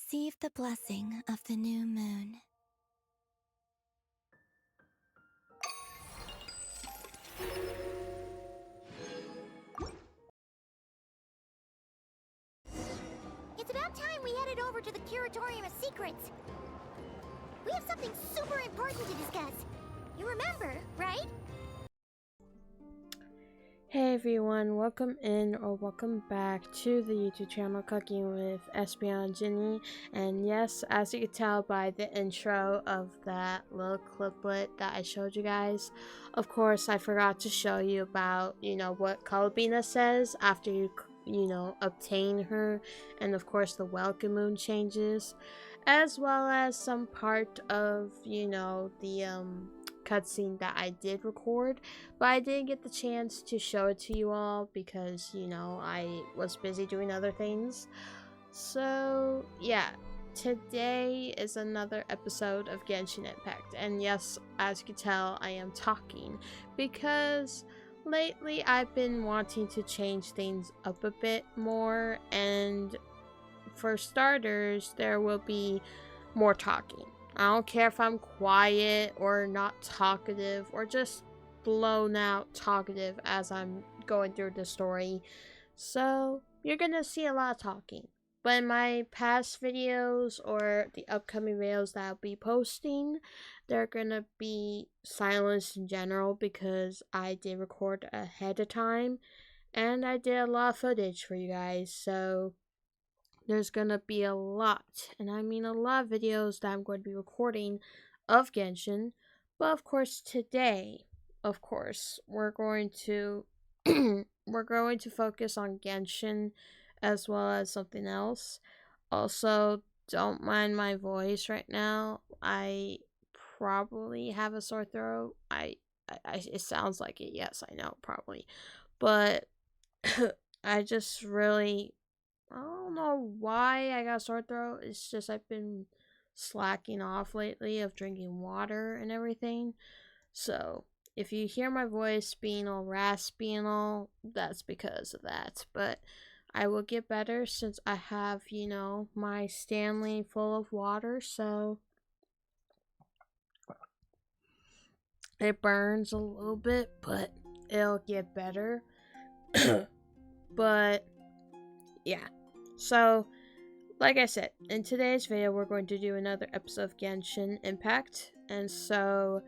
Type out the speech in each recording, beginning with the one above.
Receive the blessing of the new moon. It's about time we headed over to the Curatorium of Secrets. We have something super important to discuss. You remember, right? Hey everyone, welcome in or welcome back to the YouTube channel Cooking with EspeonGinny. And yes, as you can tell by the intro of that little cliplet that I showed you guys, of course I forgot to show you about, what Calabina says after you obtain her, and of course the welcome moon changes, as well as some part of, the cutscene that I did record, but I didn't get the chance to show it to you all because, I was busy doing other things. So, yeah, today is another episode of Genshin Impact, and yes, as you can tell, I am talking because lately I've been wanting to change things up a bit more, and for starters, there will be more talking. I don't care if I'm quiet or not talkative or just blown out talkative as I'm going through the story. So, you're gonna see a lot of talking. But in my past videos or the upcoming videos that I'll be posting, they're gonna be silence in general because I did record ahead of time and I did a lot of footage for you guys. So, there's gonna be a lot, and I mean a lot of videos that I'm going to be recording of Genshin. But of course today, we're going to we're going to focus on Genshin as well as something else. Also, don't mind my voice right now. I probably have a sore throat. It sounds like it. Yes, I know, probably. But I just really, I don't know why I got a sore throat. It's just I've been slacking off lately of drinking water and everything. So if you hear my voice being all raspy and all, that's because of that. But I will get better since I have, my Stanley full of water. So it burns a little bit, but it'll get better. But yeah. So, like I said, in today's video, we're going to do another episode of Genshin Impact. And so,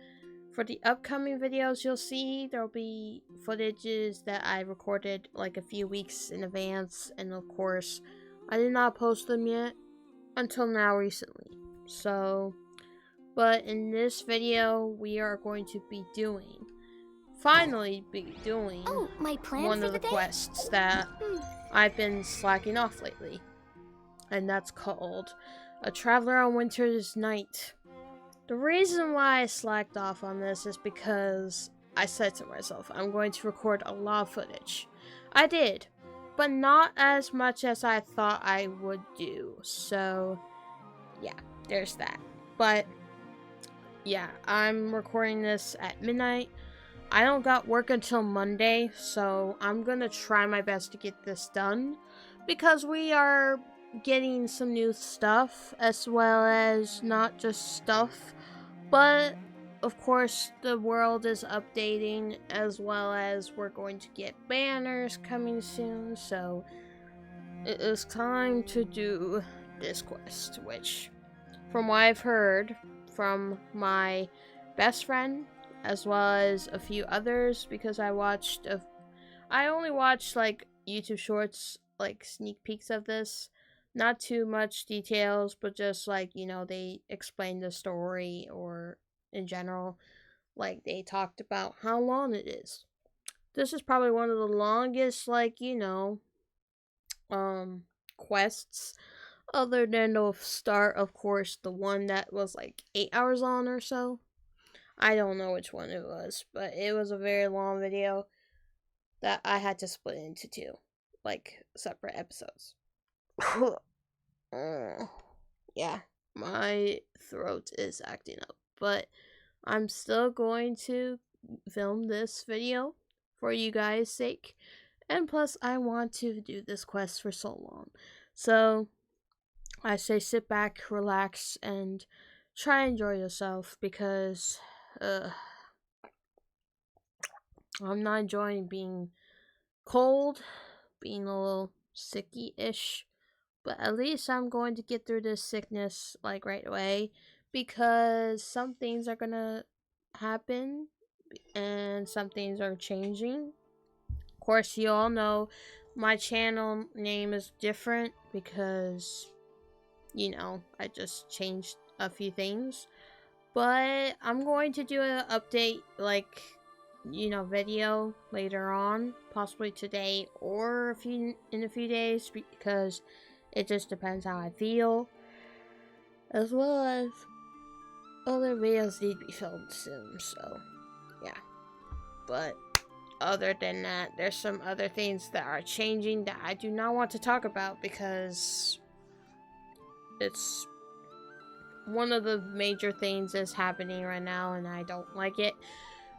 for the upcoming videos you'll see, there'll be footages that I recorded like a few weeks in advance. And of course, I did not post them yet until now recently. So, but in this video, we are going to be finally be doing my plan one for of the the day? quests that I've been slacking off lately. And that's called A Traveler on Winter's Night. The reason why I slacked off on this is because I said to myself, I'm going to record a lot of footage. I did, but not as much as I thought I would do. So, yeah, there's that. But, yeah, I'm recording this at midnight. I don't got work until Monday, so I'm gonna try my best to get this done because we are getting some new stuff, as well as not just stuff, but of course the world is updating, as well as we're going to get banners coming soon. So it is time to do this quest, which, from what I've heard from my best friend as well as a few others, because I only watched like YouTube shorts, like sneak peeks of this, not too much details, but just like, they explained the story, or in general, like they talked about how long it is. This is probably one of the longest, like, quests, other than the start, of course, the one that was like 8 hours long or so. I don't know which one it was, but it was a very long video that I had to split into two, like, separate episodes. Yeah, my throat is acting up, but I'm still going to film this video for you guys' sake, and plus I want to do this quest for so long. So, I say sit back, relax, and try and enjoy yourself because I'm not enjoying being cold, being a little sicky-ish, but at least I'm going to get through this sickness like right away because some things are gonna happen and some things are changing. Of course, you all know my channel name is different because, you know, I just changed a few things. But I'm going to do an update, like, you know, video later on, possibly today or in a few days, because it just depends how I feel, as well as other videos need to be filmed soon. So yeah, but other than that, there's some other things that are changing that I do not want to talk about because it's one of the major things that's happening right now and I don't like it.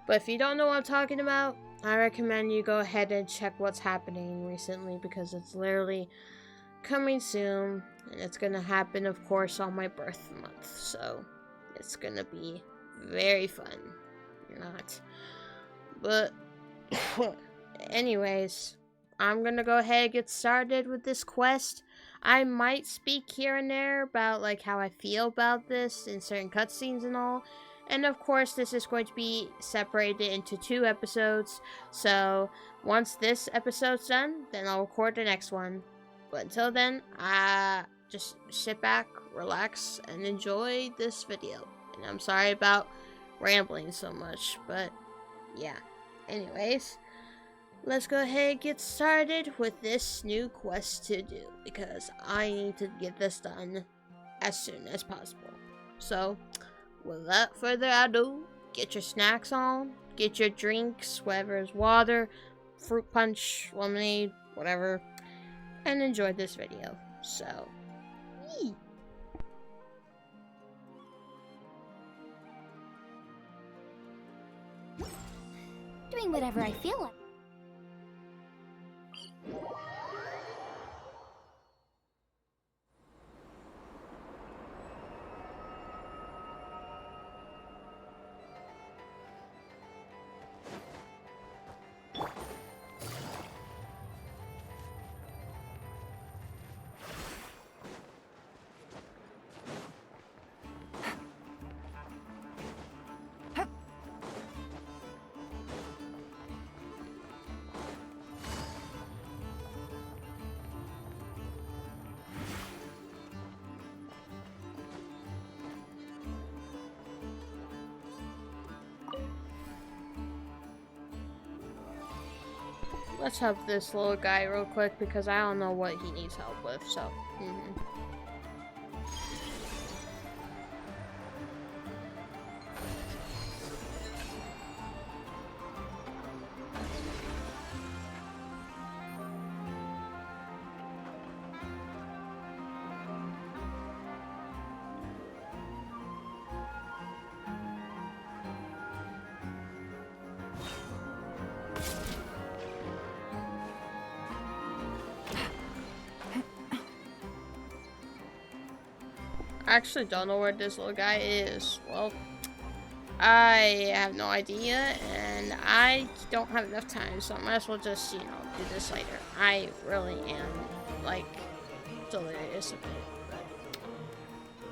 But if you don't know what I'm talking about, I recommend you go ahead and check what's happening recently because it's literally coming soon and it's gonna happen, of course, on my birth month. So it's gonna be very fun. Not. But anyways, I'm gonna go ahead and get started with this quest. I might speak here and there about like how I feel about this in certain cutscenes and all. And of course, this is going to be separated into 2 episodes. So once this episode's done, then I'll record the next one. But until then, just sit back, relax, and enjoy this video. And I'm sorry about rambling so much, but yeah. Anyways, let's go ahead and get started with this new quest to do, because I need to get this done as soon as possible. So, without further ado, get your snacks on, get your drinks, whatever is water, fruit punch, lemonade, whatever, and enjoy this video. So, yee. Doing whatever I feel like. Let's help this little guy real quick because I don't know what he needs help with, so. I actually don't know where this little guy is. Well, I have no idea, and I don't have enough time, so I might as well just, you know, do this later. I really am, like, delirious a bit, but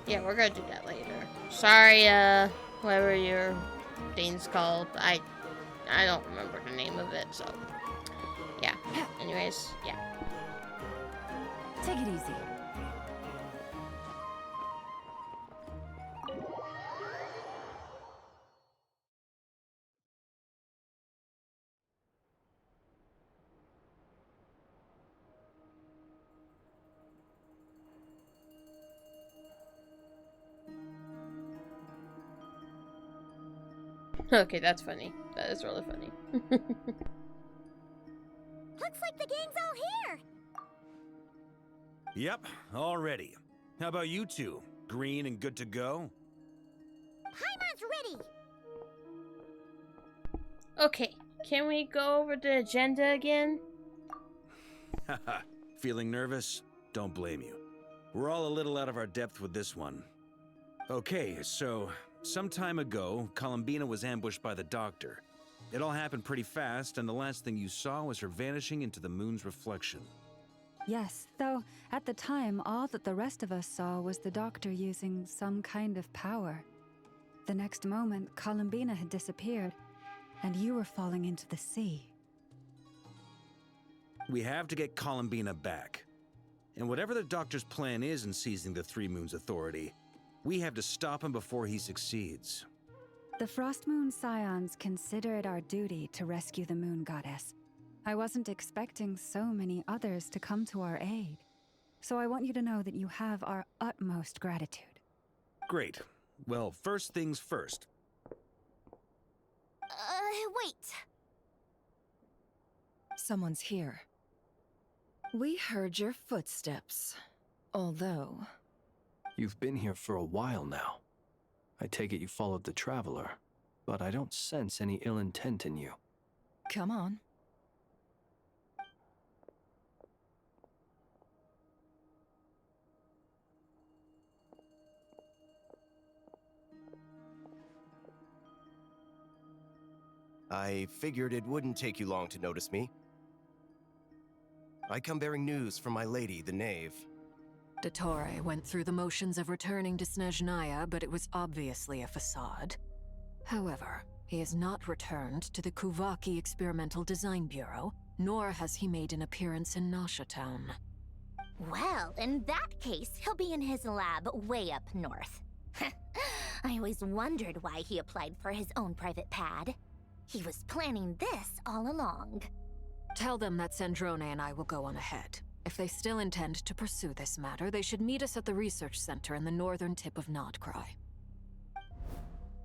yeah, we're gonna do that later. Sorry, whatever your thing's called. I don't remember the name of it, so yeah. Anyways, yeah. Take it easy. Okay, that's funny. That is really funny. Looks like the gang's all here. Yep, all ready. How about you two? Green and good to go? Paimon's ready. Okay, can we go over the agenda again? Haha, feeling nervous? Don't blame you. We're all a little out of our depth with this one. Okay, so some time ago, Columbina was ambushed by the Doctor. It all happened pretty fast, and the last thing you saw was her vanishing into the moon's reflection. Yes, though at the time, all that the rest of us saw was the Doctor using some kind of power. The next moment, Columbina had disappeared, and you were falling into the sea. We have to get Columbina back. And whatever the Doctor's plan is in seizing the Three Moons Authority, we have to stop him before he succeeds. The Frost Moon Scions consider it our duty to rescue the Moon Goddess. I wasn't expecting so many others to come to our aid. So I want you to know that you have our utmost gratitude. Great. Well, first things first. Wait. Someone's here. We heard your footsteps. Although... You've been here for a while now. I take it you followed the Traveler, but I don't sense any ill intent in you. Come on. I figured it wouldn't take you long to notice me. I come bearing news from my lady, the Knave. Dottore went through the motions of returning to Snezhnaya, but it was obviously a facade. However, he has not returned to the Kuvaki Experimental Design Bureau, nor has he made an appearance in Nasha Town. Well, in that case, he'll be in his lab way up north. I always wondered why he applied for his own private pad. He was planning this all along. Tell them that Sandrone and I will go on ahead. If they still intend to pursue this matter, they should meet us at the research center in the northern tip of Nodcry.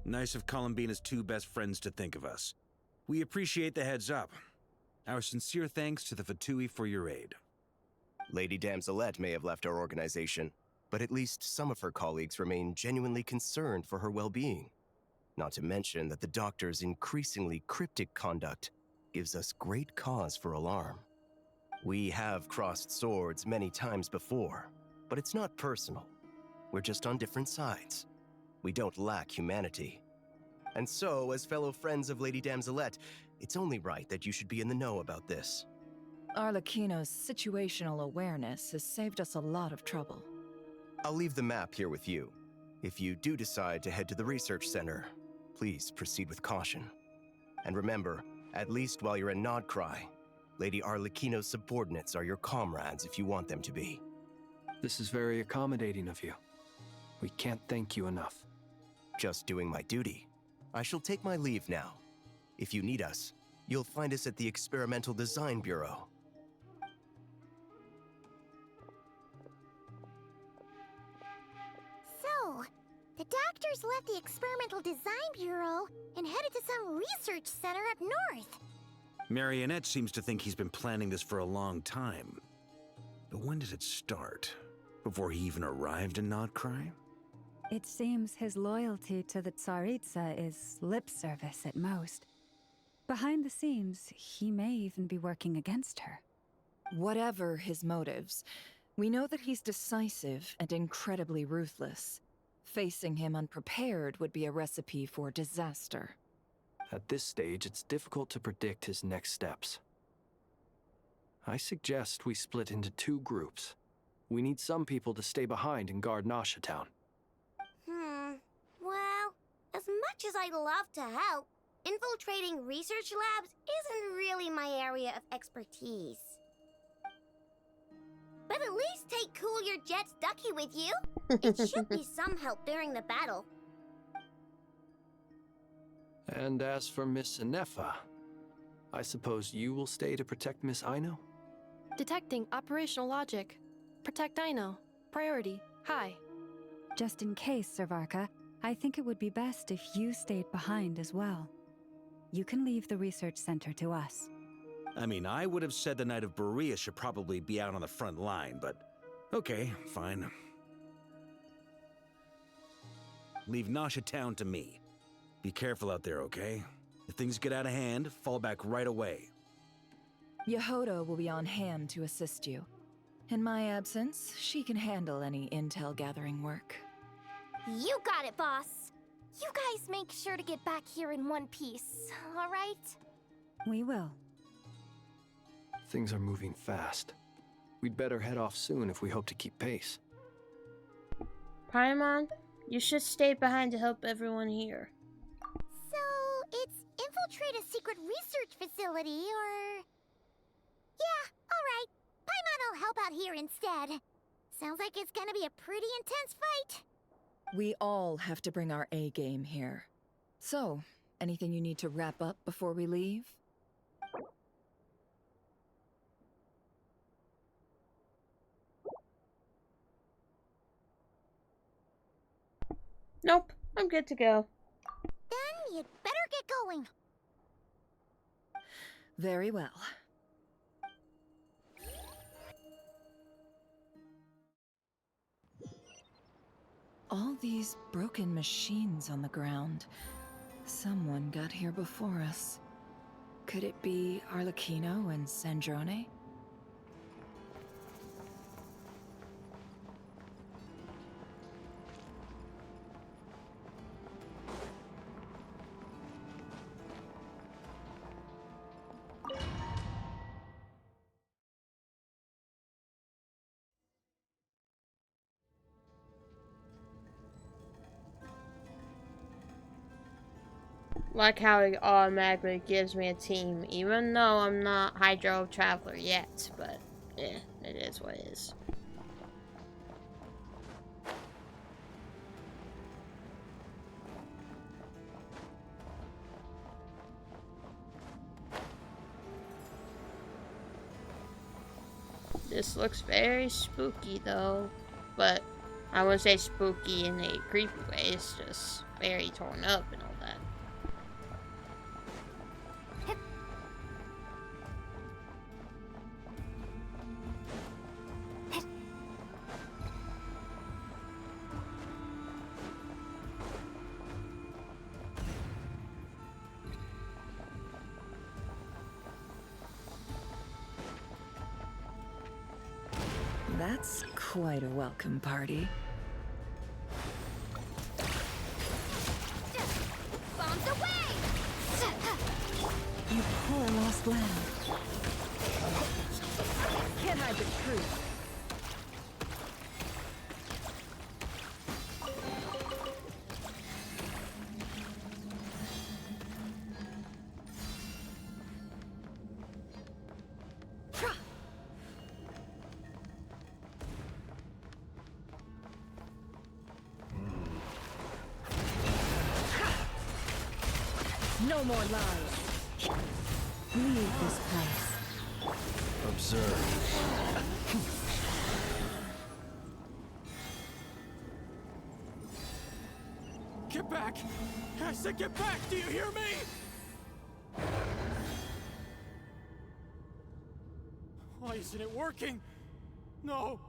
Nice of Columbina's two best friends to think of us. We appreciate the heads up. Our sincere thanks to the Fatui for your aid. Lady Damselette may have left our organization, but at least some of her colleagues remain genuinely concerned for her well-being. Not to mention that the Doctor's increasingly cryptic conduct gives us great cause for alarm. We have crossed swords many times before, but it's not personal. We're just on different sides. We don't lack humanity. And so, as fellow friends of Lady Damselette, it's only right that you should be in the know about this. Arlecchino's situational awareness has saved us a lot of trouble. I'll leave the map here with you. If you do decide to head to the research center, please proceed with caution. And remember, at least while you're in Nodcry, Lady Arlecchino's subordinates are your comrades if you want them to be. This is very accommodating of you. We can't thank you enough. Just doing my duty. I shall take my leave now. If you need us, you'll find us at the Experimental Design Bureau. So, the Doctors left the Experimental Design Bureau and headed to some research center up north. Marionette seems to think he's been planning this for a long time. But when did it start? Before he even arrived in Nodcry? It seems his loyalty to the Tsaritsa is lip service at most. Behind the scenes, he may even be working against her. Whatever his motives, we know that he's decisive and incredibly ruthless. Facing him unprepared would be a recipe for disaster. At this stage, it's difficult to predict his next steps. I suggest we split into two groups. We need some people to stay behind and guard Nasha Town. Well, as much as I'd love to help, infiltrating research labs isn't really my area of expertise. But at least take Cool Your Jet's Ducky with you. It should be some help during the battle. And as for Miss Inefa, I suppose you will stay to protect Miss Aino? Detecting operational logic. Protect Aino. Priority. High. Just in case, Servarka, I think it would be best if you stayed behind as well. You can leave the research center to us. I mean, I would have said the Knight of Berea should probably be out on the front line, but okay, fine. Leave Nasha Town to me. Be careful out there, okay? If things get out of hand, fall back right away. Yehoda will be on hand to assist you. In my absence, she can handle any intel gathering work. You got it, boss. You guys make sure to get back here in one piece, all right? We will. Things are moving fast. We'd better head off soon if we hope to keep pace. Paimon, you should stay behind to help everyone here. So, it's infiltrate a secret research facility, or... Yeah, alright. Paimon will help out here instead. Sounds like it's gonna be a pretty intense fight. We all have to bring our A game here. So, anything you need to wrap up before we leave? Nope, I'm good to go. Then you'd better get going. Very well. All these broken machines on the ground. Someone got here before us. Could it be Arlecchino and Sandrone? Like how it automatically gives me a team, even though I'm not Hydro Traveler yet, but yeah, it is what it is. This looks very spooky though, but I wouldn't say spooky in a creepy way, it's just very torn up and all that. That's quite a welcome party. Bombs away! You poor lost lamb. Can't hide the truth. No more lies. Leave this place. Observe. Get back! I said get back! Do you hear me? Why isn't it working? No!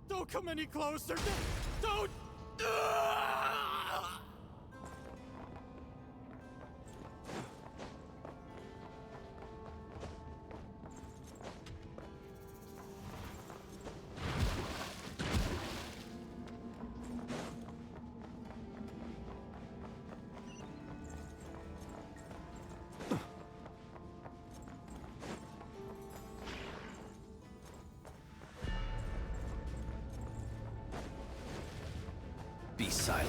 Don't come any closer! Don't! Be silent.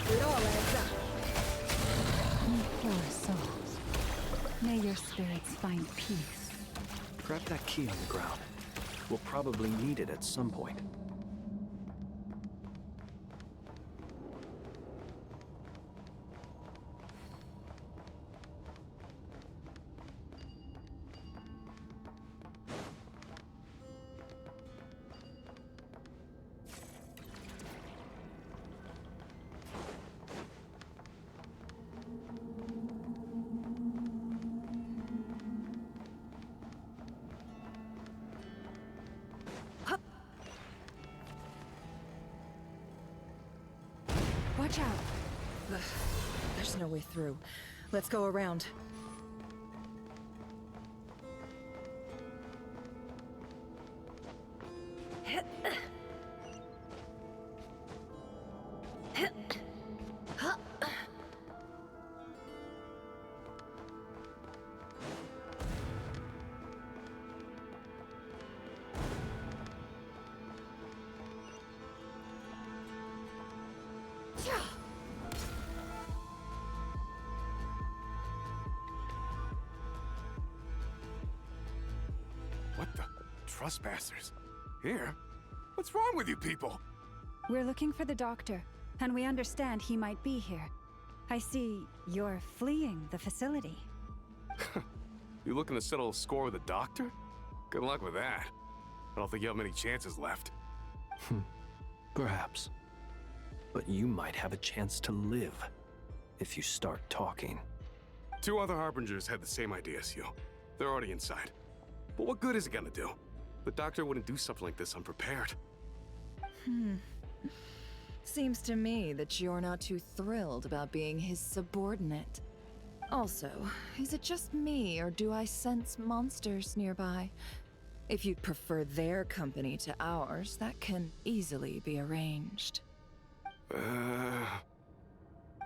It all adds up. You poor souls. May your spirits find peace. Grab that key on the ground. We'll probably need it at some point. Watch out. There's no way through. Let's go around. What the? Trespassers? Here? What's wrong with you people? We're looking for the doctor, and we understand he might be here. I see you're fleeing the facility. You looking to settle a score with the doctor? Good luck with that. I don't think you have many chances left. Perhaps. But you might have a chance to live if you start talking. 2 other Harbingers had the same idea as you. They're already inside. But what good is it gonna do? The doctor wouldn't do something like this unprepared. Seems to me that you're not too thrilled about being his subordinate. Also, is it just me, or do I sense monsters nearby? If you'd prefer their company to ours, that can easily be arranged.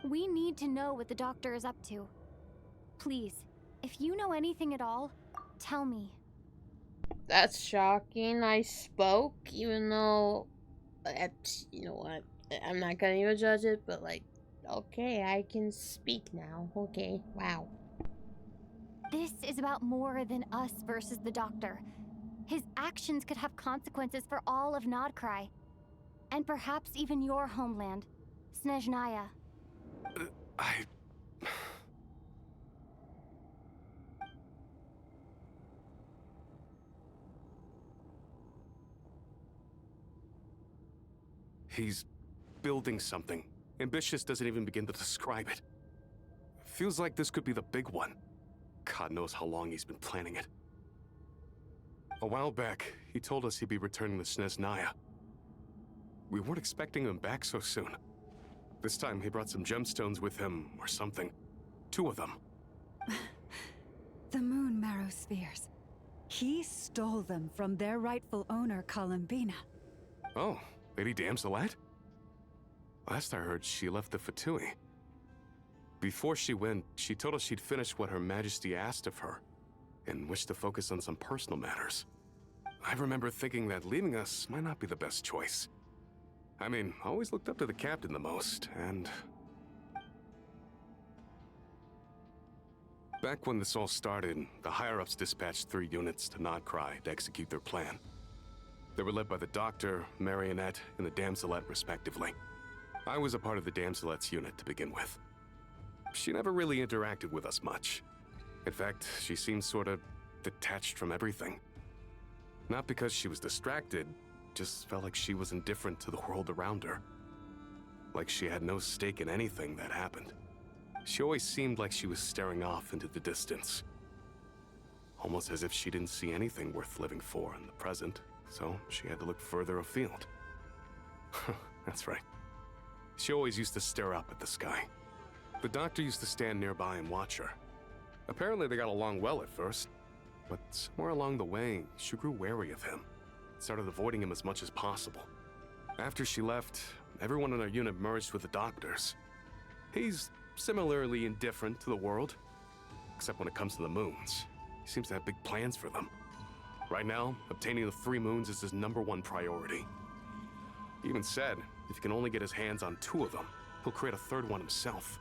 We need to know what the doctor is up to. Please, if you know anything at all, tell me. That's shocking. I spoke, even though, you know what? I'm not gonna even judge it, but like, okay, I can speak now. Okay, wow. This is about more than us versus the doctor. His actions could have consequences for all of Nodcry. And perhaps even your homeland, Snezhnaya. He's building something. Ambitious doesn't even begin to describe it. Feels like this could be the big one. God knows how long he's been planning it. A while back, he told us he'd be returning to Snezhnaya. We weren't expecting him back so soon. This time he brought some gemstones with him, or something. 2 of them. The moon marrow spheres. He stole them from their rightful owner, Columbina. Oh, Lady Damselette? Last I heard, she left the Fatui. Before she went, she told us she'd finished what Her Majesty asked of her, and wished to focus on some personal matters. I remember thinking that leaving us might not be the best choice. I mean, I always looked up to the captain the most, and... Back when this all started, the higher-ups dispatched 3 units to Nodcry to execute their plan. They were led by the Doctor, Marionette, and the Damselette, respectively. I was a part of the Damselette's unit to begin with. She never really interacted with us much. In fact, she seemed sort of detached from everything. Not because she was distracted, just felt like she was indifferent to the world around her. Like she had no stake in anything that happened. She always seemed like she was staring off into the distance. Almost as if she didn't see anything worth living for in the present, so she had to look further afield. That's right. She always used to stare up at the sky. The Doctor used to stand nearby and watch her. Apparently they got along well at first, but somewhere along the way, she grew wary of him. Started avoiding him as much as possible. After she left, everyone in our unit merged with the Doctor's. He's similarly indifferent to the world, except when it comes to the moons. He seems to have big plans for them. Right now, obtaining the 3 moons is his #1 priority. He even said, if he can only get his hands on 2 of them, he'll create a 3rd one himself.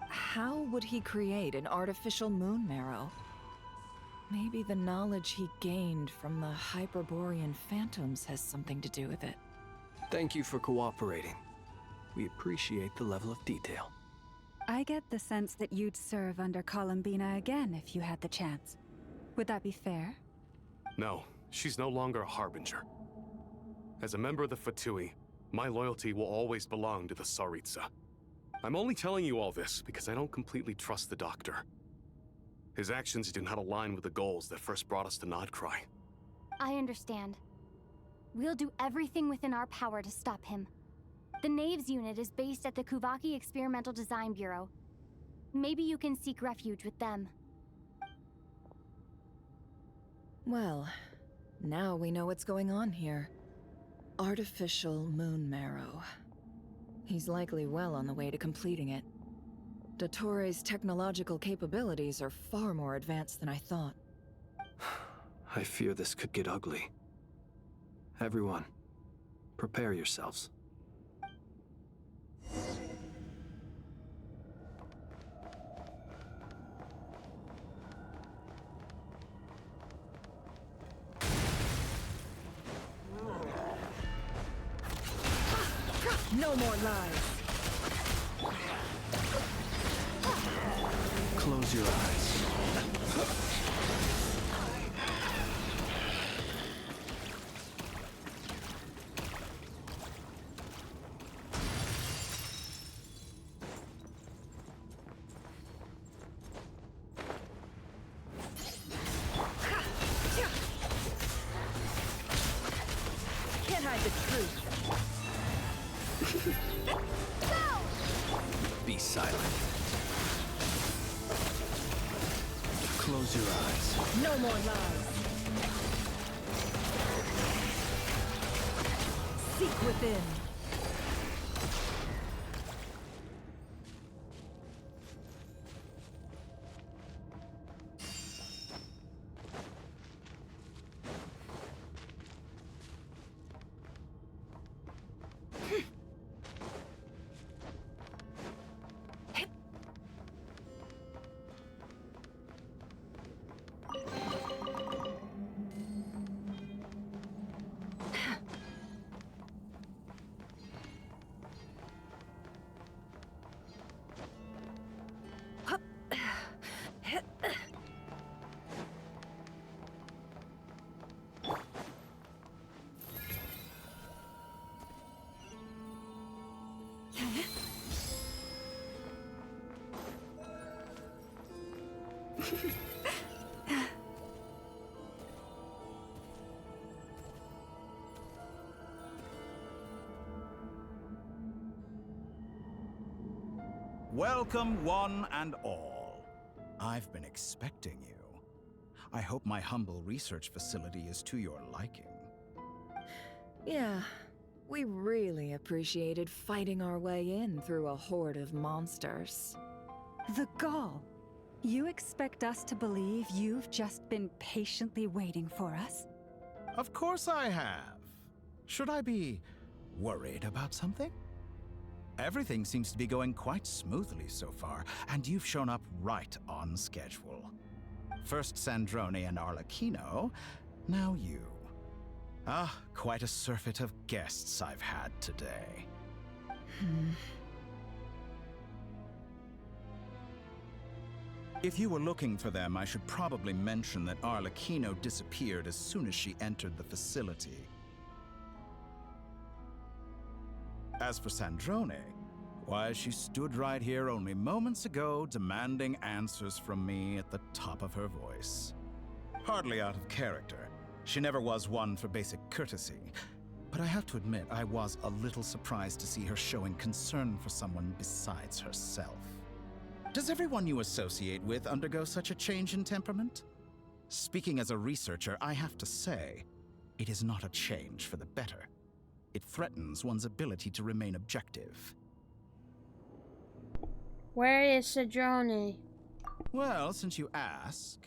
How would he create an artificial moon marrow? Maybe the knowledge he gained from the Hyperborean phantoms has something to do with it. Thank you for cooperating. We appreciate the level of detail. I get the sense that you'd serve under Columbina again if you had the chance. Would that be fair? No, she's no longer a Harbinger. As a member of the Fatui, my loyalty will always belong to the Tsaritsa. I'm only telling you all this because I don't completely trust the Doctor. His actions do not align with the goals that first brought us to Nodcry. I understand. We'll do everything within our power to stop him. The Knaves unit is based at the Kuvaki Experimental Design Bureau. Maybe you can seek refuge with them. Well, now we know what's going on here. Artificial moon marrow. He's likely well on the way to completing it. Dottore's technological capabilities are far more advanced than I thought. I fear this could get ugly. Everyone, prepare yourselves. No more lies! Close your eyes. Can't hide the truth. Be silent. Close your eyes. No more lies. Seek within. Welcome, one and all. I've been expecting you. I hope my humble research facility is to your liking. Yeah, we really appreciated fighting our way in through a horde of monsters. The gall! You expect us to believe you've just been patiently waiting for us? Of course I have. Should I be worried about something? Everything seems to be going quite smoothly so far, and you've shown up right on schedule. First Sandrone and Arlecchino, now you. Ah, quite a surfeit of guests I've had today. If you were looking for them, I should probably mention that Arlecchino disappeared as soon as she entered the facility. As for Sandrone, why, she stood right here only moments ago demanding answers from me at the top of her voice. Hardly out of character. She never was one for basic courtesy. But I have to admit, I was a little surprised to see her showing concern for someone besides herself. Does everyone you associate with undergo such a change in temperament? Speaking as a researcher, I have to say, it is not a change for the better. It threatens one's ability to remain objective. Where is Sandrone? Well, since you ask...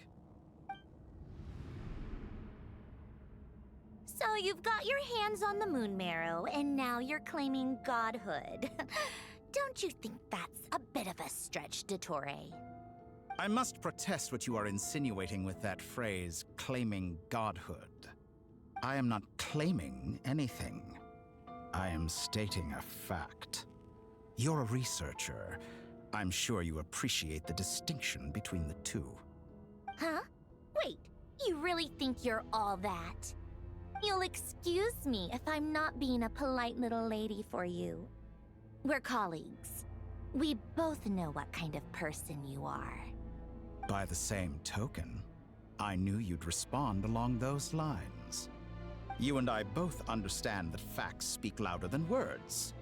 So you've got your hands on the moon marrow, and now you're claiming godhood. Don't you think that's a bit of a stretch, Dottore? I must protest what you are insinuating with that phrase, claiming godhood. I am not claiming anything. I am stating a fact. You're a researcher. I'm sure you appreciate the distinction between the two. Huh? Wait, you really think you're all that? You'll excuse me if I'm not being a polite little lady for you. We're colleagues. We both know what kind of person you are. By the same token, I knew you'd respond along those lines. You and I both understand that facts speak louder than words.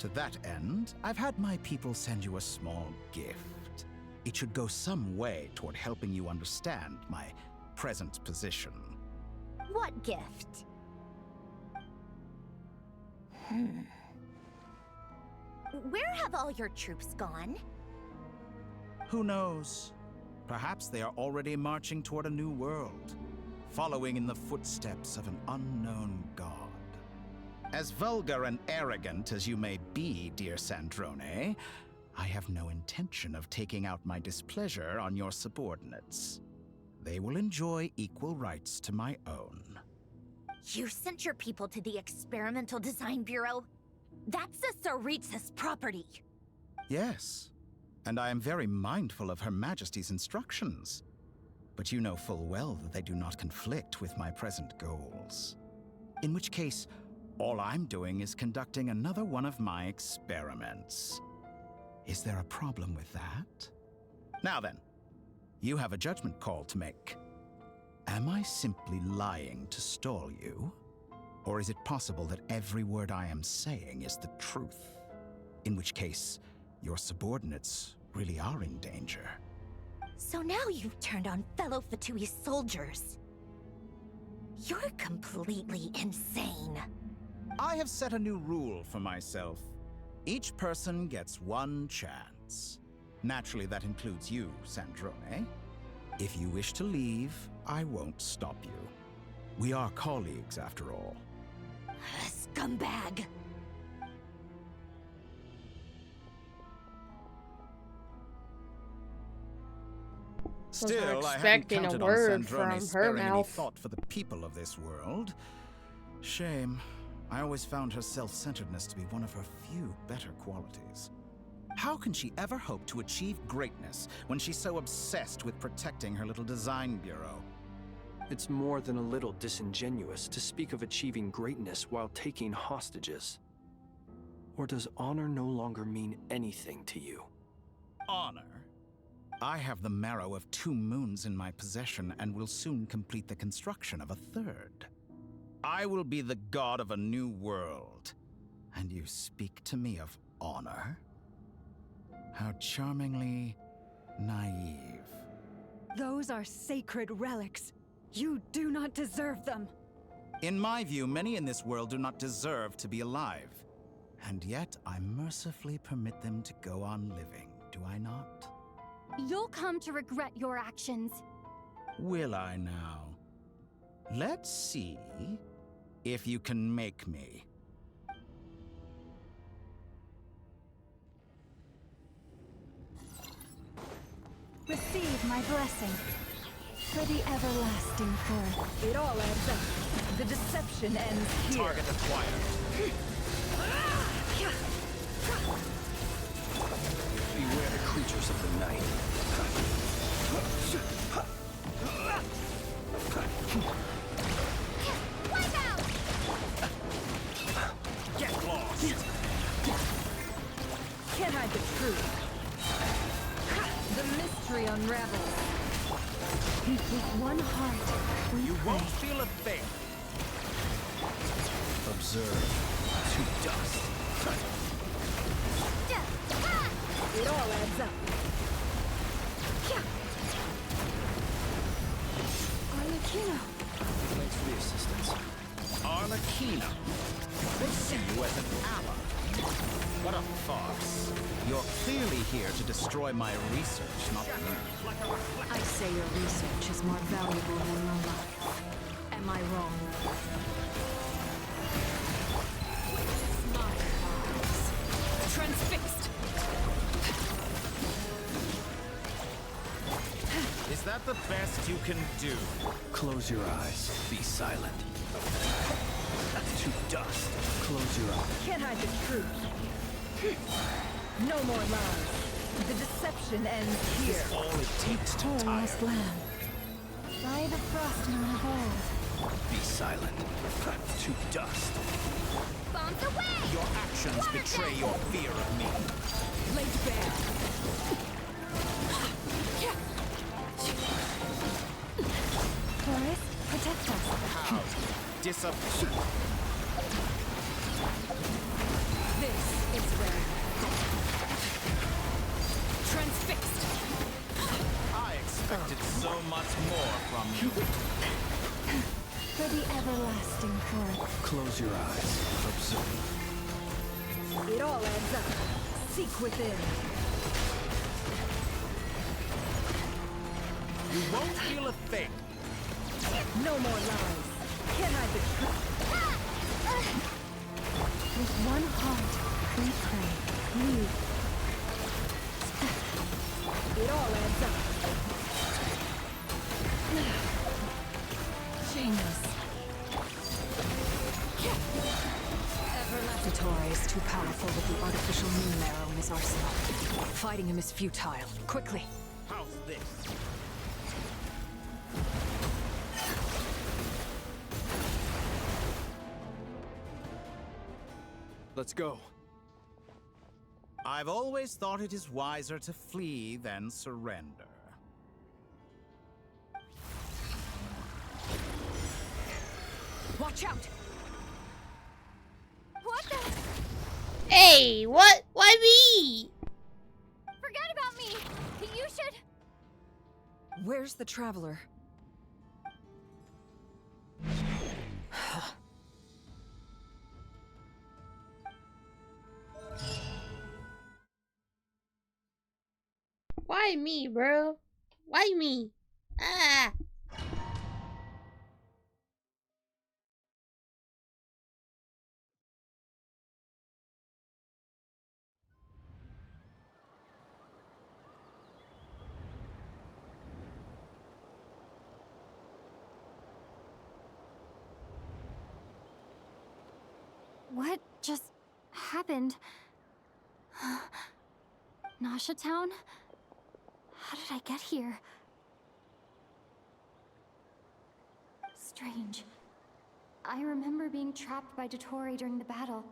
To that end, I've had my people send you a small gift. It should go some way toward helping you understand my present position. What gift? Where have all your troops gone? Who knows? Perhaps they are already marching toward a new world, following in the footsteps of an unknown god. As vulgar and arrogant as you may be, dear Sandrone, I have no intention of taking out my displeasure on your subordinates. They will enjoy equal rights to my own. You sent your people to the Experimental Design Bureau? That's a Saritsa's property. Yes, and I am very mindful of Her Majesty's instructions. But you know full well that they do not conflict with my present goals. In which case, all I'm doing is conducting another one of my experiments. Is there a problem with that? Now then, you have a judgment call to make. Am I simply lying to stall you? Or is it possible that every word I am saying is the truth? In which case, your subordinates really are in danger. So now you've turned on fellow Fatui soldiers. You're completely insane. I have set a new rule for myself. Each person gets one chance. Naturally, that includes you, Sandrone. If you wish to leave, I won't stop you. We are colleagues, after all. Scumbag! Still, I hadn't expecting a counted word on from Sandrone her sparing any mouth. thought for the people of this world. Shame. I always found her self-centeredness to be one of her few better qualities. How can she ever hope to achieve greatness when she's so obsessed with protecting her little design bureau? It's more than a little disingenuous to speak of achieving greatness while taking hostages. Or does honor no longer mean anything to you? Honor? I have the marrow of 2 moons in my possession and will soon complete the construction of a 3rd. I will be the god of a new world. And you speak to me of honor? How charmingly naive. Those are sacred relics. You do not deserve them. In my view, many in this world do not deserve to be alive. And yet, I mercifully permit them to go on living, do I not? You'll come to regret your actions. Will I now? Let's see if you can make me. Receive my blessing for the everlasting birth. It all adds up. The deception ends here. Target acquired. Beware the creatures of the night. Wipe out! Get lost! Can't hide the truth. The mystery unravels. With one heart, You won't feel a thing. Observe. To dust. it all adds up. Arlecchino. Thanks for the assistance. Arlecchino. They see you as an ally. What a farce. You're clearly here to destroy my research, not me. I say your research is more valuable than your life. Am I wrong? Smart eyes. Transfixed! Is that the best you can do? Close your eyes. Be silent. To dust. Close your eyes. Can't hide the truth. No more lies. The deception ends here. All it takes to tire. Lost lamb. By the frost moon of old. Be silent. To dust. Bombs away! Your actions betray your fear of me. Laid bare. Forest, protect us. How disappointing. This is where transfixed. I expected so much more from you. For the everlasting forest. Close your eyes. Observe. It all adds up. Seek within. You won't feel a thing. No more lies. Can I betray? With one heart, we pray. Lead. It all adds up. Shameless. Vitore is too powerful with the artificial moon marrow in his arsenal. Fighting him is futile. Quickly! How's this? Let's go. I've always thought it is wiser to flee than surrender. Watch out! What the? Hey, what? Why me? Forget about me! You should... Where's the traveler? Why me, bro? Why me? Ah. What just happened? Nasha Town? How did I get here? Strange. I remember being trapped by Dottore during the battle,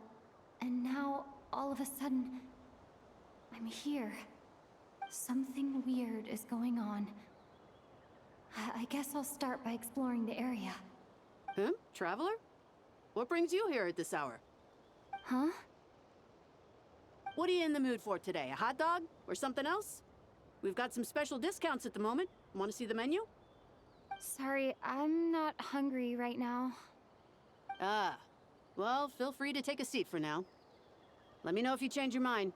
and now, all of a sudden, I'm here. Something weird is going on. I guess I'll start by exploring the area. Huh? Traveler? What brings you here at this hour? Huh? What are you in the mood for today? A hot dog? Or something else? We've got some special discounts at the moment. Want to see the menu? Sorry, I'm not hungry right now. Ah. Well, feel free to take a seat for now. Let me know if you change your mind.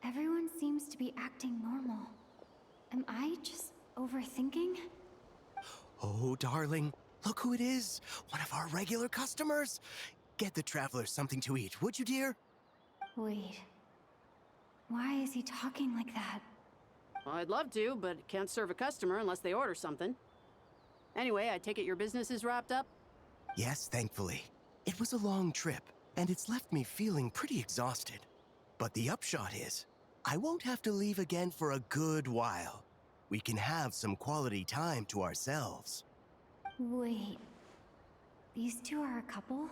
Everyone seems to be acting normal. Am I just overthinking? Oh, darling, look who it is. One of our regular customers. Get the traveler something to eat, would you, dear? Wait. Why is he talking like that? Well, I'd love to, but can't serve a customer unless they order something. Anyway, I take it your business is wrapped up? Yes, thankfully. It was a long trip, and it's left me feeling pretty exhausted. But the upshot is, I won't have to leave again for a good while. We can have some quality time to ourselves. Wait. These two are a couple?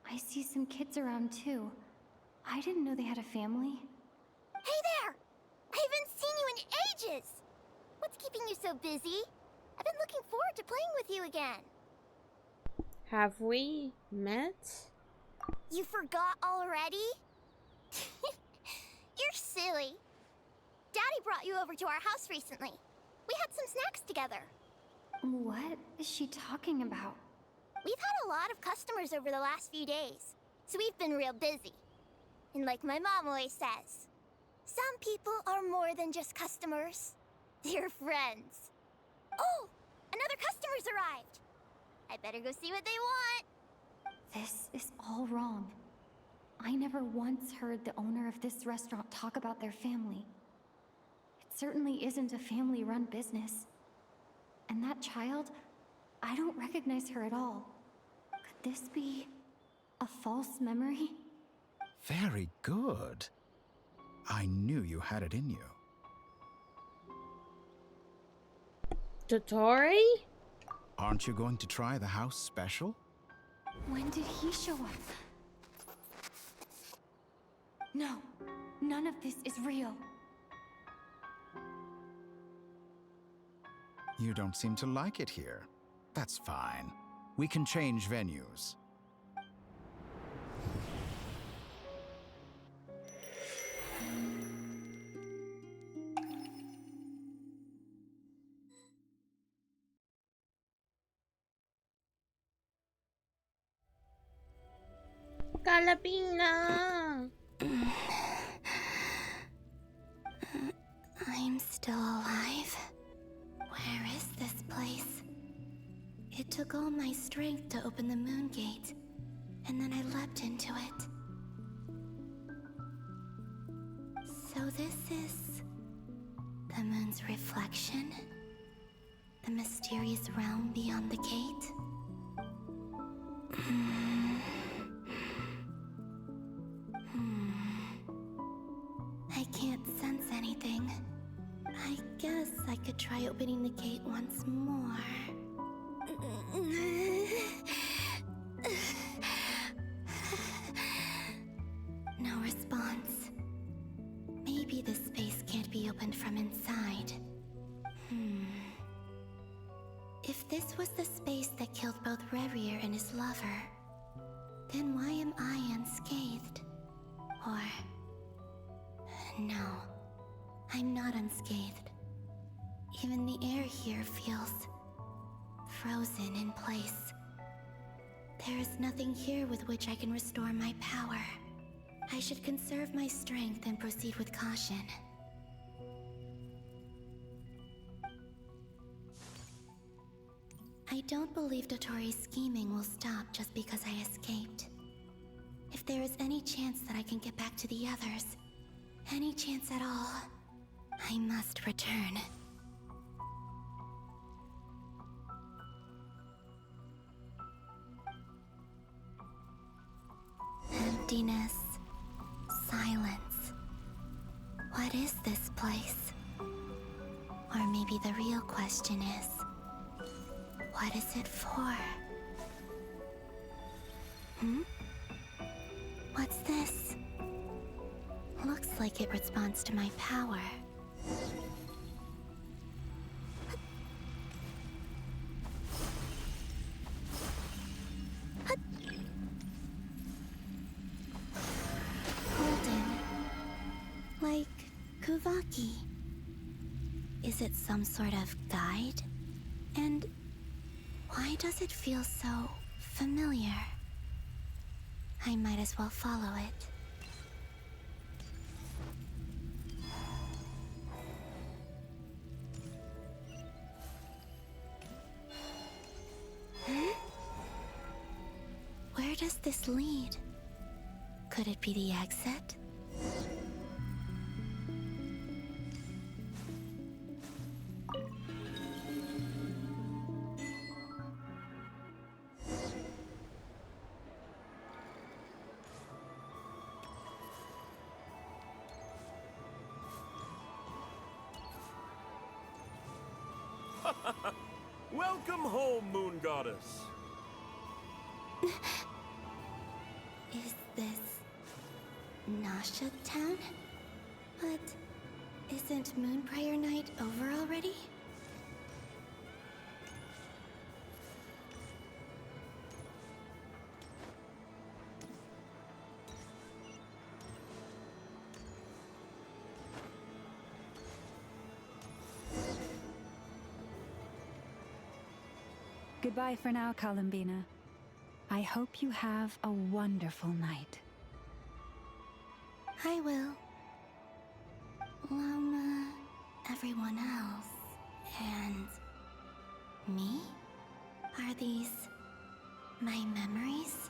I see some kids around too. I didn't know they had a family. Hey there! I haven't seen you in ages! What's keeping you so busy? I've been looking forward to playing with you again. Have we met? You forgot already? You're silly. Daddy brought you over to our house recently. We had some snacks together. What is she talking about? We've had a lot of customers over the last few days, so we've been real busy. And like my mom always says, some people are more than just customers. They're friends. Oh, another customer's arrived. I better go see what they want. This is all wrong. I never once heard the owner of this restaurant talk about their family. It certainly isn't a family-run business. And that child, I don't recognize her at all. Could this be a false memory? Very good. I knew you had it in you. Dottore? Aren't you going to try the house special? When did he show up? No, none of this is real. You don't seem to like it here. That's fine. We can change venues. Calabina! I'm still alive. Where is this place? It took all my strength to open the moon gate, and then I leapt into it. So this is the moon's reflection? The mysterious realm beyond the gate? I can't sense anything. I guess I could try opening the gate once more. No response. Maybe this space can't be opened from inside. If this was the space that killed both Revier and his lover, then why am I unscathed? Or... no, I'm not unscathed. Even the air here feels frozen in place. There is nothing here with which I can restore my power. I should conserve my strength and proceed with caution. I don't believe Dotori's scheming will stop just because I escaped. If there is any chance that I can get back to the others, any chance at all, I must return. Emptiness. Silence. What is this place? Or maybe the real question is, what is it for? What's this? Looks like it responds to my power. Golden. Like Kuvaki. Is it some sort of guide? And why does it feel so familiar? I might as well follow it. Where does this lead? Could it be the exit? Welcome home, Moon Goddess. Is this Nasha Town? But isn't Moonbriar Night over already? Goodbye for now, Columbina. I hope you have a wonderful night. I will. Everyone else. And... me? Are these... my memories?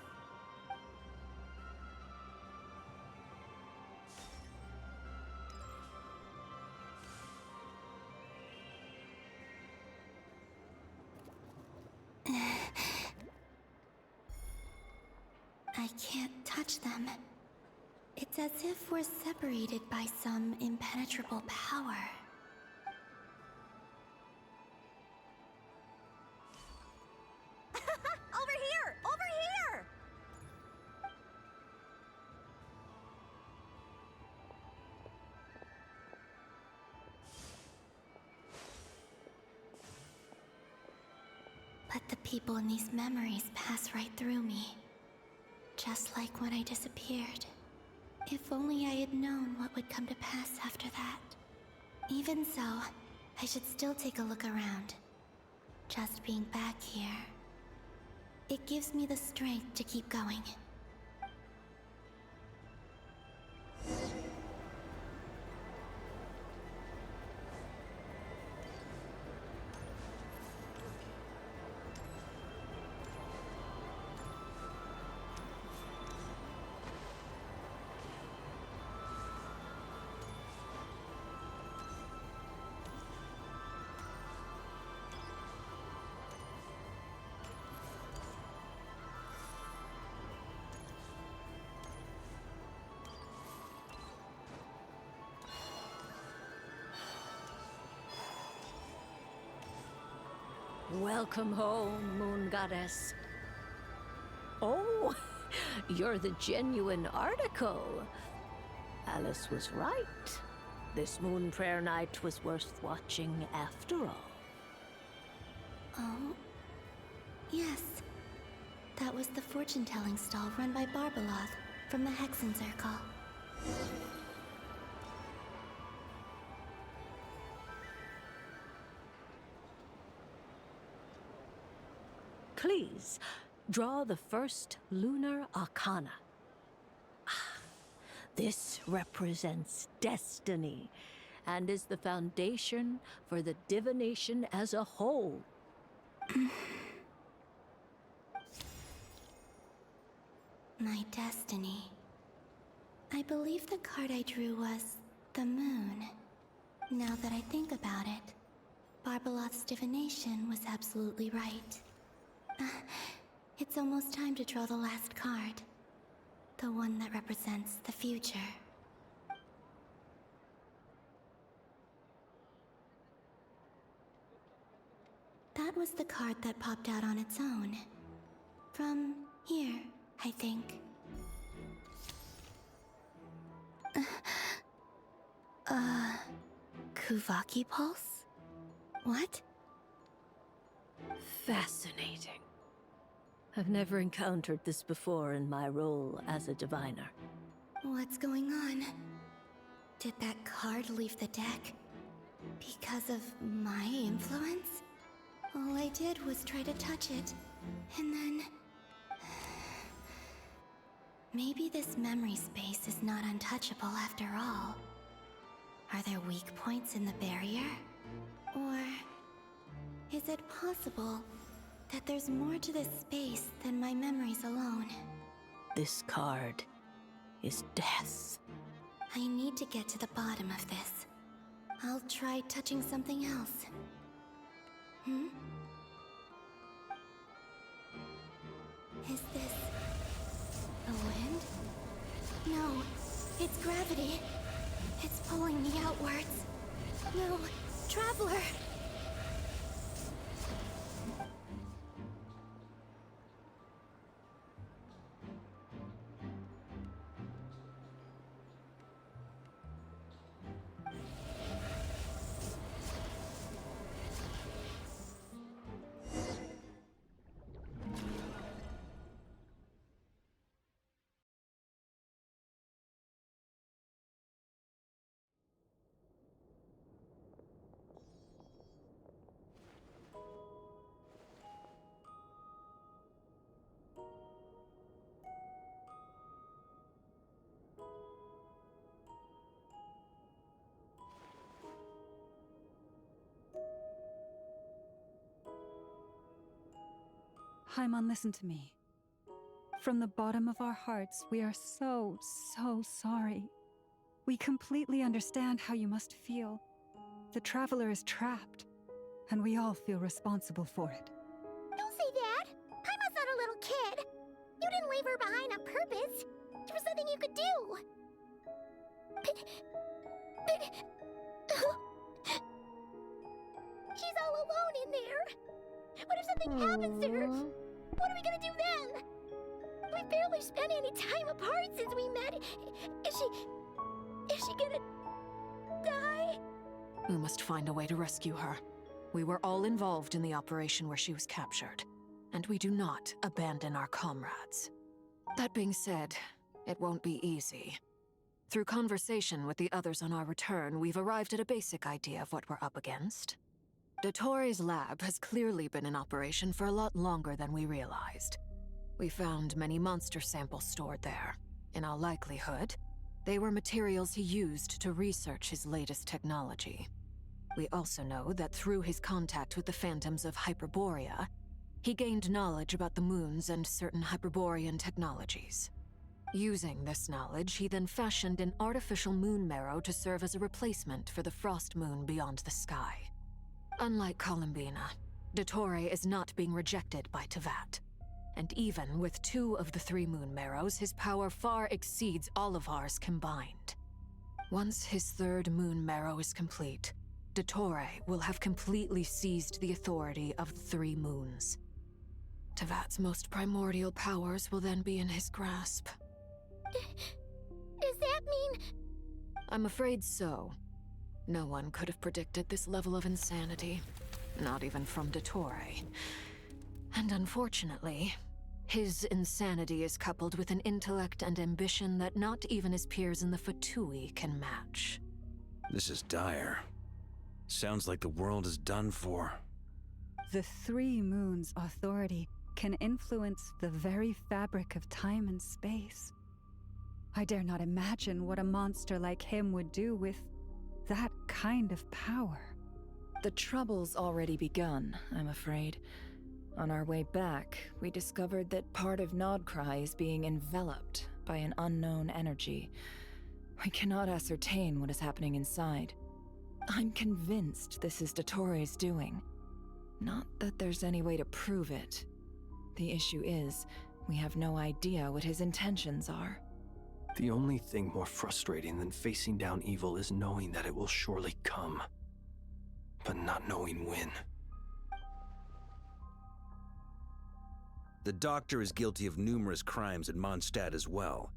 I can't touch them. It's as if we're separated by some impenetrable power. Over here! Over here! But the people in these memories pass right through me. Just like when I disappeared. If only I had known what would come to pass after that. Even so, I should still take a look around. Just being back here. It gives me the strength to keep going. Welcome home, Moon Goddess. Oh, you're the genuine article. Alice was right. This moon prayer night was worth watching after all. Oh, yes. That was the fortune-telling stall run by Barbeloth from the Hexen Circle. Please, draw the first lunar arcana. This represents destiny and is the foundation for the divination as a whole. My destiny. I believe the card I drew was the moon. Now that I think about it, Barbeloth's divination was absolutely right. It's almost time to draw the last card. The one that represents the future. That was the card that popped out on its own. From here, I think. Kuvaki Pulse? What? Fascinating. I've never encountered this before in my role as a diviner. What's going on? Did that card leave the deck? Because of my influence? All I did was try to touch it, and then... Maybe this memory space is not untouchable after all. Are there weak points in the barrier? Or... is it possible that there's more to this space than my memories alone? This card is death. I need to get to the bottom of this. I'll try touching something else. Is this... the wind? No, it's gravity. It's pulling me outwards. No, Traveler! Haimon, listen to me. From the bottom of our hearts, we are so sorry. We completely understand how you must feel. The Traveler is trapped, and we all feel responsible for it. Don't say that! Haimon's not a little kid! You didn't leave her behind on purpose! There was nothing you could do! She's all alone in there! What if something happens to her? What are we gonna do then? We've barely spent any time apart since we met. Is she gonna die? We must find a way to rescue her. We were all involved in the operation where she was captured, and we do not abandon our comrades. That being said, it won't be easy. Through conversation with the others on our return, we've arrived at a basic idea of what we're up against. Dottore lab has clearly been in operation for a lot longer than we realized. We found many monster samples stored there. In all likelihood, they were materials he used to research his latest technology. We also know that through his contact with the phantoms of Hyperborea, he gained knowledge about the moons and certain Hyperborean technologies. Using this knowledge, he then fashioned an artificial moon marrow to serve as a replacement for the frost moon beyond the sky. Unlike Columbina, Dottore is not being rejected by Tevat. And even with 2 of the 3 moon marrows, his power far exceeds all of ours combined. Once his 3rd moon marrow is complete, Dottore will have completely seized the authority of the Three Moons. Tevat's most primordial powers will then be in his grasp. Does that mean... I'm afraid so. No one could have predicted this level of insanity. Not even from Dottore. And unfortunately, his insanity is coupled with an intellect and ambition that not even his peers in the Fatui can match. This is dire. Sounds like the world is done for. The Three Moons' authority can influence the very fabric of time and space. I dare not imagine what a monster like him would do with that kind of power. The trouble's already begun, I'm afraid. On our way back, we discovered that part of Nodcry is being enveloped by an unknown energy. We cannot ascertain what is happening inside. I'm convinced this is Dottore's doing. Not that there's any way to prove it. The issue is, we have no idea what his intentions are. The only thing more frustrating than facing down evil is knowing that it will surely come, but not knowing when. The Doctor is guilty of numerous crimes in Mondstadt as well.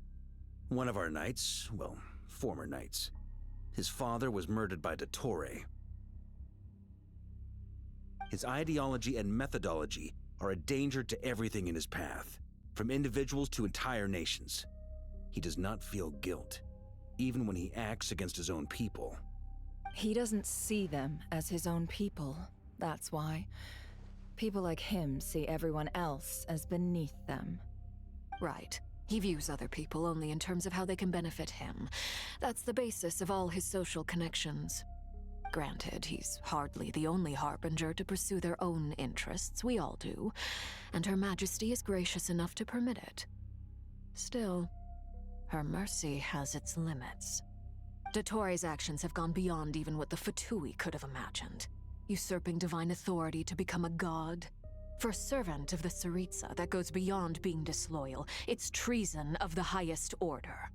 One of our knights, well, former knights, his father was murdered by Dottore. His ideology and methodology are a danger to everything in his path, from individuals to entire nations. He does not feel guilt, even when he acts against his own people. He doesn't see them as his own people, that's why. People like him see everyone else as beneath them. Right. He views other people only in terms of how they can benefit him. That's the basis of all his social connections. Granted, he's hardly the only harbinger to pursue their own interests. We all do. And Her Majesty is gracious enough to permit it. Still, her mercy has its limits. Dottore's actions have gone beyond even what the Fatui could have imagined. Usurping divine authority to become a god. For a servant of the Tsaritsa, that goes beyond being disloyal. It's treason of the highest order.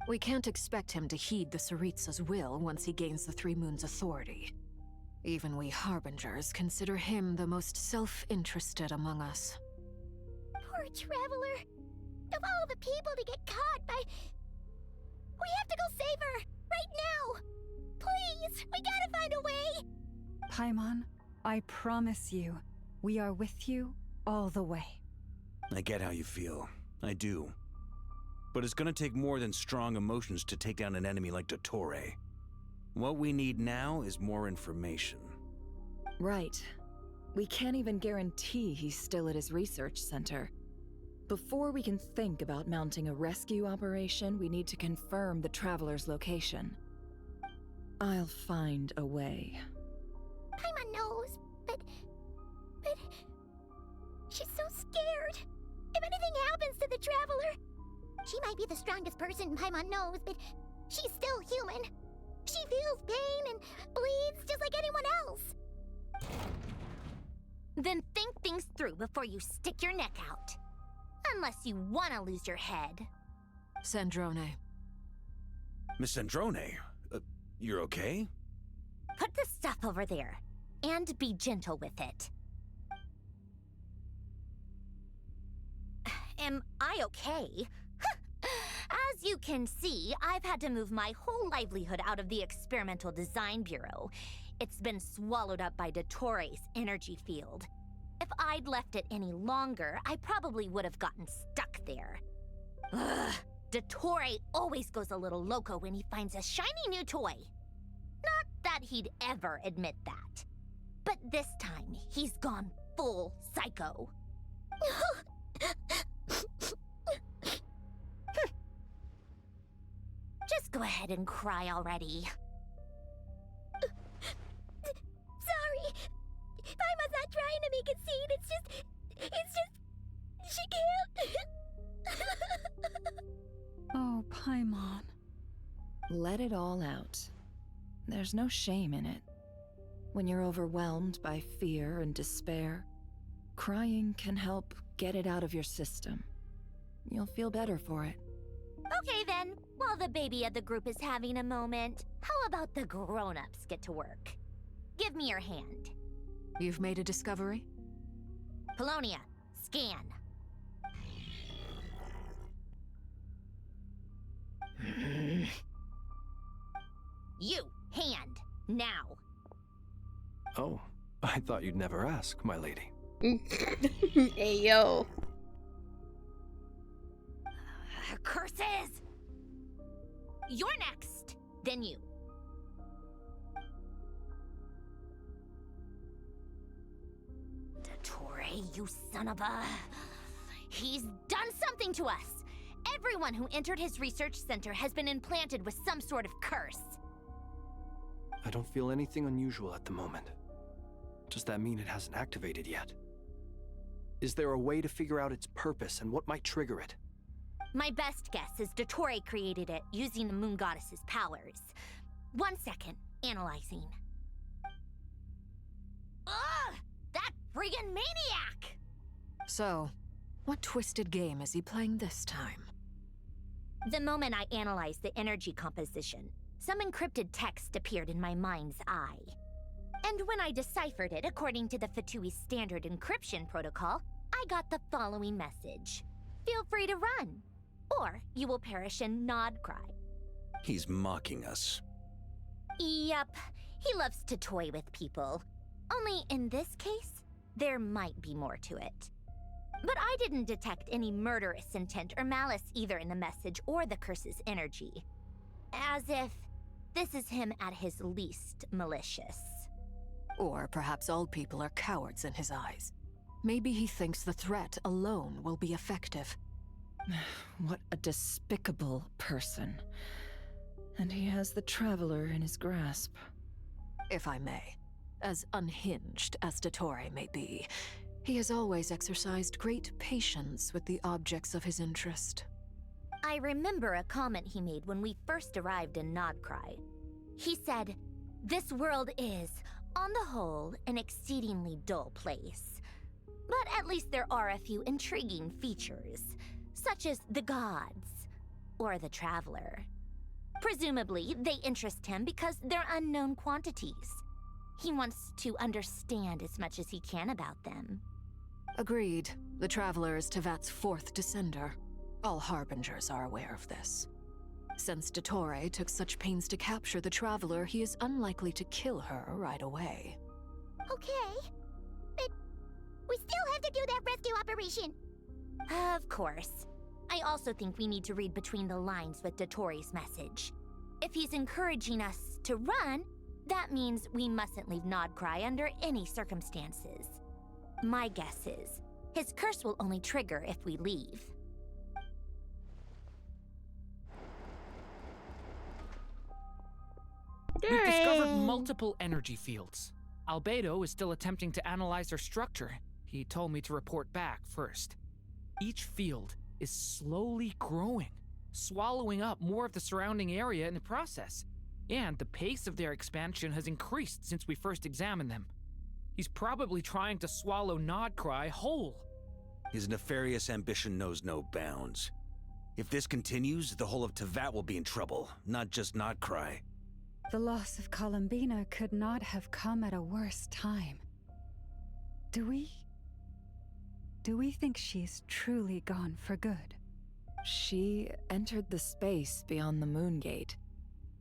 We can't expect him to heed the Tsaritsa's will once he gains the Three Moons' authority. Even we Harbingers consider him the most self-interested among us. Poor Traveler. Of all the people to get caught by... We have to go save her! Right now! Please! We gotta find a way! Paimon, I promise you, we are with you all the way. I get how you feel. I do. But it's gonna take more than strong emotions to take down an enemy like Dottore. What we need now is more information. Right. We can't even guarantee he's still at his research center. Before we can think about mounting a rescue operation, we need to confirm the Traveler's location. I'll find a way. Paimon knows, but... She's so scared. If anything happens to the Traveler... She might be the strongest person Paimon knows, but she's still human. She feels pain and bleeds just like anyone else. Then think things through before you stick your neck out. Unless you want to lose your head. Sandrone. Miss Sandrone, you're okay? Put the stuff over there, and be gentle with it. Am I okay? As you can see, I've had to move my whole livelihood out of the Experimental Design Bureau. It's been swallowed up by Dottore's energy field. If I'd left it any longer, I probably would have gotten stuck there. Ugh, Dottore always goes a little loco when he finds a shiny new toy. Not that he'd ever admit that. But this time, he's gone full psycho. Just go ahead and cry already. Sorry. Paimon's not trying to make a scene. It's just... She can't. Oh, Paimon. Let it all out. There's no shame in it. When you're overwhelmed by fear and despair, crying can help get it out of your system. You'll feel better for it. Okay then, while the baby of the group is having a moment, how about the grown-ups get to work? Give me your hand. You've made a discovery? Polonia, scan. You, hand, now. Oh, I thought you'd never ask, my lady. Hey, yo. Curses! You're next, then you. Dottore, you son of a... He's done something to us! Everyone who entered his research center has been implanted with some sort of curse. I don't feel anything unusual at the moment. Does that mean it hasn't activated yet? Is there a way to figure out its purpose and what might trigger it? My best guess is Dottore created it using the Moon Goddess's powers. 1 second, analyzing. Ugh! That friggin' maniac! So, what twisted game is he playing this time? The moment I analyzed the energy composition, some encrypted text appeared in my mind's eye. And when I deciphered it according to the Fatui standard encryption protocol, I got the following message. Feel free to run, or you will perish in nod cry. He's mocking us. Yep, he loves to toy with people. Only in this case, there might be more to it. But I didn't detect any murderous intent or malice either in the message or the curse's energy. As if this is him at his least malicious. Or perhaps all people are cowards in his eyes. Maybe he thinks the threat alone will be effective. What a despicable person. And he has the Traveler in his grasp. If I may, as unhinged as Dottore may be, he has always exercised great patience with the objects of his interest. I remember a comment he made when we first arrived in Nodcry. He said, "This world is, on the whole, an exceedingly dull place. But at least there are a few intriguing features, such as the gods, or the Traveler. Presumably, they interest him because they're unknown quantities. He wants to understand as much as he can about them." Agreed. The Traveler is Tevat's 4th descender. All Harbingers are aware of this. Since Dottore took such pains to capture the Traveler, he is unlikely to kill her right away. Okay, but we still have to do that rescue operation. Of course. I also think we need to read between the lines with Dottore's message. If he's encouraging us to run, that means we mustn't leave Nodcry under any circumstances. My guess is, his curse will only trigger if we leave. We've discovered multiple energy fields. Albedo is still attempting to analyze their structure. He told me to report back first. Each field is slowly growing, swallowing up more of the surrounding area in the process. And the pace of their expansion has increased since we first examined them. He's probably trying to swallow Nodcry whole. His nefarious ambition knows no bounds. If this continues, the whole of Tevat will be in trouble, not just Nodcry. The loss of Columbina could not have come at a worse time. Do we think she's truly gone for good? She entered the space beyond the Moon Gate,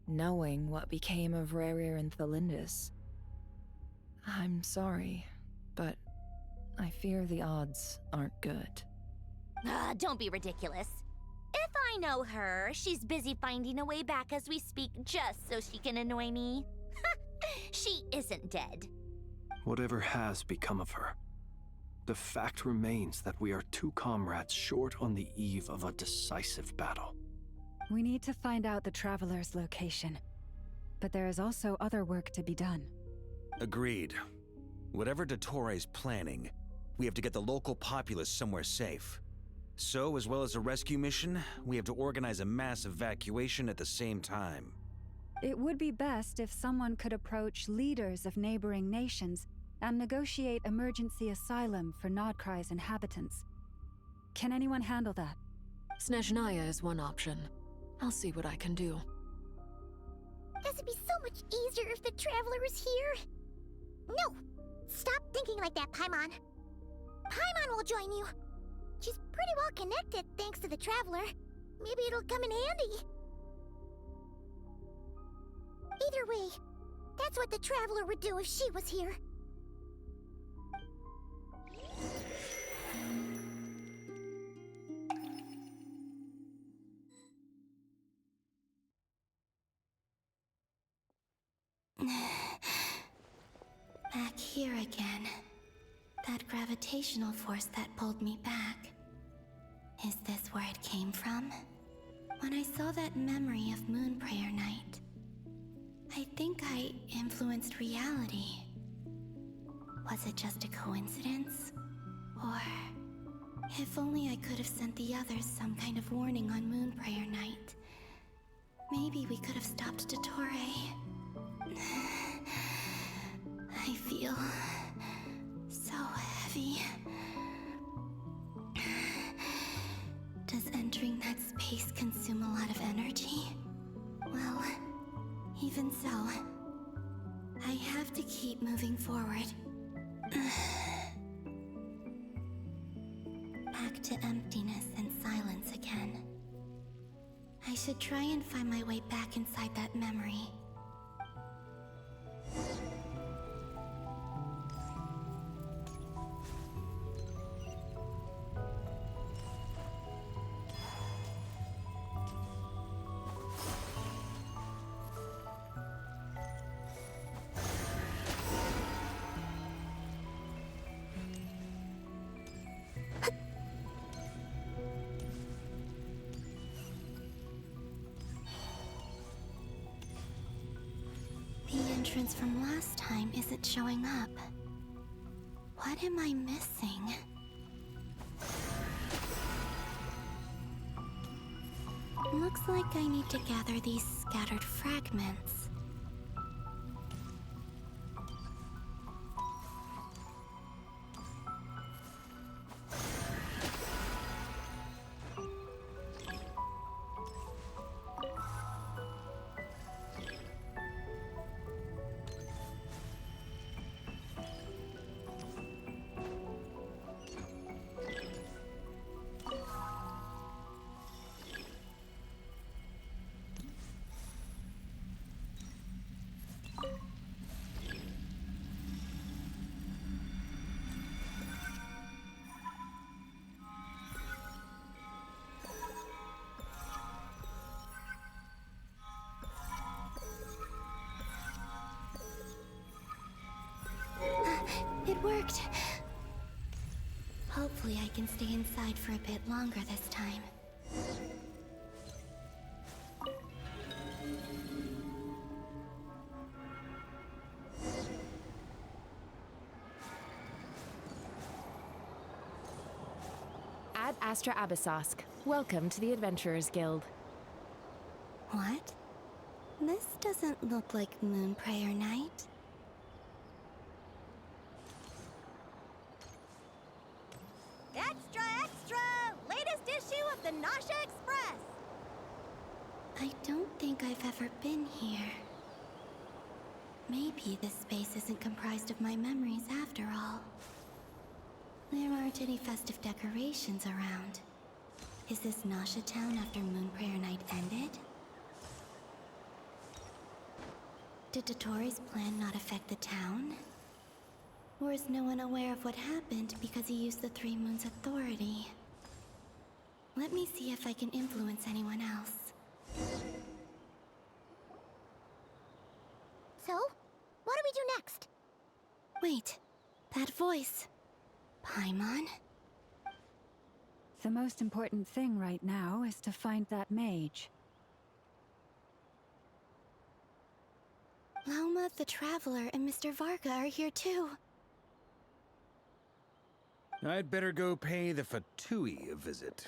knowing what became of Rerir and Thalindus. I'm sorry, but I fear the odds aren't good. Don't be ridiculous. If I know her, she's busy finding a way back as we speak just so she can annoy me. She isn't dead. Whatever has become of her, the fact remains that we are 2 comrades short on the eve of a decisive battle. We need to find out the Traveler's location. But there is also other work to be done. Agreed. Whatever Dottore's planning, we have to get the local populace somewhere safe. So, as well as a rescue mission, we have to organize a mass evacuation at the same time. It would be best if someone could approach leaders of neighboring nations and negotiate emergency asylum for Nodcry's inhabitants. Can anyone handle that? Snezhnaya is one option. I'll see what I can do. This would be so much easier if the Traveler was here. No! Stop thinking like that, Paimon. Paimon will join you. She's pretty well connected thanks to the Traveler. Maybe it'll come in handy. Either way, that's what the Traveler would do if she was here. Back here again. That gravitational force that pulled me back. Is this where it came from? When I saw that memory of Moon Prayer Night, I think I influenced reality. Was it just a coincidence? Or if only I could have sent the others some kind of warning on Moon Prayer Night. Maybe we could have stopped Dottore. I feel so heavy. Does entering that space consume a lot of energy? Well, even so, I have to keep moving forward. Back to emptiness and silence again. I should try and find my way back inside that memory. The entrance from last time isn't showing up. What am I missing? Looks like I need to gather these scattered fragments. It worked. Hopefully I can stay inside for a bit longer this time. Ad Astra Abyssosk. Welcome to the Adventurers Guild. What? This doesn't look like Moon Prayer Night. Extra, extra! Latest issue of the Nausea Express! I don't think I've ever been here. Maybe this space isn't comprised of my memories after all. There aren't any festive decorations around. Is this Nausea Town after Moon Prayer Night ended? Did Dottore's plan not affect the town? Or is no one aware of what happened because he used the Three Moons' authority? Let me see if I can influence anyone else. So, what do we do next? Wait, that voice. Paimon? The most important thing right now is to find that mage. Lauma the Traveler and Mr. Varga are here too. I'd better go pay the Fatui a visit.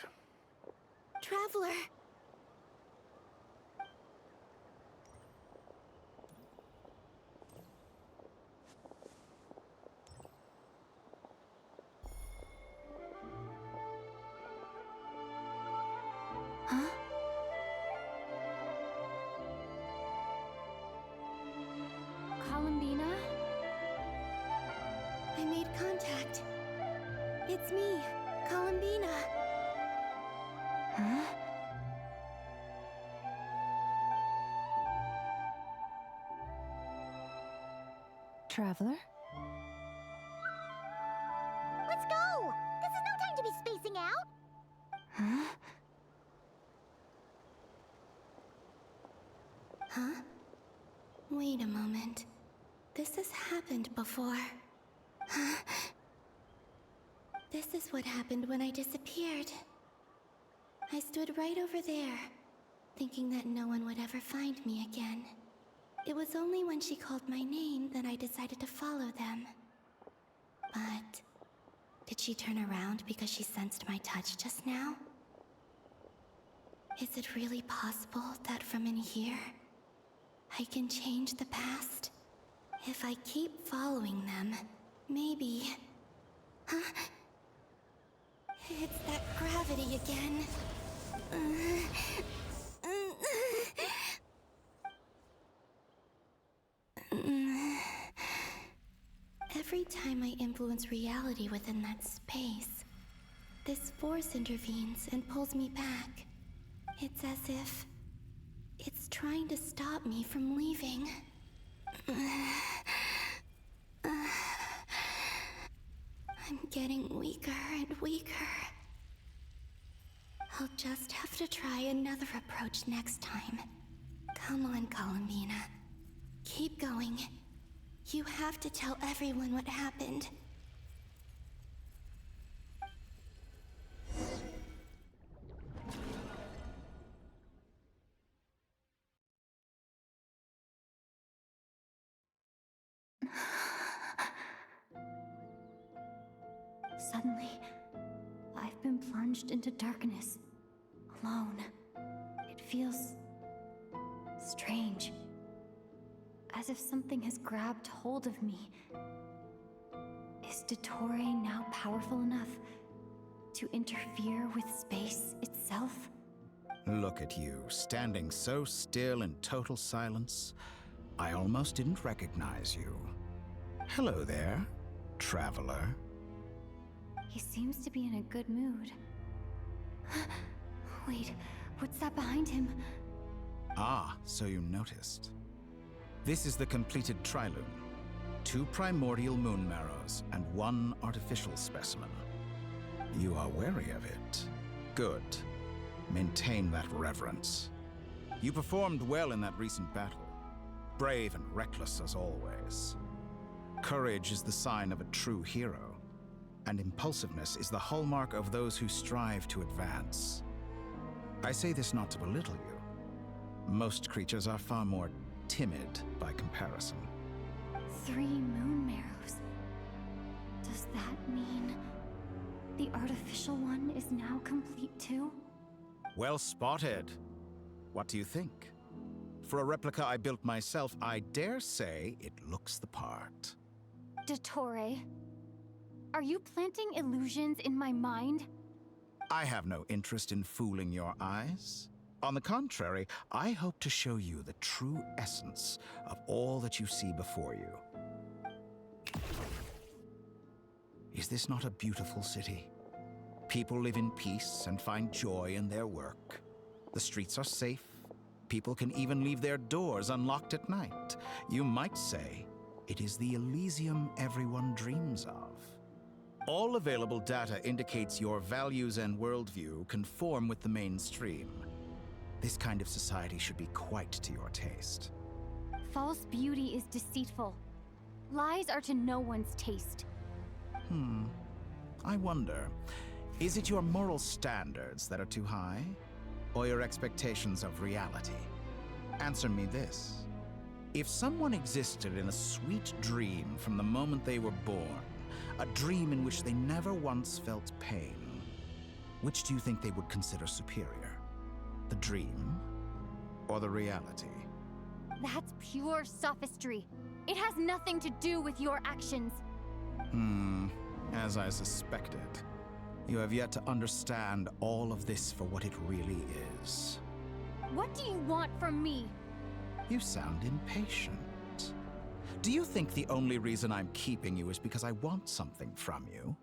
Traveler! Huh? Columbina? contact. It's me, Columbina. Huh? Traveler? Let's go! This is no time to be spacing out! Huh? Huh? Wait a moment. This has happened before. This is what happened when I disappeared. I stood right over there, thinking that no one would ever find me again. It was only when she called my name that I decided to follow them. But did she turn around because she sensed my touch just now? Is it really possible that from in here, I can change the past? If I keep following them, maybe... Huh? It's that gravity again. Every time I influence reality within that space, this force intervenes and pulls me back. It's as if it's trying to stop me from leaving. I'm getting weaker and weaker. I'll just have to try another approach next time. Come on, Columbina. Keep going. You have to tell everyone what happened. Suddenly, I've been plunged into darkness, alone. It feels strange, as if something has grabbed hold of me. Is Dottore now powerful enough to interfere with space itself? Look at you, standing so still in total silence. I almost didn't recognize you. Hello there, traveler. He seems to be in a good mood. Wait, what's that behind him? Ah, so you noticed. This is the completed Triloom. 2 primordial moon marrows and 1 artificial specimen. You are wary of it. Good. Maintain that reverence. You performed well in that recent battle. Brave and reckless as always. Courage is the sign of a true hero, and impulsiveness is the hallmark of those who strive to advance. I say this not to belittle you. Most creatures are far more timid by comparison. 3 moon marrows. Does that mean the artificial one is now complete too? Well spotted. What do you think? For a replica I built myself, I dare say it looks the part. Dottore, are you planting illusions in my mind? I have no interest in fooling your eyes. On the contrary, I hope to show you the true essence of all that you see before you. Is this not a beautiful city? People live in peace and find joy in their work. The streets are safe. People can even leave their doors unlocked at night. You might say it is the Elysium everyone dreams of. All available data indicates your values and worldview conform with the mainstream. This kind of society should be quite to your taste. False beauty is deceitful. Lies are to no one's taste. I wonder, is it your moral standards that are too high? Or your expectations of reality? Answer me this. If someone existed in a sweet dream from the moment they were born, a dream in which they never once felt pain, which do you think they would consider superior? The dream or the reality? That's pure sophistry. It has nothing to do with your actions. As I suspected. You have yet to understand all of this for what it really is. What do you want from me? You sound impatient. Do you think the only reason I'm keeping you is because I want something from you?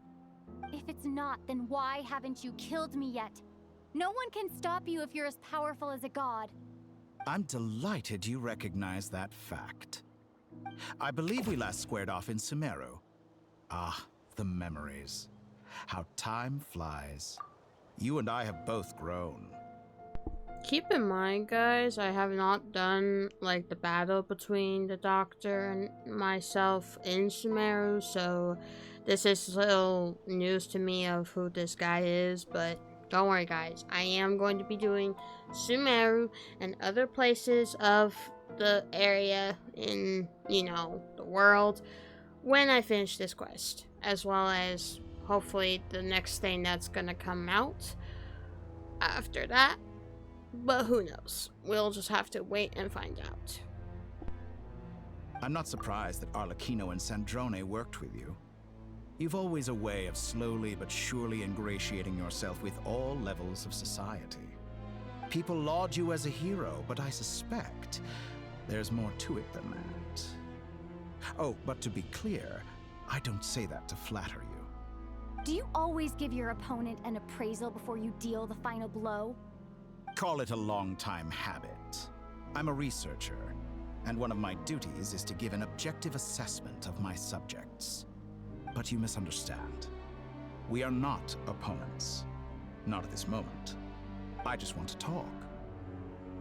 If it's not, then why haven't you killed me yet? No one can stop you if you're as powerful as a god. I'm delighted you recognize that fact. I believe we last squared off in Sumeru. Ah, the memories. How time flies. You and I have both grown. Keep in mind, guys, I have not done, like, the battle between the Doctor and myself in Sumeru, so this is still news to me of who this guy is, but don't worry, guys. I am going to be doing Sumeru and other places of the area in, you know, the world when I finish this quest, as well as hopefully the next thing that's gonna come out after that. But who knows? We'll just have to wait and find out. I'm not surprised that Arlecchino and Sandrone worked with you. You've always a way of slowly but surely ingratiating yourself with all levels of society. People laud you as a hero, but I suspect there's more to it than that. Oh, but to be clear, I don't say that to flatter you. Do you always give your opponent an appraisal before you deal the final blow? Call it a long-time habit. I'm a researcher, and one of my duties is to give an objective assessment of my subjects. But you misunderstand. We are not opponents. Not at this moment. I just want to talk.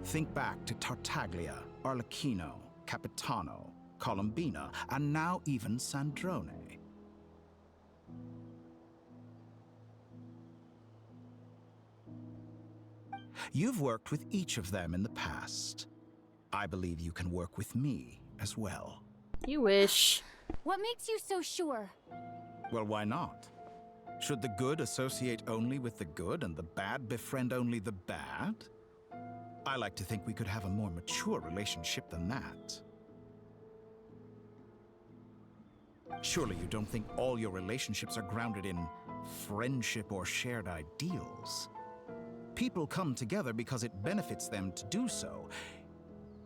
Think back to Tartaglia, Arlecchino, Capitano, Colombina, and now even Sandrone. You've worked with each of them in the past. I believe you can work with me as well. You wish. What makes you so sure? Well, why not? Should the good associate only with the good and the bad befriend only the bad? I like to think we could have a more mature relationship than that. Surely you don't think all your relationships are grounded in friendship or shared ideals? People come together because it benefits them to do so.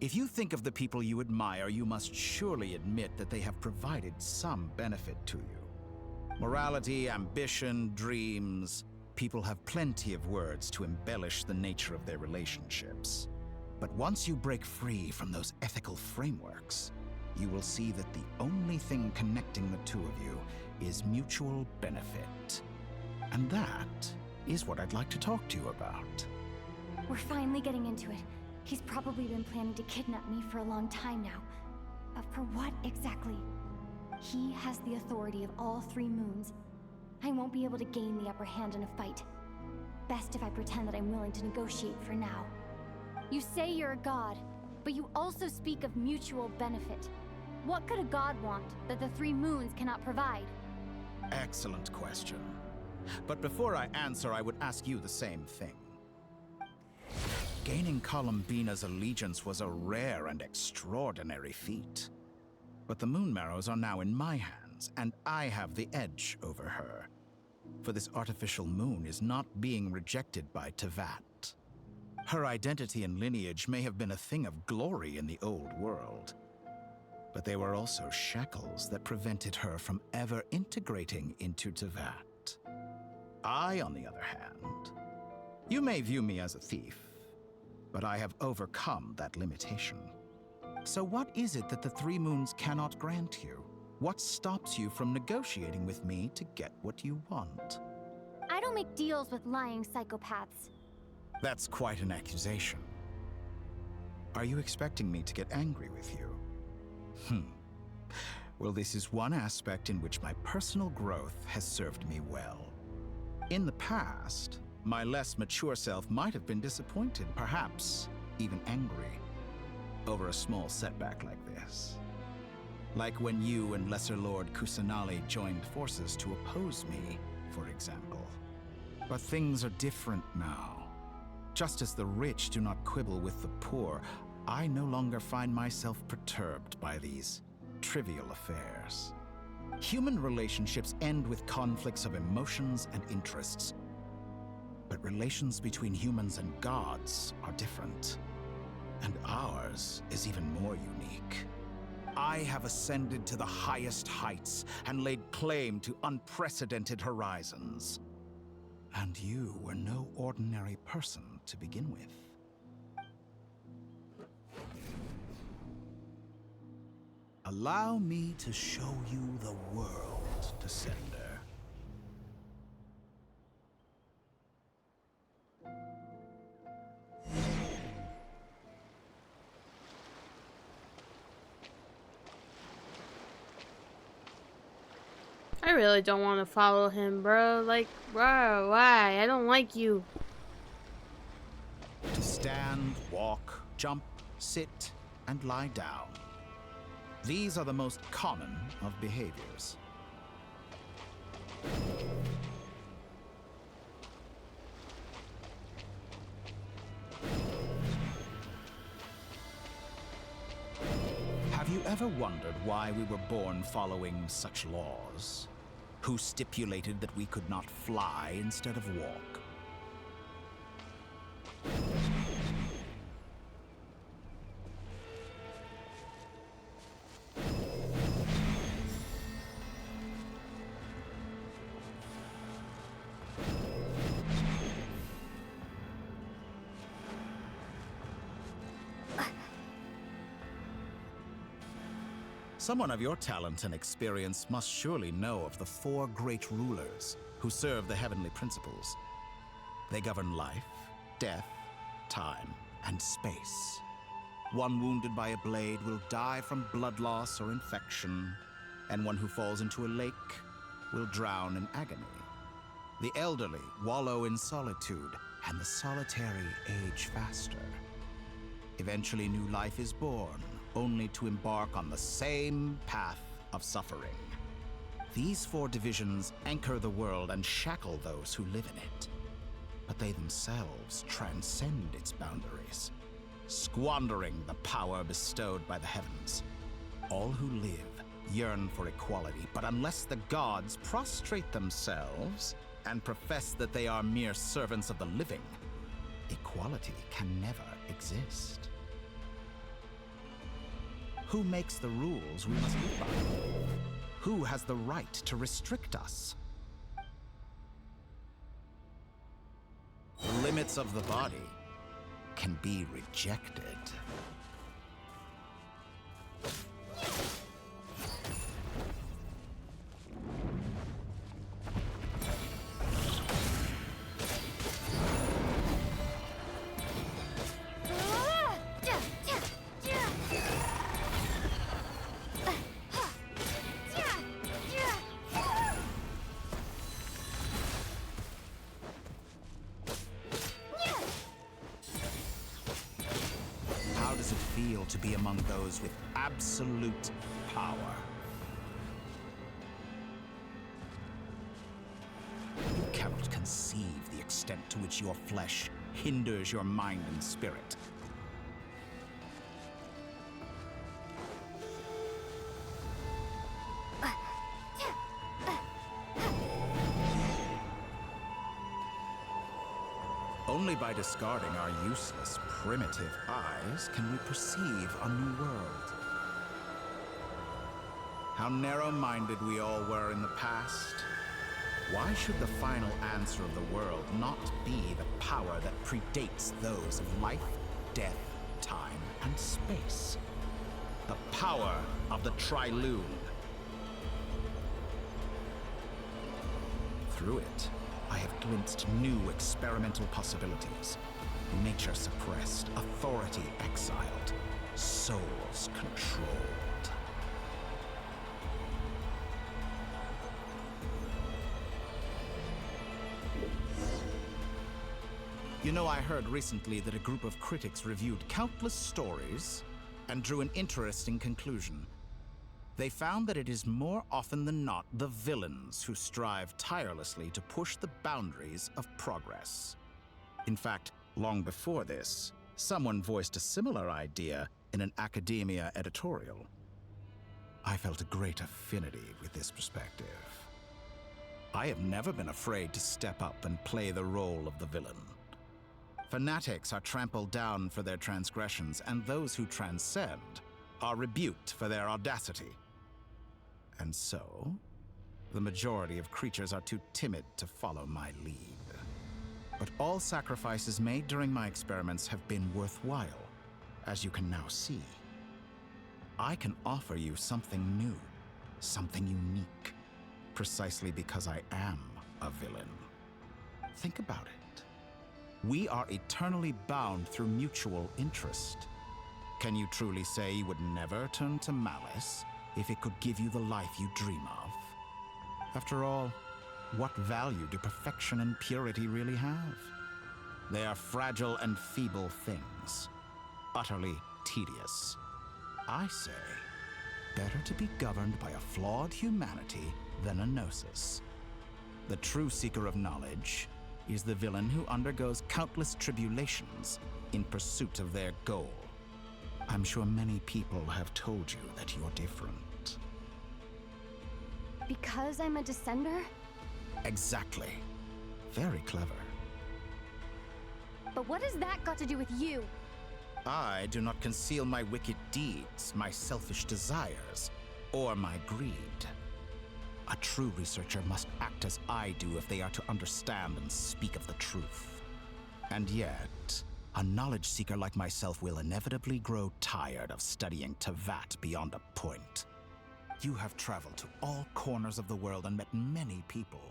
If you think of the people you admire, you must surely admit that they have provided some benefit to you. Morality, ambition, dreams. People have plenty of words to embellish the nature of their relationships. But once you break free from those ethical frameworks, you will see that the only thing connecting the two of you is mutual benefit. And that is what I'd like to talk to you about. We're finally getting into it. He's probably been planning to kidnap me for a long time now. But for what exactly? He has the authority of all three moons. I won't be able to gain the upper hand in a fight. Best if I pretend that I'm willing to negotiate for now. You say you're a god, but you also speak of mutual benefit. What could a god want that the three moons cannot provide? Excellent question. But before I answer, I would ask you the same thing. Gaining Colombina's allegiance was a rare and extraordinary feat. But the Moon Marrows are now in my hands, and I have the edge over her. For this artificial moon is not being rejected by Teyvat. Her identity and lineage may have been a thing of glory in the old world, but they were also shackles that prevented her from ever integrating into Teyvat. I, on the other hand, you may view me as a thief, but I have overcome that limitation. So what is it that the Three Moons cannot grant you? What stops you from negotiating with me to get what you want? I don't make deals with lying psychopaths. That's quite an accusation. Are you expecting me to get angry with you? Well, this is one aspect in which my personal growth has served me well. In the past, my less mature self might have been disappointed, perhaps even angry, over a small setback like this. Like when you and Lesser Lord Kusanali joined forces to oppose me, for example. But things are different now. Just as the rich do not quibble with the poor, I no longer find myself perturbed by these trivial affairs. Human relationships end with conflicts of emotions and interests. But relations between humans and gods are different. And ours is even more unique. I have ascended to the highest heights and laid claim to unprecedented horizons. And you were no ordinary person to begin with. Allow me to show you the world, Descender. I really don't want to follow him, bro. Like, bro, why? I don't like you. To stand, walk, jump, sit, and lie down. These are the most common of behaviors. Have you ever wondered why we were born following such laws? Who stipulated that we could not fly instead of walk? Someone of your talent and experience must surely know of the 4 great rulers who serve the heavenly principles. They govern life, death, time, and space. One wounded by a blade will die from blood loss or infection, and one who falls into a lake will drown in agony. The elderly wallow in solitude, and the solitary age faster. Eventually, new life is born, only to embark on the same path of suffering. These 4 divisions anchor the world and shackle those who live in it. But they themselves transcend its boundaries, squandering the power bestowed by the heavens. All who live yearn for equality, but unless the gods prostrate themselves and profess that they are mere servants of the living, equality can never exist. Who makes the rules we must live by? Who has the right to restrict us? The limits of the body can be rejected. To be among those with absolute power. You cannot conceive the extent to which your flesh hinders your mind and spirit. Only by discarding our useless, primitive eyes can we perceive a new world. How narrow-minded we all were in the past. Why should the final answer of the world not be the power that predates those of life, death, time, and space? The power of the Trilune. Through it, I have glimpsed new experimental possibilities. Nature suppressed, authority exiled, souls controlled. You know, I heard recently that a group of critics reviewed countless stories and drew an interesting conclusion. They found that it is more often than not the villains who strive tirelessly to push the boundaries of progress. In fact, long before this, someone voiced a similar idea in an academia editorial. I felt a great affinity with this perspective. I have never been afraid to step up and play the role of the villain. Fanatics are trampled down for their transgressions, and those who transcend are rebuked for their audacity. And so, the majority of creatures are too timid to follow my lead. But all sacrifices made during my experiments have been worthwhile, as you can now see. I can offer you something new, something unique, precisely because I am a villain. Think about it. We are eternally bound through mutual interest. Can you truly say you would never turn to malice if it could give you the life you dream of? After all, what value do perfection and purity really have? They are fragile and feeble things, utterly tedious. I say, better to be governed by a flawed humanity than a gnosis. The true seeker of knowledge is the villain who undergoes countless tribulations in pursuit of their goal. I'm sure many people have told you that you're different. Because I'm a descender? Exactly. Very clever. But what has that got to do with you? I do not conceal my wicked deeds, my selfish desires, or my greed. A true researcher must act as I do if they are to understand and speak of the truth. And yet, a knowledge seeker like myself will inevitably grow tired of studying Tevat beyond a point. You have traveled to all corners of the world and met many people.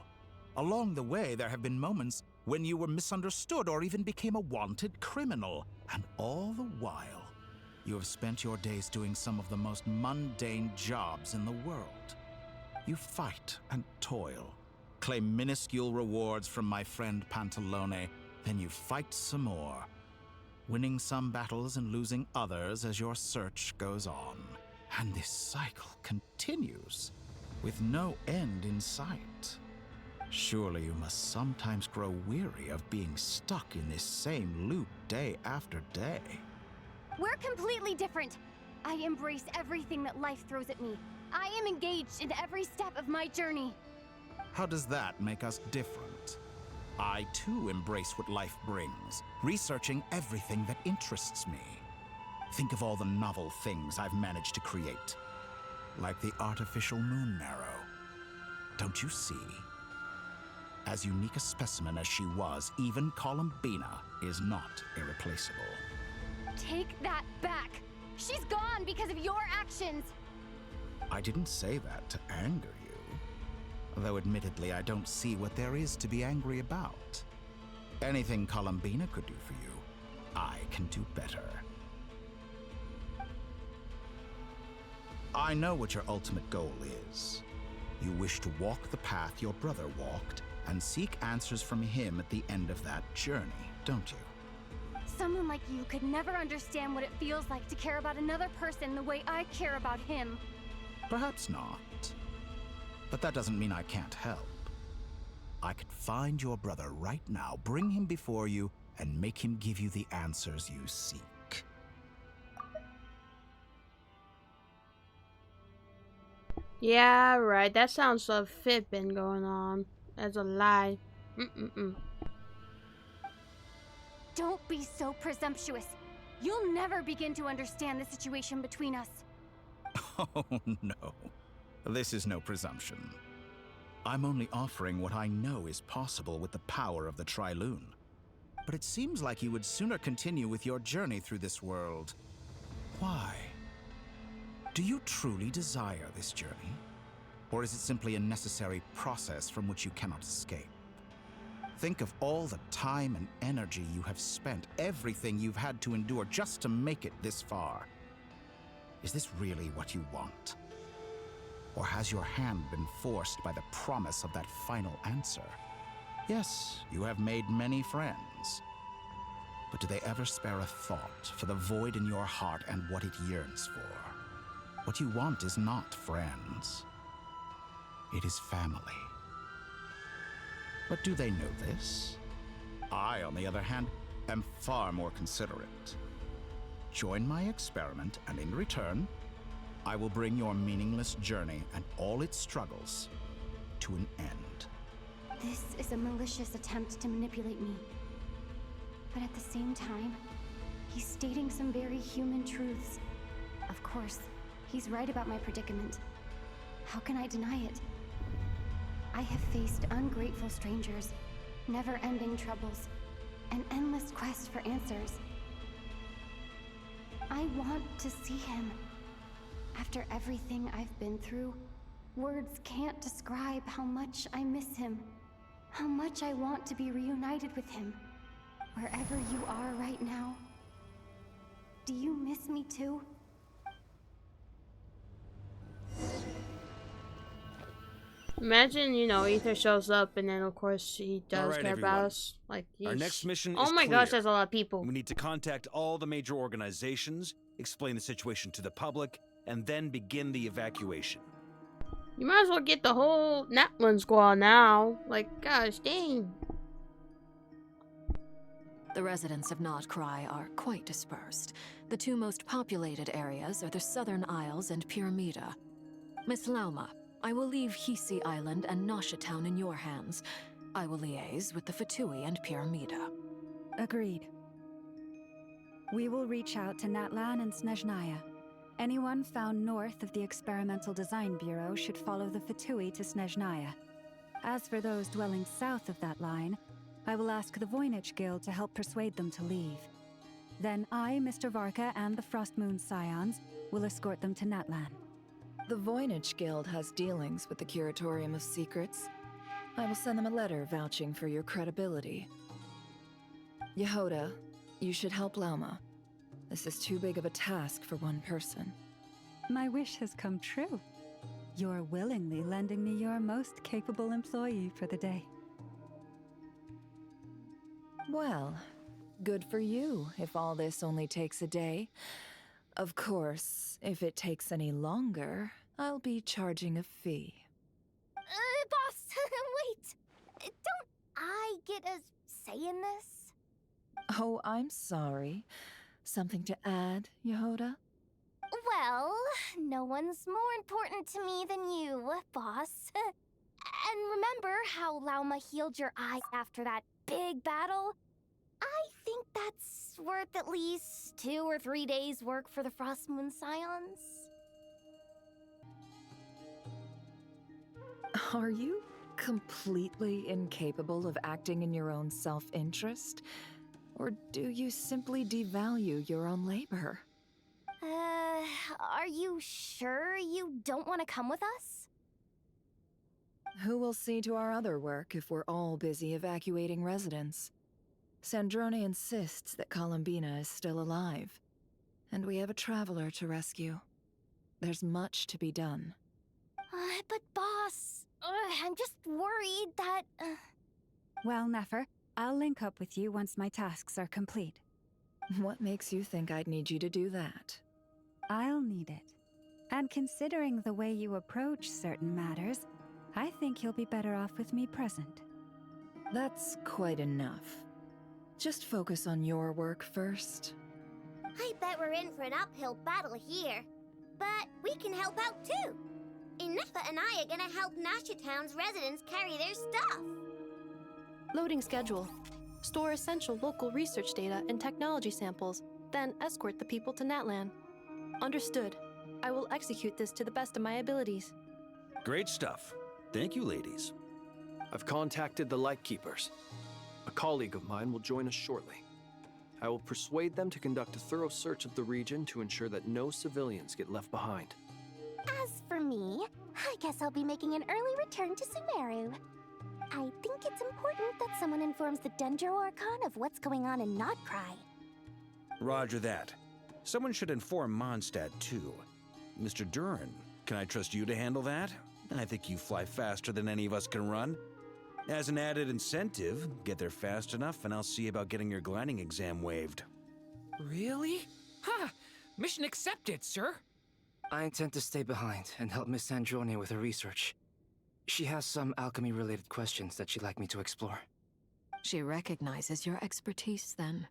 Along the way, there have been moments when you were misunderstood or even became a wanted criminal. And all the while, you have spent your days doing some of the most mundane jobs in the world. You fight and toil, claim minuscule rewards from my friend Pantalone, then you fight some more, winning some battles and losing others as your search goes on. And this cycle continues, with no end in sight. Surely you must sometimes grow weary of being stuck in this same loop day after day. We're completely different. I embrace everything that life throws at me. I am engaged in every step of my journey. How does that make us different? I too embrace what life brings, researching everything that interests me. Think of all the novel things I've managed to create, like the artificial moon marrow. Don't you see? As unique a specimen as she was, even Columbina is not irreplaceable. Take that back! She's gone because of your actions! I didn't say that to anger you. Though admittedly, I don't see what there is to be angry about. Anything Columbina could do for you, I can do better. I know what your ultimate goal is. You wish to walk the path your brother walked and seek answers from him at the end of that journey, don't you? Someone like you could never understand what it feels like to care about another person the way I care about him. Perhaps not. But that doesn't mean I can't help. I could find your brother right now, bring him before you, and make him give you the answers you seek. Yeah, right. That sounds so fibbing going on. That's a lie. Don't be so presumptuous. You'll never begin to understand the situation between us. Oh, no. This is no presumption. I'm only offering what I know is possible with the power of the Trilune. But it seems like you would sooner continue with your journey through this world. Why? Do you truly desire this journey? Or is it simply a necessary process from which you cannot escape? Think of all the time and energy you have spent, everything you've had to endure just to make it this far. Is this really what you want? Or has your hand been forced by the promise of that final answer? Yes, you have made many friends. But do they ever spare a thought for the void in your heart and what it yearns for? What you want is not friends. It is family. But do they know this? I, on the other hand, am far more considerate. Join my experiment, and in return, I will bring your meaningless journey and all its struggles to an end. This is a malicious attempt to manipulate me. But at the same time, he's stating some very human truths. Of course, he's right about my predicament. How can I deny it? I have faced ungrateful strangers, never-ending troubles, an endless quest for answers. I want to see him. After everything I've been through, words can't describe how much I miss him, how much I want to be reunited with him. Wherever you are right now, do you miss me too? Imagine, you know, Ether shows up and then of course he does right, care everyone. about us. Like, Our yeesh. next mission Oh is my gosh, clear. there's a lot of people. We need to contact all the major organizations, explain the situation to the public, and then begin the evacuation. You might as well get the whole Natlan squad now. Like, gosh dang. The residents of Notcry are quite dispersed. The two most populated areas are the Southern Isles and Pyramida. Miss Lauma, I will leave Hisi Island and Nasha Town in your hands. I will liaise with the Fatui and Pyramida. Agreed. We will reach out to Natlan and Snezhnaya. Anyone found north of the Experimental Design Bureau should follow the Fatui to Snezhnaya. As for those dwelling south of that line, I will ask the Voynich Guild to help persuade them to leave. Then I, Mr. Varka, and the Frostmoon Scions will escort them to Natlan. The Voynich Guild has dealings with the Curatorium of Secrets. I will send them a letter vouching for your credibility. Yehoda, you should help Lauma. This is too big of a task for one person. My wish has come true. You're willingly lending me your most capable employee for the day. Well, good for you if all this only takes a day. Of course, if it takes any longer, I'll be charging a fee. Boss, wait! Don't I get a say in this? Oh, I'm sorry. Something to add, Yehoda? Well, no one's more important to me than you, boss. And remember how Lauma healed your eye after that big battle? I think that's worth at least 2 or 3 days' work for the Frostmoon Scions. Are you completely incapable of acting in your own self-interest? Or do you simply devalue your own labor? Are you sure you don't want to come with us? Who will see to our other work if we're all busy evacuating residents? Sandrone insists that Columbina is still alive, and we have a traveler to rescue. There's much to be done. But boss, I'm just worried that... Well, Nefer, I'll link up with you once my tasks are complete. What makes you think I'd need you to do that? I'll need it. And considering the way you approach certain matters, I think you'll be better off with me present. That's quite enough. Just focus on your work first. I bet we're in for an uphill battle here. But we can help out too. Inefa and I are gonna help Nasha Town's residents carry their stuff. Loading schedule. Store essential local research data and technology samples, then escort the people to Natlan. Understood. I will execute this to the best of my abilities. Great stuff. Thank you, ladies. I've contacted the Lightkeepers. A colleague of mine will join us shortly. I will persuade them to conduct a thorough search of the region to ensure that no civilians get left behind. As for me, I guess I'll be making an early return to Sumeru. I think it's important that someone informs the Dendro Archon of what's going on in Notcry. Roger that. Someone should inform Mondstadt, too. Mr. Duran, can I trust you to handle that? I think you fly faster than any of us can run. As an added incentive, get there fast enough and I'll see about getting your gliding exam waived. Really? Ha! Mission accepted, sir. I intend to stay behind and help Miss Sandrone with her research. She has some alchemy-related questions that she'd like me to explore. She recognizes your expertise, then.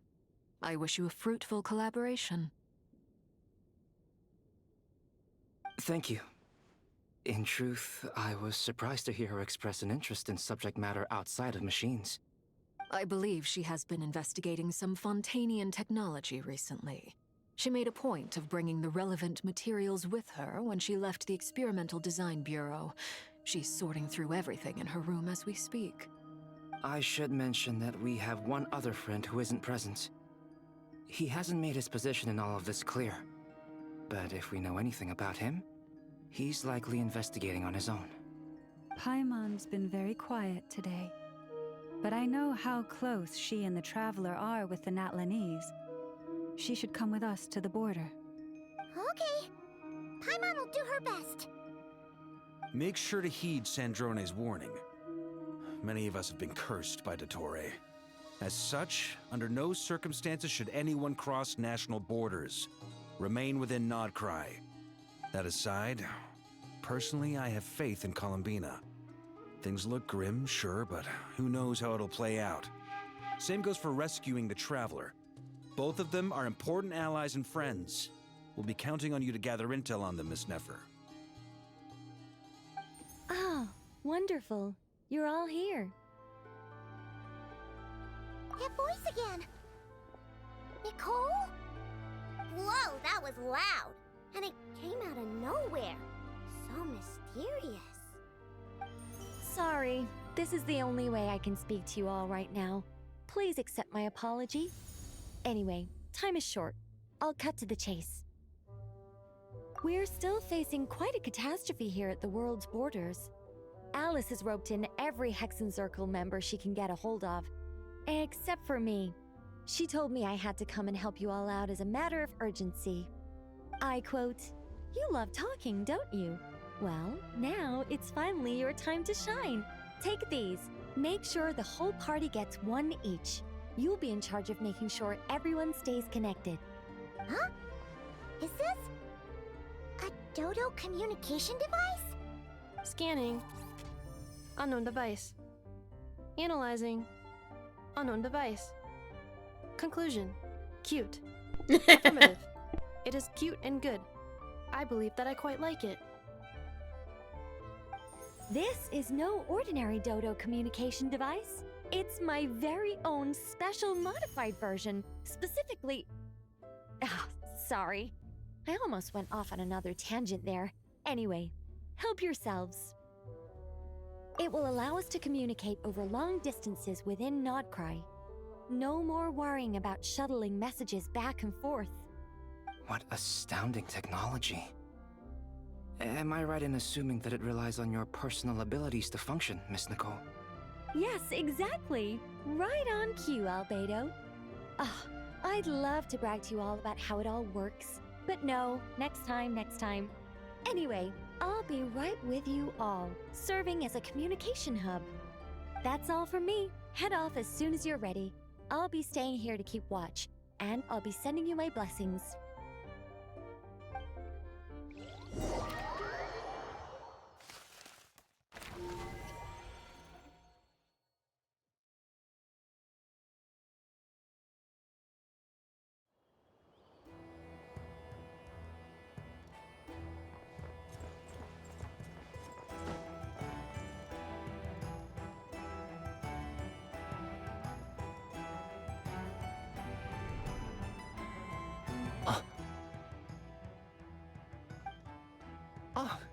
I wish you a fruitful collaboration. Thank you. In truth, I was surprised to hear her express an interest in subject matter outside of machines. I believe she has been investigating some Fontanian technology recently. She made a point of bringing the relevant materials with her when she left the Experimental Design Bureau. She's sorting through everything in her room as we speak. I should mention that we have one other friend who isn't present. He hasn't made his position in all of this clear. But if we know anything about him, he's likely investigating on his own. Paimon's been very quiet today. But I know how close she and the Traveler are with the Natlanese. She should come with us to the border. Okay. Paimon will do her best. Make sure to heed Sandrone's warning. Many of us have been cursed by Dottore. As such, under no circumstances should anyone cross national borders. Remain within Nodcry. That aside, personally, I have faith in Columbina. Things look grim, sure, but who knows how it'll play out. Same goes for rescuing the Traveler. Both of them are important allies and friends. We'll be counting on you to gather intel on them, Miss Nefer. Oh, wonderful. You're all here. That voice again. Nicole? Whoa, that was loud. And it came out of nowhere. So mysterious. Sorry, this is the only way I can speak to you all right now. Please accept my apology. Anyway, time is short. I'll cut to the chase. We're still facing quite a catastrophe here at the world's borders. Alice has roped in every Hexen Circle member she can get a hold of. Except for me. She told me I had to come and help you all out as a matter of urgency. I quote, "You love talking, don't you? Well, now it's finally your time to shine. Take these. Make sure the whole party gets one each. You'll be in charge of making sure everyone stays connected." Huh? Is this a Dodo communication device? Scanning. Unknown device. Analyzing. Unknown device. Conclusion. Cute. Affirmative. It is cute and good. I believe that I quite like it. This is no ordinary Dodo communication device. It's my very own special modified version, specifically... Ah, sorry. I almost went off on another tangent there. Anyway, help yourselves. It will allow us to communicate over long distances within Nodcry. No more worrying about shuttling messages back and forth. What astounding technology. Am I right in assuming that it relies on your personal abilities to function, Miss Nicole? Yes, exactly. Right on cue, Albedo. Ah, I'd love to brag to you all about how it all works. But no, next time. Anyway, I'll be right with you all, serving as a communication hub. That's all from me. Head off as soon as you're ready. I'll be staying here to keep watch, and I'll be sending you my blessings.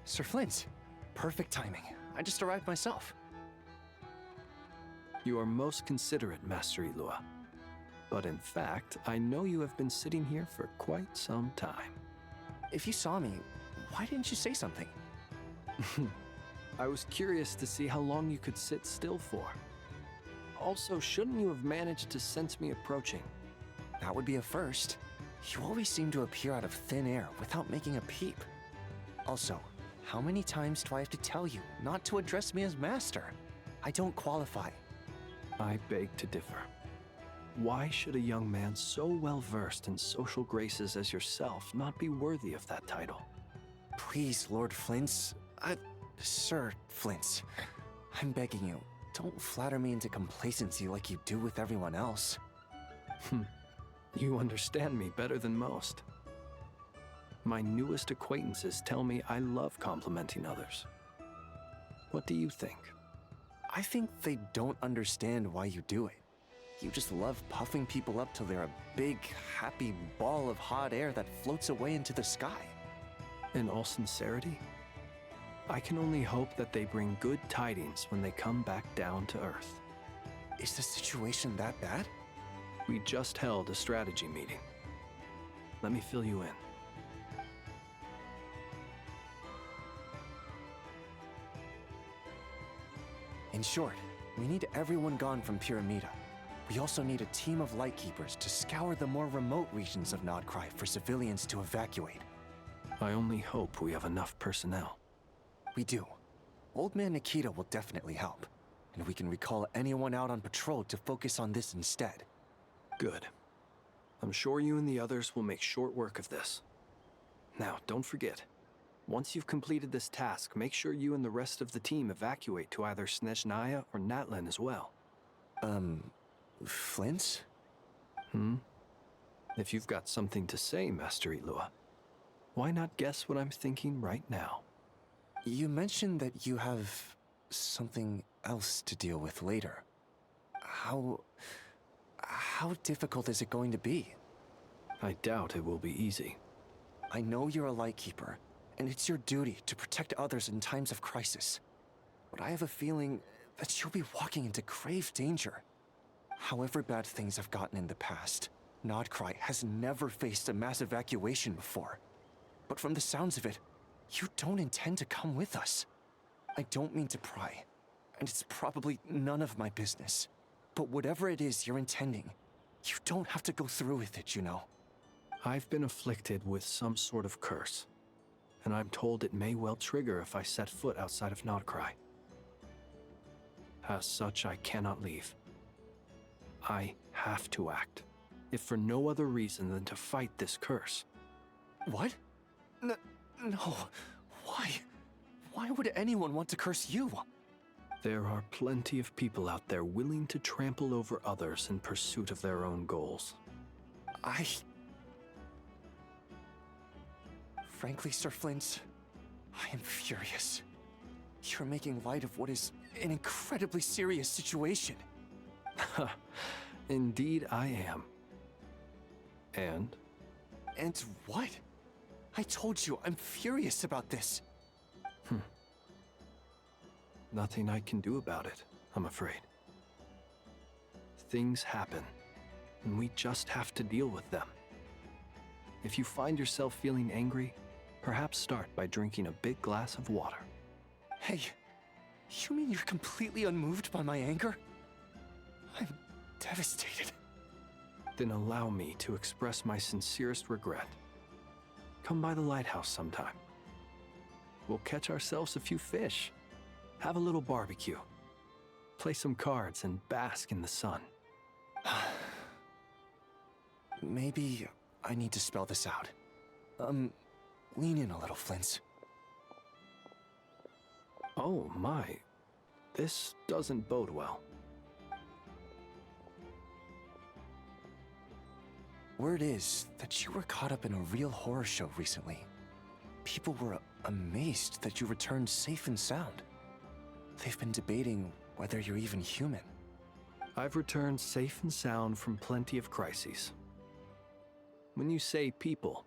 Sir Flint. Perfect timing. I just arrived myself. You are most considerate, Master Ilua. But in fact, I know you have been sitting here for quite some time. If you saw me, why didn't you say something? I was curious to see how long you could sit still for. Also, shouldn't you have managed to sense me approaching? That would be a first. You always seem to appear out of thin air without making a peep. Also, how many times do I have to tell you not to address me as master? I don't qualify. I beg to differ. Why should a young man so well versed in social graces as yourself not be worthy of that title? Please, Lord Flint's... Sir Flint's. I'm begging you, don't flatter me into complacency like you do with everyone else. You understand me better than most. My newest acquaintances tell me I love complimenting others. What do you think? I think they don't understand why you do it. You just love puffing people up till they're a big, happy ball of hot air that floats away into the sky. In all sincerity, I can only hope that they bring good tidings when they come back down to Earth. Is the situation that bad? We just held a strategy meeting. Let me fill you in. In short, we need everyone gone from Pyramida. We also need a team of Lightkeepers to scour the more remote regions of Nodcry for civilians to evacuate. I only hope we have enough personnel. We do. Old Man Nikita will definitely help, and we can recall anyone out on patrol to focus on this instead. Good. I'm sure you and the others will make short work of this. Now, don't forget, once you've completed this task, make sure you and the rest of the team evacuate to either Snezhnaya or Natlan as well. Flint? If you've got something to say, Master Ilua, why not guess what I'm thinking right now? You mentioned that you have something else to deal with later. How difficult is it going to be? I doubt it will be easy. I know you're a Lightkeeper, and it's your duty to protect others in times of crisis. But I have a feeling that you'll be walking into grave danger. However bad things have gotten in the past, Nodcry has never faced a mass evacuation before. But from the sounds of it, you don't intend to come with us. I don't mean to pry, and it's probably none of my business. But whatever it is you're intending, you don't have to go through with it, you know. I've been afflicted with some sort of curse, and I'm told it may well trigger if I set foot outside of Nodcry. As such, I cannot leave. I have to act, if for no other reason than to fight this curse. What? No. Why? Why would anyone want to curse you? There are plenty of people out there willing to trample over others in pursuit of their own goals. Frankly, Sir Flint, I am furious. You're making light of what is an incredibly serious situation. Indeed I am. And? And what? I told you, I'm furious about this. Nothing I can do about it, I'm afraid. Things happen, and we just have to deal with them. If you find yourself feeling angry, perhaps start by drinking a big glass of water. Hey, you mean you're completely unmoved by my anger? I'm devastated. Then allow me to express my sincerest regret. Come by the lighthouse sometime. We'll catch ourselves a few fish, have a little barbecue, play some cards, and bask in the sun. Maybe I need to spell this out. Lean in a little, Flint. Oh my, this doesn't bode well. Word is that you were caught up in a real horror show recently. People were amazed that you returned safe and sound. They've been debating whether you're even human. I've returned safe and sound from plenty of crises. When you say people,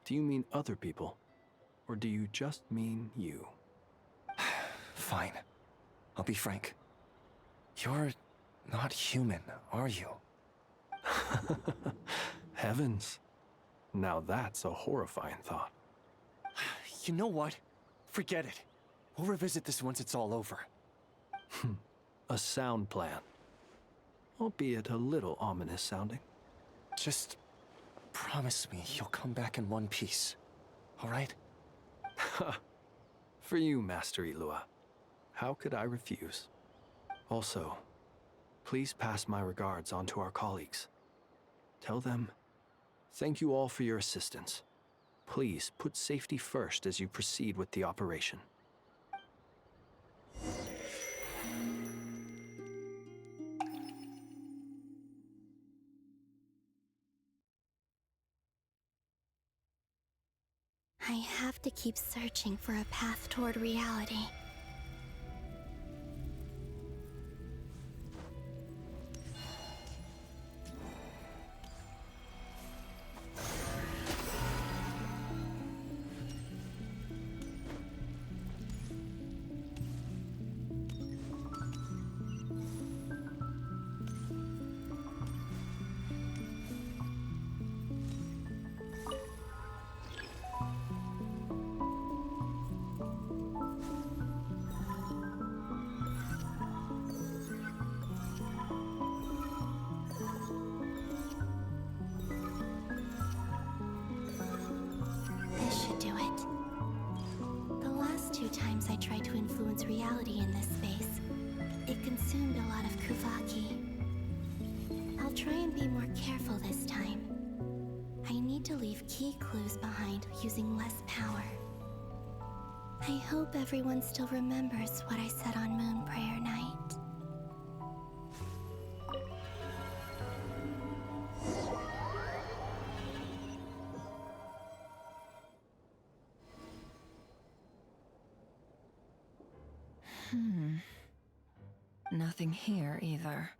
do you mean other people, or do you just mean you? Fine. I'll be frank. You're not human, are you? Heavens. Now that's a horrifying thought. You know what? Forget it. We'll revisit this once it's all over. A sound plan. Albeit a little ominous sounding. Just promise me you'll come back in one piece, all right? For you, Master Ilua. How could I refuse? Also, please pass my regards on to our colleagues. Tell them, thank you all for your assistance. Please put safety first as you proceed with the operation. I have to keep searching for a path toward reality. I tried to influence reality in this space. It consumed a lot of Kuvaki. I'll try and be more careful this time. I need to leave key clues behind using less power. I hope everyone still remembers what I said on Moon Prayer Night. Nothing here either.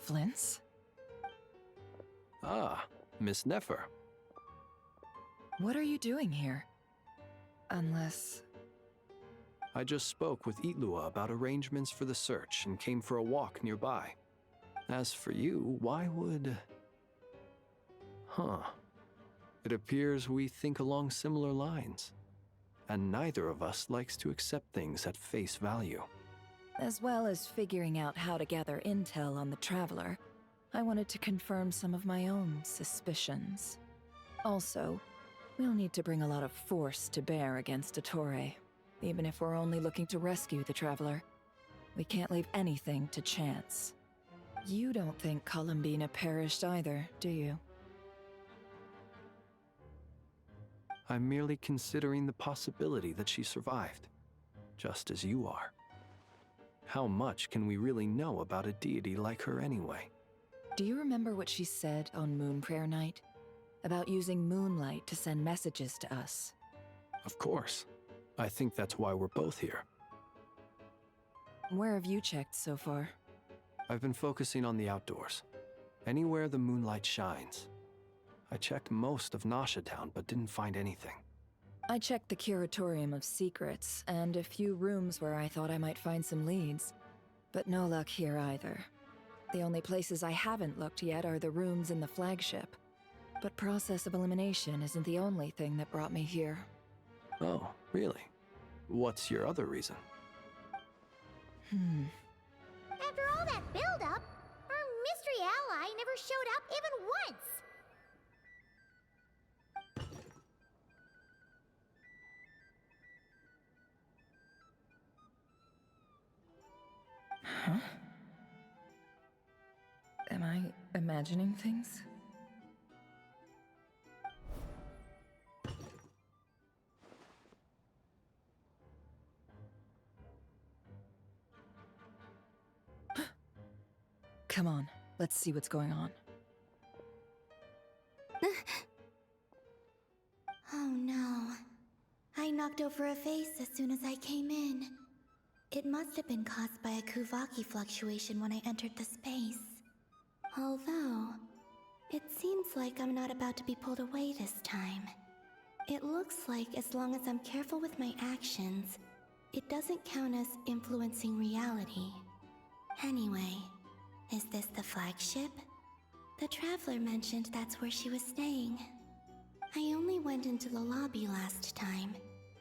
Flints? Ah, Miss Nefer. What are you doing here? Unless... I just spoke with Itlua about arrangements for the search and came for a walk nearby. As for you, why would... Huh. It appears we think along similar lines. And neither of us likes to accept things at face value. As well as figuring out how to gather intel on the Traveler, I wanted to confirm some of my own suspicions. Also, we'll need to bring a lot of force to bear against Ettore, even if we're only looking to rescue the Traveler. We can't leave anything to chance. You don't think Columbina perished either, do you? I'm merely considering the possibility that she survived, just as you are. How much can we really know about a deity like her anyway? Do you remember what she said on Moon Prayer Night? About using moonlight to send messages to us? Of course. I think that's why we're both here. Where have you checked so far? I've been focusing on the outdoors. Anywhere the moonlight shines. I checked most of Nasha Town, but didn't find anything. I checked the Curatorium of Secrets, and a few rooms where I thought I might find some leads. But no luck here either. The only places I haven't looked yet are the rooms in the flagship. But process of elimination isn't the only thing that brought me here. Oh, really? What's your other reason? After all that build-up, our mystery ally never showed up even once! Huh? Am I imagining things? Come on, let's see what's going on. Oh no. I knocked over a vase as soon as I came in. It must have been caused by a Kuvaki fluctuation when I entered the space. Although, it seems like I'm not about to be pulled away this time. It looks like as long as I'm careful with my actions, it doesn't count as influencing reality. Anyway, is this the flagship? The Traveler mentioned that's where she was staying. I only went into the lobby last time,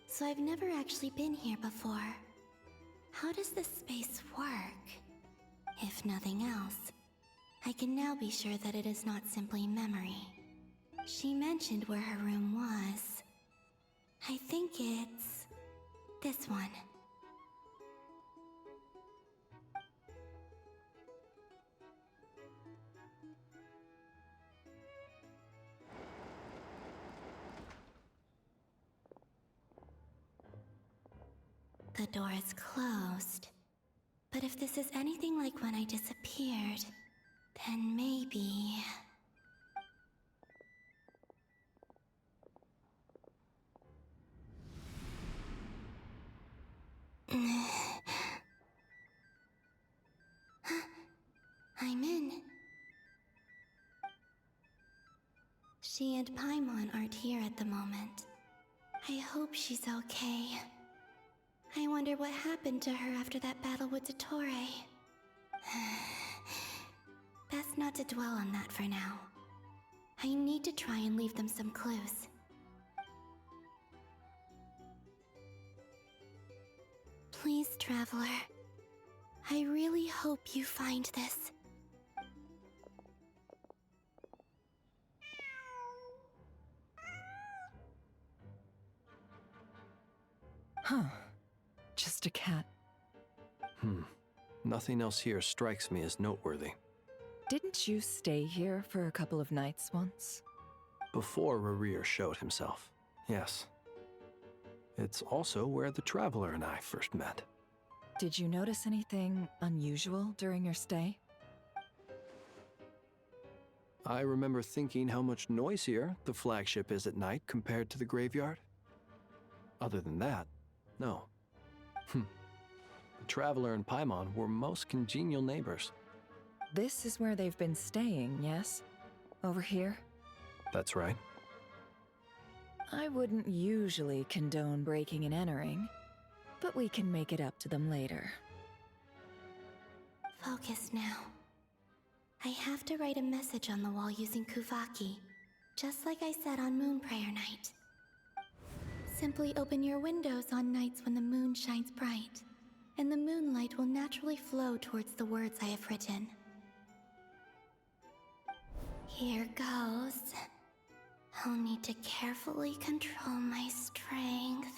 so I've never actually been here before. How does this space work? If nothing else, I can now be sure that it is not simply memory. She mentioned where her room was. I think it's this one. The door is closed. But if this is anything like when I disappeared, then maybe... I'm in. She and Paimon aren't here at the moment. I hope she's okay. I wonder what happened to her after that battle with Ettore. Best not to dwell on that for now. I need to try and leave them some clues. Please, Traveler. I really hope you find this. Huh. Just a cat. Nothing else here strikes me as noteworthy. Didn't you stay here for a couple of nights once? Before Rerir showed himself, yes. It's also where the Traveler and I first met. Did you notice anything unusual during your stay? I remember thinking how much noisier the flagship is at night compared to the graveyard. Other than that, no. The Traveler and Paimon were most congenial neighbors. This is where they've been staying, yes? Over here? That's right. I wouldn't usually condone breaking and entering, but we can make it up to them later. Focus now. I have to write a message on the wall using Kuvaki, just like I said on Moon Prayer Night. Simply open your windows on nights when the moon shines bright, and the moonlight will naturally flow towards the words I have written. Here goes. I'll need to carefully control my strength.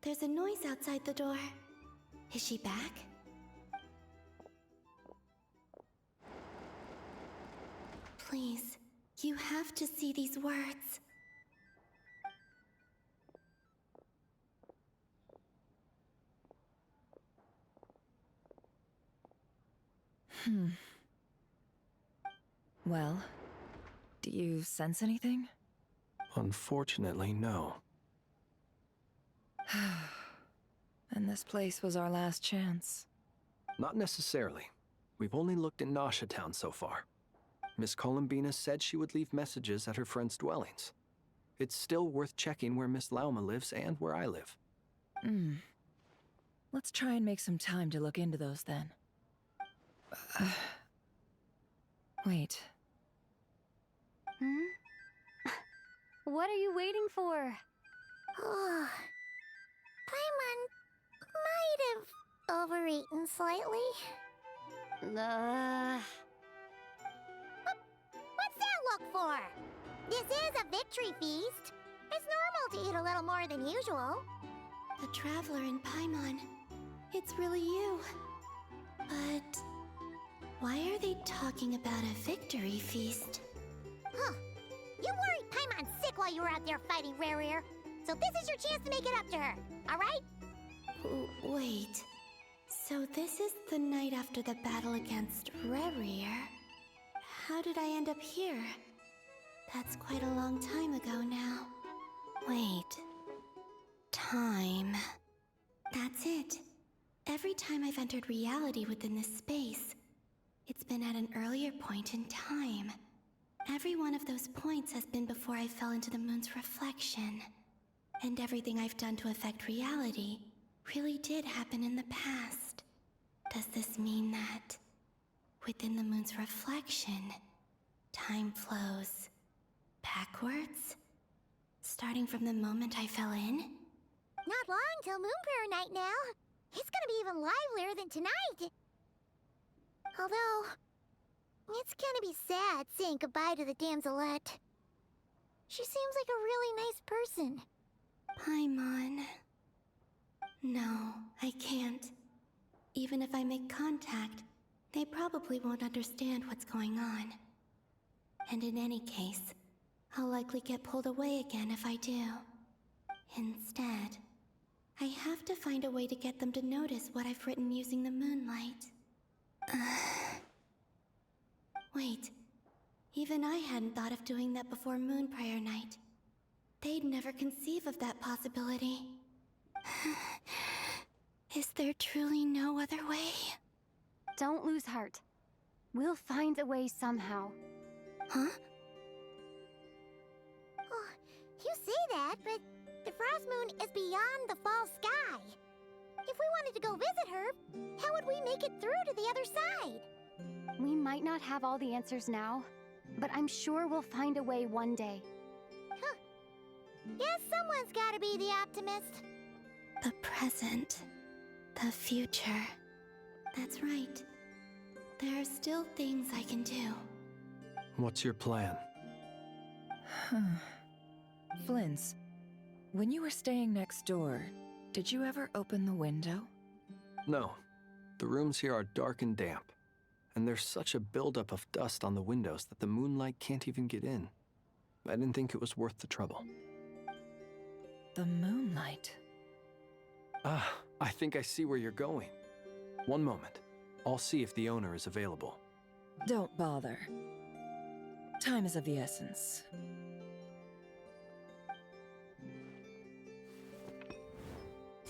There's a noise outside the door. Is she back? Please, you have to see these words. Well, do you sense anything? Unfortunately, no. And this place was our last chance. Not necessarily. We've only looked in Nasha Town so far. Miss Columbina said she would leave messages at her friends' dwellings. It's still worth checking where Miss Lauma lives and where I live. Let's try and make some time to look into those then. Wait. What are you waiting for? Paimon might have overeaten slightly. What's that look for? This is a victory feast. It's normal to eat a little more than usual. The Traveler and Paimon. It's really you. But why are they talking about a victory feast? Huh. You worried Paimon sick while you were out there fighting Rerir. So this is your chance to make it up to her, alright? Wait. So this is the night after the battle against Rerir. How did I end up here? That's quite a long time ago now. Wait. Time. That's it. Every time I've entered reality within this space, it's been at an earlier point in time. Every one of those points has been before I fell into the moon's reflection. And everything I've done to affect reality really did happen in the past. Does this mean that within the moon's reflection, time flows backwards? Starting from the moment I fell in? Not long till Moon Prayer Night now. It's gonna be even livelier than tonight. Although, it's gonna be sad saying goodbye to the damselette. She seems like a really nice person. Paimon. No, I can't. Even if I make contact, they probably won't understand what's going on. And in any case, I'll likely get pulled away again if I do. Instead, I have to find a way to get them to notice what I've written using the moonlight. Wait, even I hadn't thought of doing that before Moon Prayer Night. They'd never conceive of that possibility. Is there truly no other way? Don't lose heart. We'll find a way somehow. Huh? Oh, you say that, but the Frost Moon is beyond the fall sky. If we wanted to go visit her, how would we make it through to the other side? We might not have all the answers now, but I'm sure we'll find a way one day. Huh. Guess someone's gotta be the optimist. The present. The future. That's right. There are still things I can do. What's your plan? Flins, when you were staying next door, did you ever open the window? No. The rooms here are dark and damp, and there's such a buildup of dust on the windows that the moonlight can't even get in. I didn't think it was worth the trouble. The moonlight? Ah, I think I see where you're going. One moment. I'll see if the owner is available. Don't bother. Time is of the essence.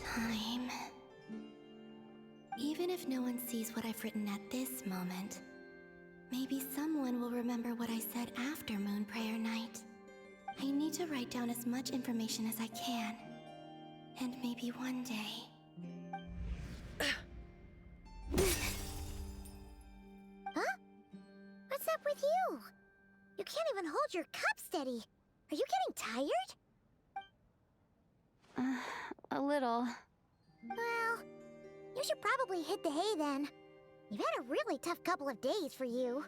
Time. Even if no one sees what I've written at this moment, maybe someone will remember what I said after Moon Prayer Night. I need to write down as much information as I can. And maybe one day... Huh? What's up with you? You can't even hold your cup steady. Are you getting tired? A little. Well, you should probably hit the hay then. You've had a really tough couple of days for you.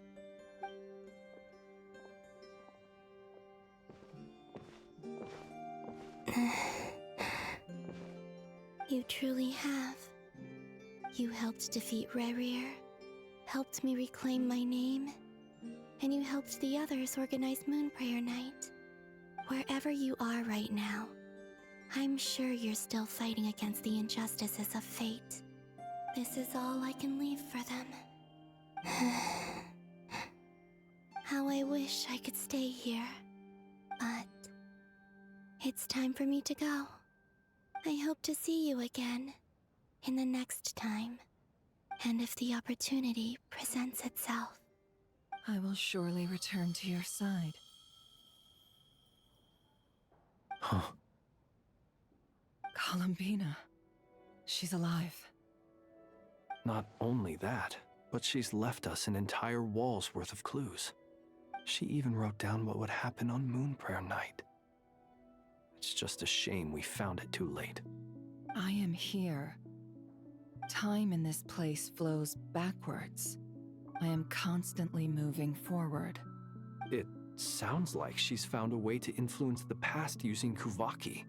You truly have. You helped defeat Rerir, helped me reclaim my name, and you helped the others organize Moon Prayer Night. Wherever you are right now, I'm sure you're still fighting against the injustices of fate. This is all I can leave for them. How I wish I could stay here, but it's time for me to go. I hope to see you again in the next time, and if the opportunity presents itself. I will surely return to your side. Huh. Columbina. She's alive. Not only that, but she's left us an entire wall's worth of clues. She even wrote down what would happen on Moon Prayer Night. It's just a shame we found it too late. I am here. Time in this place flows backwards. I am constantly moving forward. It sounds like she's found a way to influence the past using Kuvaki.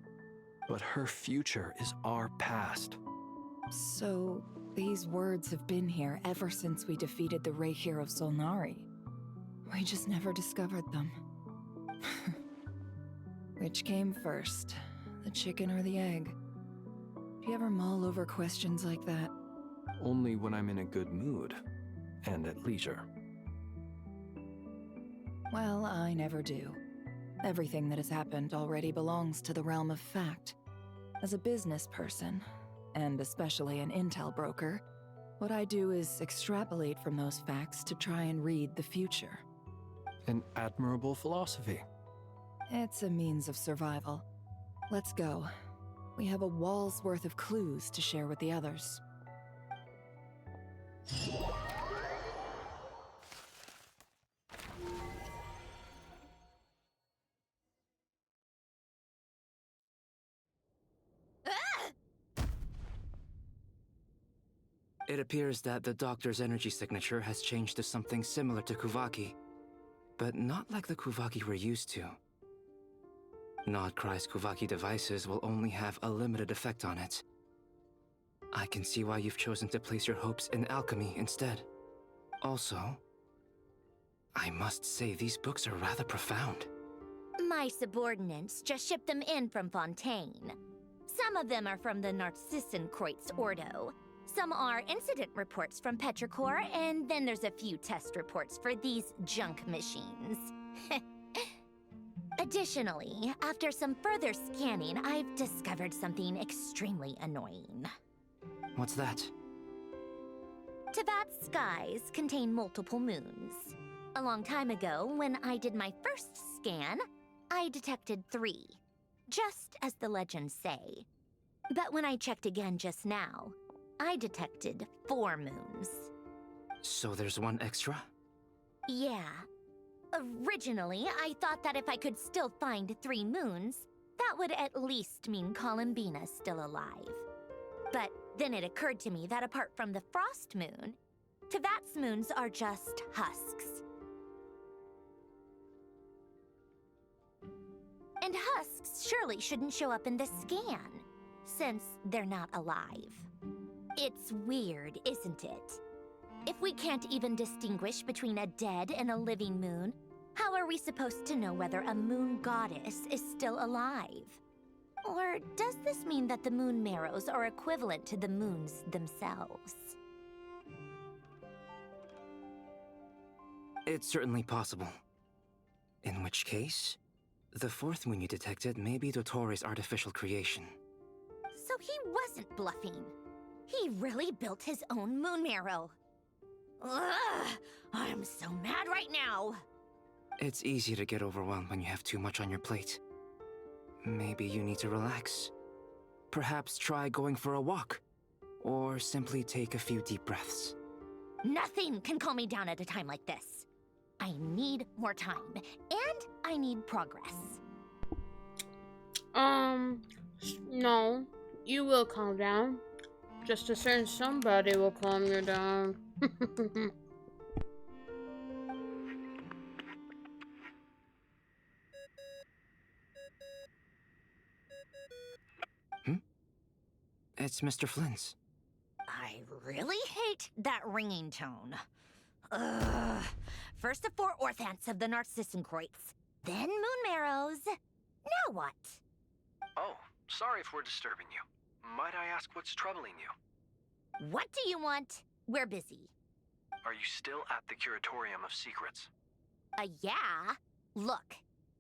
But her future is our past. So, these words have been here ever since we defeated the Reihir of Solnari. We just never discovered them. Which came first, the chicken or the egg? Do you ever mull over questions like that? Only when I'm in a good mood, and at leisure. Well, I never do. Everything that has happened already belongs to the realm of fact. As a business person, and especially an intel broker, what I do is extrapolate from those facts to try and read the future. An admirable philosophy. It's a means of survival. Let's go. We have a wall's worth of clues to share with the others. It appears that the doctor's energy signature has changed to something similar to Kuvaki, but not like the Kuvaki we're used to. Nodcry's Kuvaki devices will only have a limited effect on it. I can see why you've chosen to place your hopes in alchemy instead. Also, I must say these books are rather profound. My subordinates just shipped them in from Fontaine. Some of them are from the Narcissenkreuz Ordo. Some are incident reports from Petrichor, and then there's a few test reports for these junk machines. Additionally, after some further scanning, I've discovered something extremely annoying. What's that? Teyvat's skies contain multiple moons. A long time ago, when I did my first scan, I detected 3, just as the legends say. But when I checked again just now, I detected 4 moons. So there's one extra? Yeah. Originally, I thought that if I could still find 3 moons, that would at least mean Columbina's still alive. But then it occurred to me that apart from the frost moon, Teyvat's moons are just husks. And husks surely shouldn't show up in the scan, since they're not alive. It's weird, isn't it? If we can't even distinguish between a dead and a living moon, how are we supposed to know whether a moon goddess is still alive? Or does this mean that the moon marrows are equivalent to the moons themselves? It's certainly possible. In which case, the 4th moon you detected may be Dottore artificial creation. So he wasn't bluffing. He really built his own moon marrow. Ugh! I'm so mad right now! It's easy to get overwhelmed when you have too much on your plate. Maybe you need to relax. Perhaps try going for a walk. Or simply take a few deep breaths. Nothing can calm me down at a time like this. I need more time, and I need progress. No. You will calm down. Just a certain somebody will calm you down. It's Mr. Flynn's. I really hate that ringing tone. Ugh. First the 4 orthants of the Narcissenkreuz, then moon marrows. Now what? Oh, sorry if we're disturbing you. Might I ask what's troubling you? What do you want? We're busy. Are you still at the Curatorium of Secrets? Yeah. Look,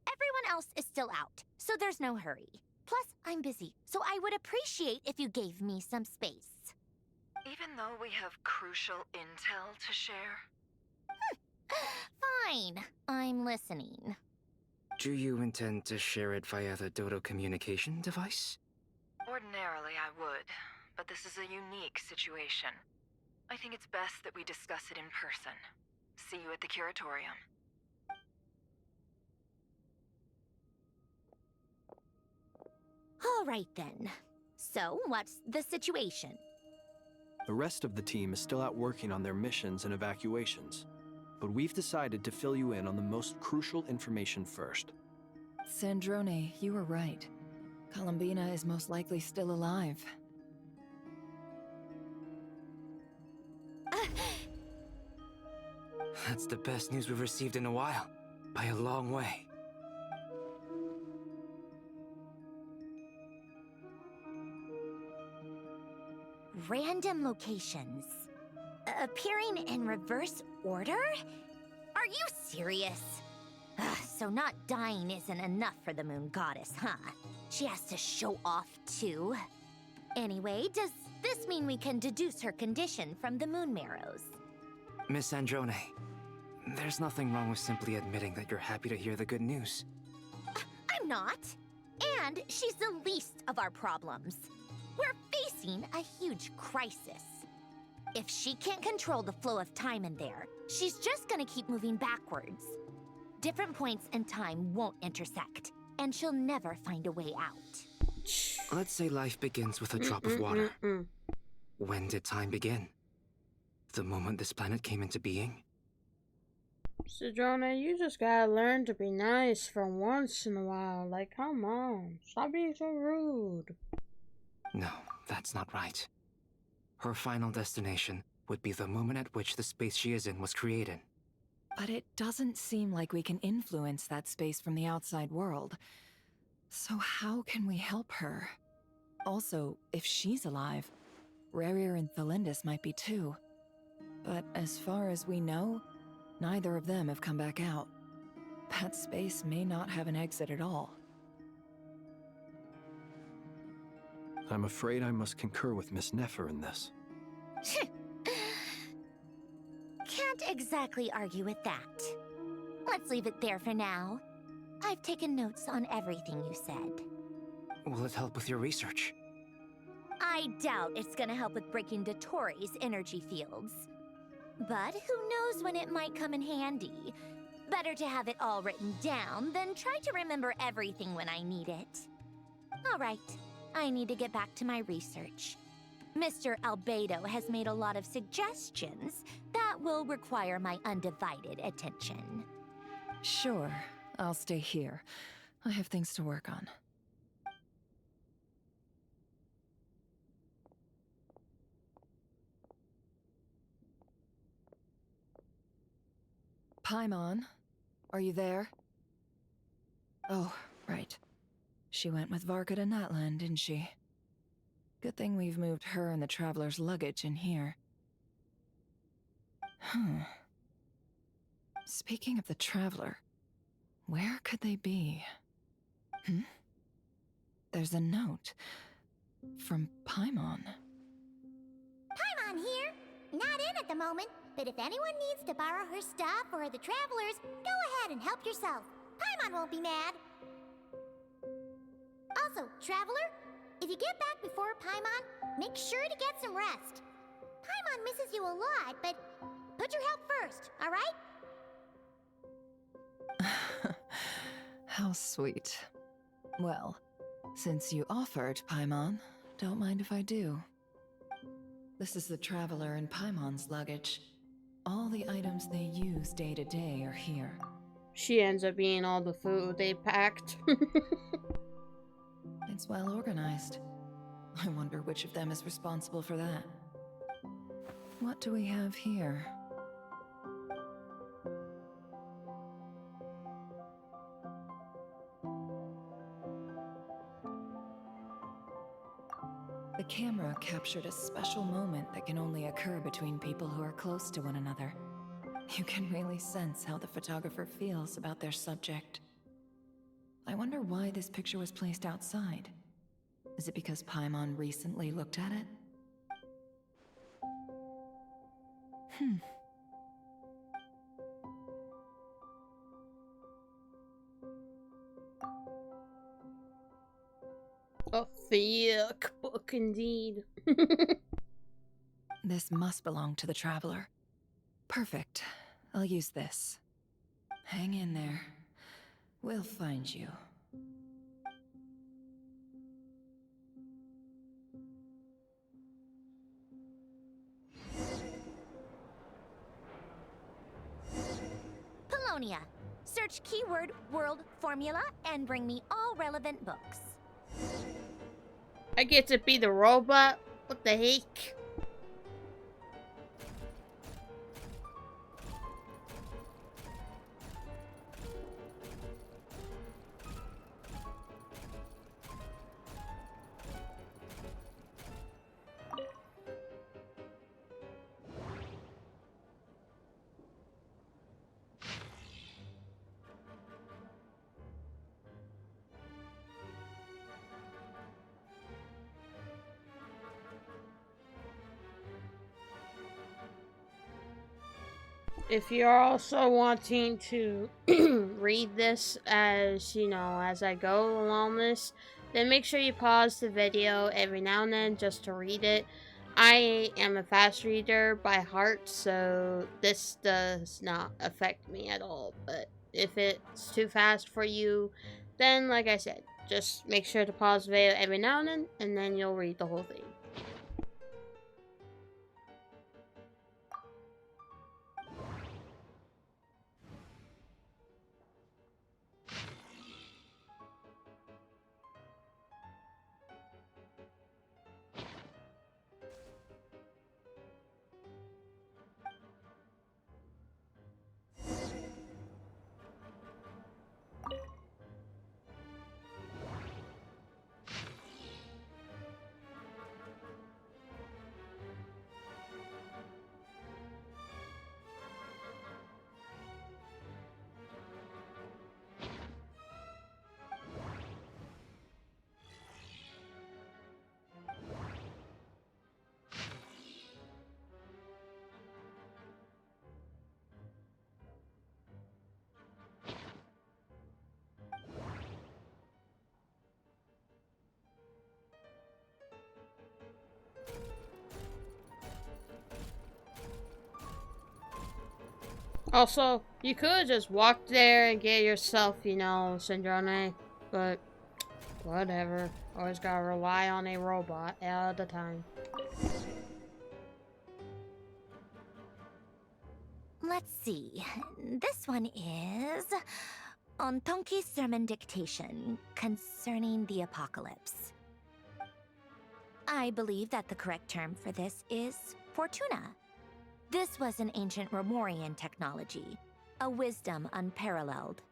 everyone else is still out, so there's no hurry. Plus, I'm busy, so I would appreciate if you gave me some space. Even though we have crucial intel to share? Fine. I'm listening. Do you intend to share it via the Dodo communication device? Ordinarily, I would, but this is a unique situation. I think it's best that we discuss it in person. See you at the Curatorium. All right then. So, what's the situation? The rest of the team is still out working on their missions and evacuations, but we've decided to fill you in on the most crucial information first. Sandrone, you were right. Columbina is most likely still alive. That's the best news we've received in a while, by a long way. Random locations. Appearing in reverse order? Are you serious? So not dying isn't enough for the moon goddess, huh? She has to show off too. Anyway, does this mean we can deduce her condition from the moon marrows? Miss Androne, there's nothing wrong with simply admitting that you're happy to hear the good news. I'm not. And she's the least of our problems. We're facing a huge crisis. If she can't control the flow of time in there, she's just gonna keep moving backwards. Different points in time won't intersect, and she'll never find a way out. Let's say life begins with a drop of water. When did time begin? The moment this planet came into being? Sandrone, you just gotta learn to be nice for once in a while. Like, come on. Stop being so rude. No, that's not right. Her final destination would be the moment at which the space she is in was created. But it doesn't seem like we can influence that space from the outside world. So how can we help her? Also, if she's alive, Rerir and Thalindus might be too. But as far as we know, neither of them have come back out. That space may not have an exit at all. I'm afraid I must concur with Miss Nefer in this. Can't exactly argue with that. Let's leave it there for now. I've taken notes on everything you said. Will it help with your research? I doubt it's gonna help with breaking Dotori's energy fields. But who knows when it might come in handy. Better to have it all written down than try to remember everything when I need it. All right, I need to get back to my research. Mr. Albedo has made a lot of suggestions that will require my undivided attention. Sure, I'll stay here. I have things to work on. Paimon, are you there? Oh, right. She went with Varka to Natlan, didn't she? Good thing we've moved her and the Traveler's luggage in here. Speaking of the Traveler, where could they be? There's a note from Paimon. Paimon here. Not in at the moment, but if anyone needs to borrow her stuff or the Travelers, go ahead and help yourself. Paimon won't be mad. Also, Traveler, if you get back before Paimon, make sure to get some rest. Paimon misses you a lot, but put your health first, all right? How sweet. Well, since you offered, Paimon, don't mind if I do. This is the Traveler and Paimon's luggage. All the items they use day to day are here. She ends up eating all the food they packed. It's well organized. I wonder which of them is responsible for that. What do we have here? The camera captured a special moment that can only occur between people who are close to one another. You can really sense how the photographer feels about their subject. I wonder why this picture was placed outside. Is it because Paimon recently looked at it? A thick book indeed. This must belong to the Traveler. Perfect. I'll use this. Hang in there. We'll find you. Polonia. Search keyword world formula and bring me all relevant books. I get to be the robot? What the heck? If you're also wanting to read this as, you know, as I go along this, then make sure you pause the video every now and then just to read it. I am a fast reader by heart, so this does not affect me at all. But if it's too fast for you, then like I said, just make sure to pause the video every now and then you'll read the whole thing. Also, you could just walk there and get yourself, you know, Syndrome, but whatever. Always gotta rely on a robot all the time. Let's see. This one is on Tonki's sermon dictation concerning the apocalypse. I believe that the correct term for this is Fortuna. This was an ancient Romorian technology, a wisdom unparalleled.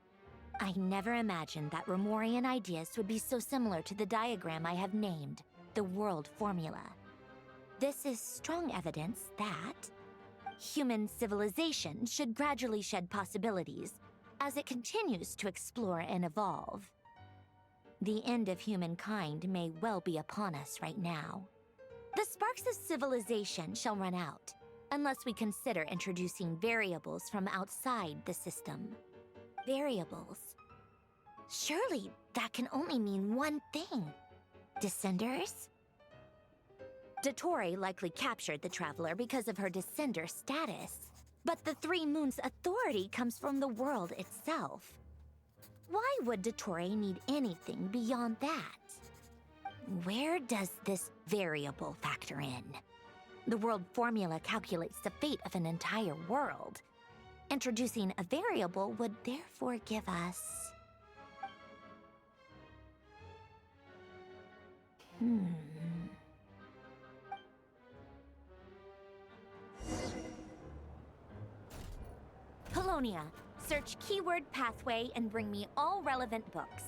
I never imagined that Romorian ideas would be so similar to the diagram I have named, the World Formula. This is strong evidence that human civilization should gradually shed possibilities as it continues to explore and evolve. The end of humankind may well be upon us right now. The sparks of civilization shall run out, unless we consider introducing variables from outside the system. Variables? Surely that can only mean one thing. Descenders? Dottore likely captured the Traveler because of her descender status. But the Three Moons' authority comes from the world itself. Why would Dottore need anything beyond that? Where does this variable factor in? The world formula calculates the fate of an entire world. Introducing a variable would therefore give us... Polonia, search keyword pathway and bring me all relevant books.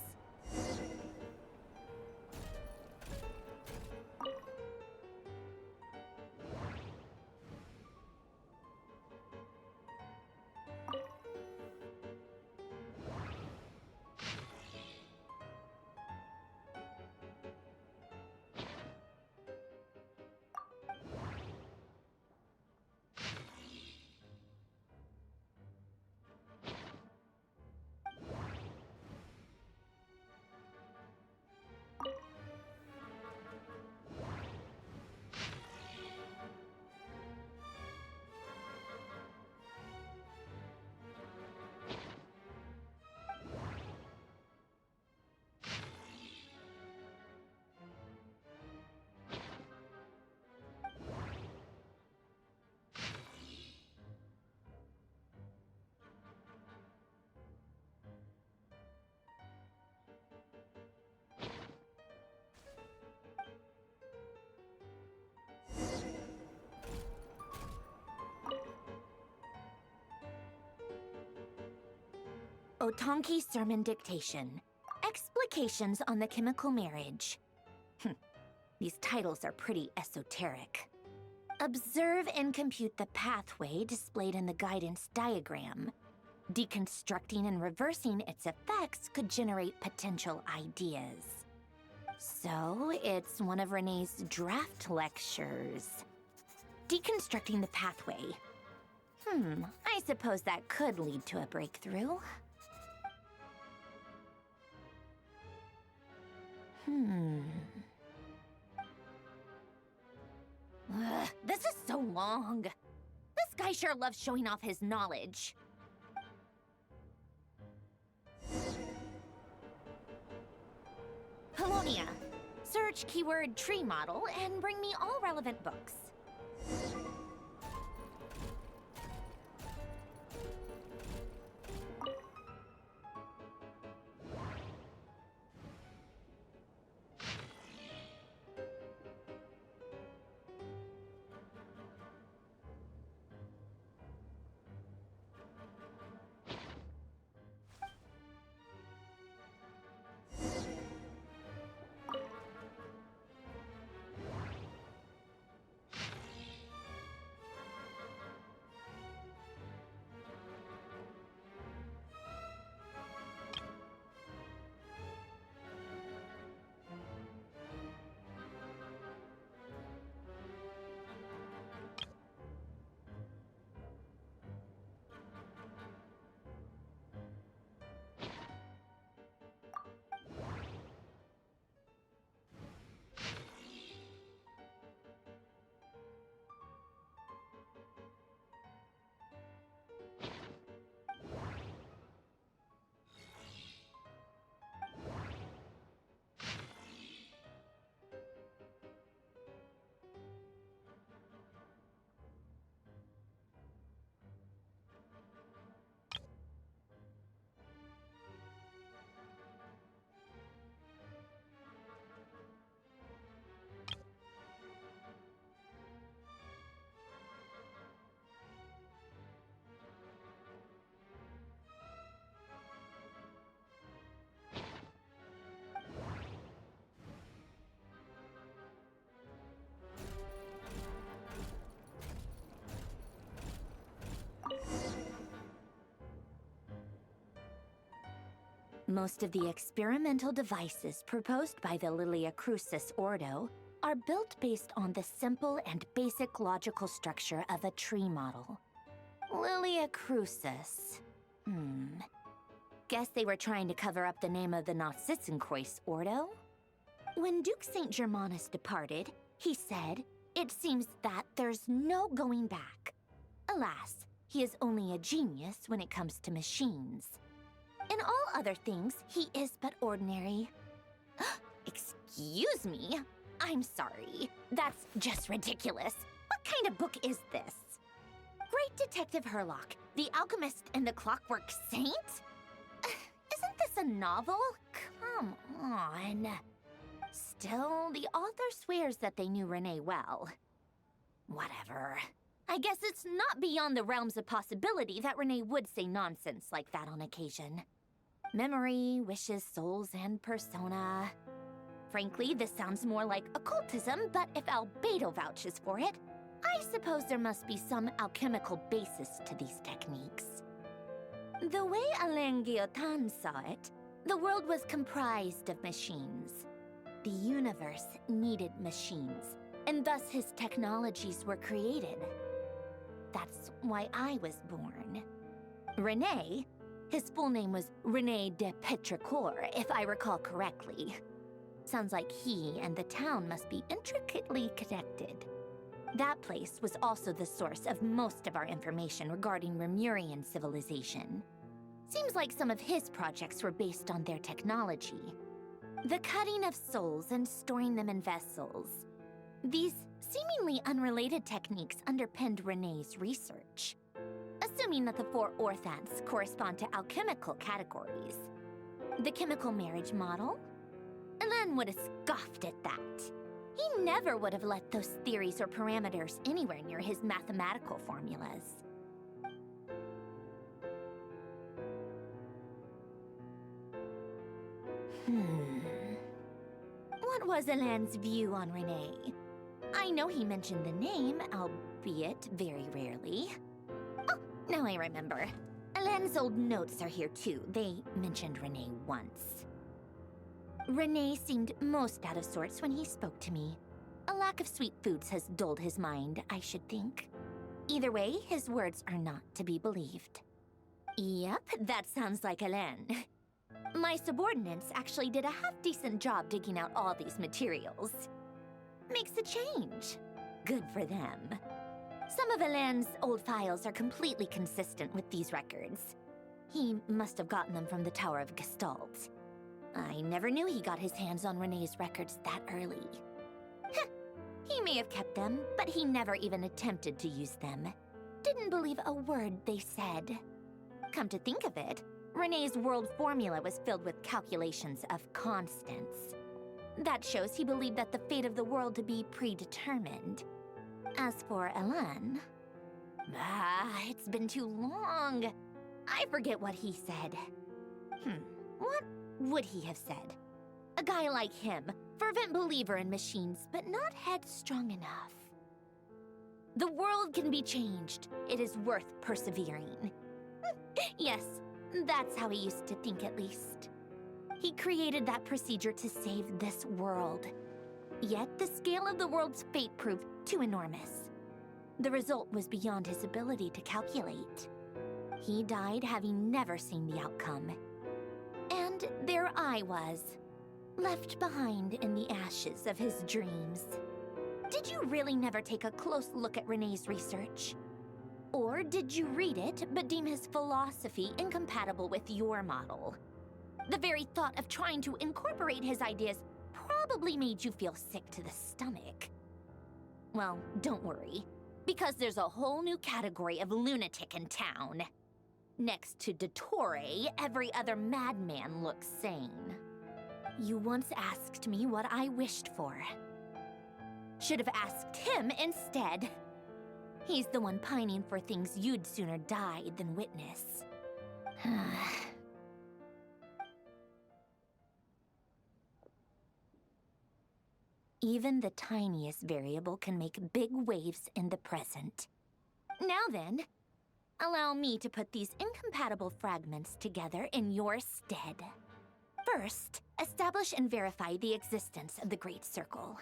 Otonki Sermon Dictation. Explications on the Chemical Marriage. These titles are pretty esoteric. Observe and compute the pathway displayed in the guidance diagram. Deconstructing and reversing its effects could generate potential ideas. So, it's one of Renee's draft lectures. Deconstructing the pathway. I suppose that could lead to a breakthrough. This is so long. This guy sure loves showing off his knowledge. Polonia, search keyword tree model and bring me all relevant books. Most of the experimental devices proposed by the Lilia Crucis Ordo are built based on the simple and basic logical structure of a tree model. Lilia Crucis. Guess they were trying to cover up the name of the Nautitzenkois Ordo? When Duke St. Germanus departed, he said, "It seems that there's no going back." Alas, he is only a genius when it comes to machines. In all other things, he is but ordinary. Excuse me? I'm sorry. That's just ridiculous. What kind of book is this? Great Detective Herlock, the Alchemist and the Clockwork Saint? Isn't this a novel? Come on. Still, the author swears that they knew Renee well. Whatever. I guess it's not beyond the realms of possibility that Renee would say nonsense like that on occasion. Memory, wishes, souls, and persona. Frankly, this sounds more like occultism, but if Albedo vouches for it, I suppose there must be some alchemical basis to these techniques. The way Alain Guillotin saw it, the world was comprised of machines. The universe needed machines, and thus his technologies were created. That's why I was born. René, his full name was René de Petrichor, if I recall correctly. Sounds like he and the town must be intricately connected. That place was also the source of most of our information regarding Remurian civilization. Seems like some of his projects were based on their technology. The cutting of souls and storing them in vessels. These seemingly unrelated techniques underpinned René's research. Assuming that the 4 orthants correspond to alchemical categories. The chemical marriage model? Alain would have scoffed at that. He never would have let those theories or parameters anywhere near his mathematical formulas. What was Alain's view on René? I know he mentioned the name, albeit very rarely. Oh, now I remember. Alain's old notes are here too. They mentioned René once. René seemed most out of sorts when he spoke to me. A lack of sweet foods has dulled his mind, I should think. Either way, his words are not to be believed. Yep, that sounds like Alain. My subordinates actually did a half-decent job digging out all these materials. Makes a change. Good for them. Some of Alain's old files are completely consistent with these records. He must have gotten them from the Tower of Gestalt. I never knew he got his hands on René's records that early. He may have kept them, but he never even attempted to use them. Didn't believe a word they said. Come to think of it, René's world formula was filled with calculations of constants. That shows he believed that the fate of the world to be predetermined. As for Alain... it's been too long. I forget what he said. What would he have said? A guy like him, fervent believer in machines, but not headstrong enough. The world can be changed. It is worth persevering. Yes, that's how he used to think at least. He created that procedure to save this world. Yet the scale of the world's fate proved too enormous. The result was beyond his ability to calculate. He died having never seen the outcome. And there I was, left behind in the ashes of his dreams. Did you really never take a close look at René's research? Or did you read it but deem his philosophy incompatible with your model? The very thought of trying to incorporate his ideas probably made you feel sick to the stomach. Well, don't worry, because there's a whole new category of lunatic in town. Next to Dottore, every other madman looks sane. You once asked me what I wished for. Should have asked him instead. He's the one pining for things you'd sooner die than witness. Even the tiniest variable can make big waves in the present. Now then, allow me to put these incompatible fragments together in your stead. First, establish and verify the existence of the Great Circle.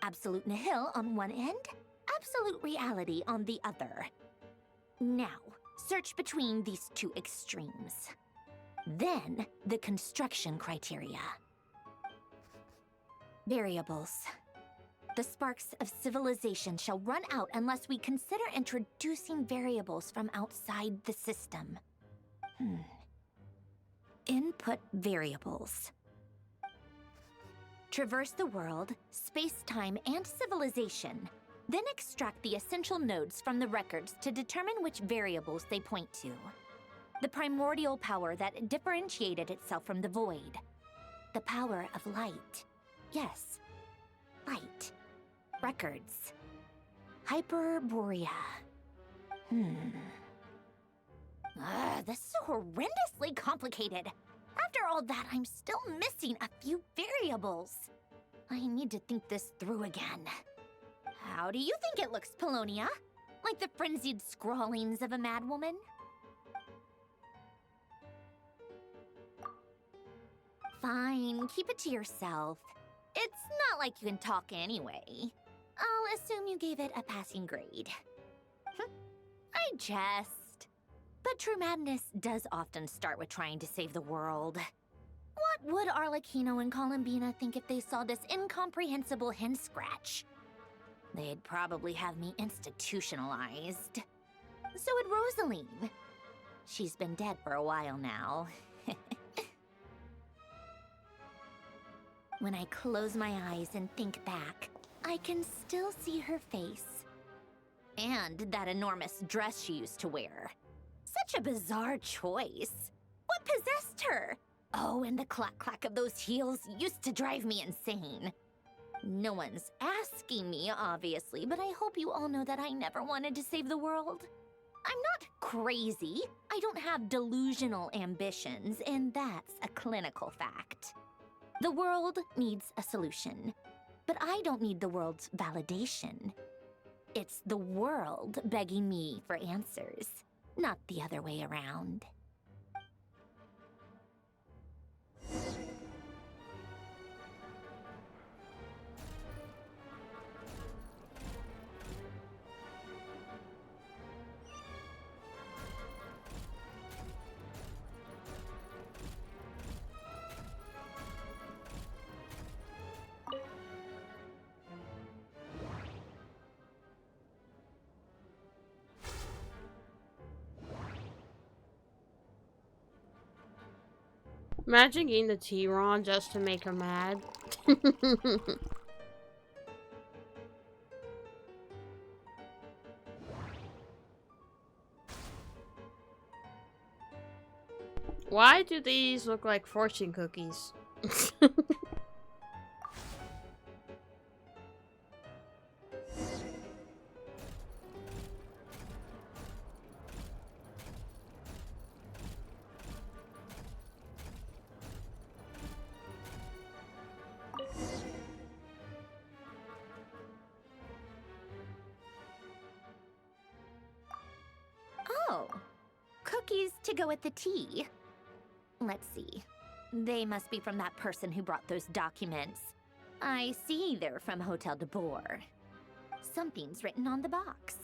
Absolute nihil on one end, absolute reality on the other. Now, search between these two extremes. Then, the construction criteria. Variables. The sparks of civilization shall run out unless we consider introducing variables from outside the system. Input variables. Traverse the world, space-time, and civilization. Then extract the essential nodes from the records to determine which variables they point to. The primordial power that differentiated itself from the void. The power of light. Yes, light. Records. Hyperborea. This is horrendously complicated. After all that, I'm still missing a few variables. I need to think this through again. How do you think it looks, Polonia? Like the frenzied scrawlings of a madwoman? Fine, keep it to yourself. It's not like you can talk anyway. I'll assume you gave it a passing grade. I jest. But true madness does often start with trying to save the world. What would Arlecchino and Columbina think if they saw this incomprehensible hen scratch? They'd probably have me institutionalized. So would Rosaline. She's been dead for a while now. When I close my eyes and think back, I can still see her face. And that enormous dress she used to wear. Such a bizarre choice. What possessed her? Oh, and the clack-clack of those heels used to drive me insane. No one's asking me, obviously, but I hope you all know that I never wanted to save the world. I'm not crazy. I don't have delusional ambitions, and that's a clinical fact. The world needs a solution, but I don't need the world's validation. It's the world begging me for answers, not the other way around. Imagine eating the tea wrong just to make her mad. Why do these look like fortune cookies? Oh, cookies to go with the tea. Let's see. They must be from that person who brought those documents. I see they're from Hotel de Boer. Something's written on the box.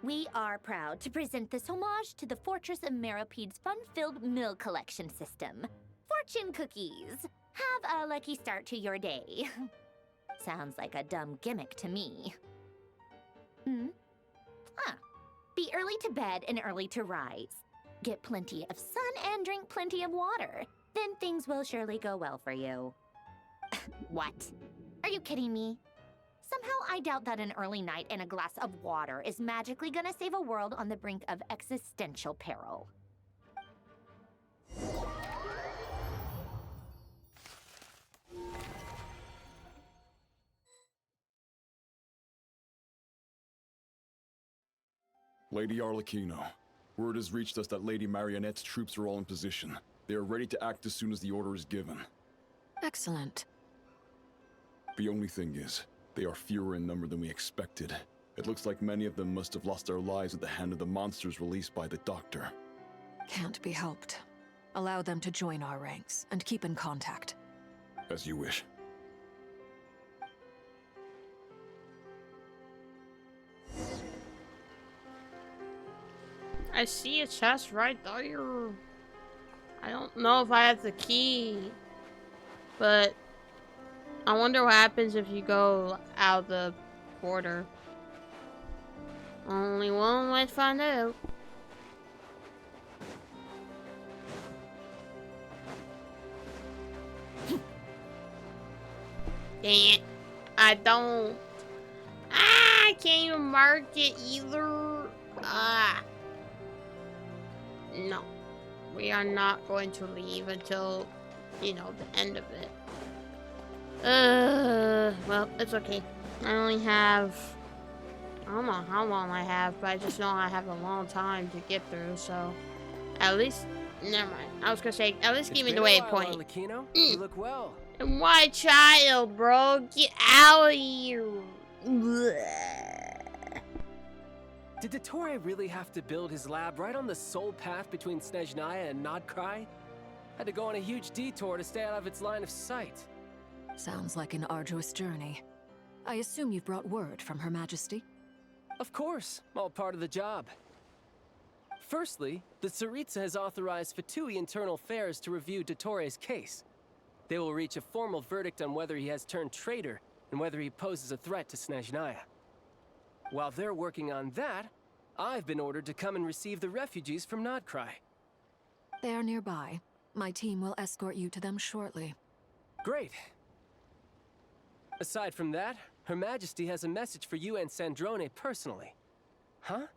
We are proud to present this homage to the Fortress of Meropede's fun-filled mill collection system. Fortune cookies! Have a lucky start to your day. Sounds like a dumb gimmick to me. Be early to bed and early to rise. Get plenty of sun and drink plenty of water. Then things will surely go well for you. What? Are you kidding me? Somehow I doubt that an early night and a glass of water is magically gonna save a world on the brink of existential peril. Lady Arlecchino, word has reached us that Lady Marionette's troops are all in position. They are ready to act as soon as the order is given. Excellent. The only thing is, they are fewer in number than we expected. It looks like many of them must have lost their lives at the hand of the monsters released by the Doctor. Can't be helped. Allow them to join our ranks, and keep in contact. As you wish. I see a chest right there. I don't know if I have the key, but I wonder what happens if you go out the border. Only one way to find out. Dang it. I don't. I can't even mark it either. No. We are not going to leave until, you know, the end of it. Well, it's okay. I only have... I don't know how long I have, but I just know I have a long time to get through, so... At least... Never mind. I was gonna say, at least give me the waypoint. You look well. And why child, bro? Get out of here. Did Dottore really have to build his lab right on the sole path between Snezhnaya and Nodcry? Had to go on a huge detour to stay out of its line of sight. Sounds like an arduous journey. I assume you've brought word from Her Majesty? Of course, all part of the job. Firstly, the Tsaritsa has authorized Fatui Internal Affairs to review Dottore's case. They will reach a formal verdict on whether he has turned traitor and whether he poses a threat to Snezhnaya. While they're working on that, I've been ordered to come and receive the refugees from Nodcry. They are nearby. My team will escort you to them shortly. Great. Aside from that, Her Majesty has a message for you and Sandrone personally. Huh?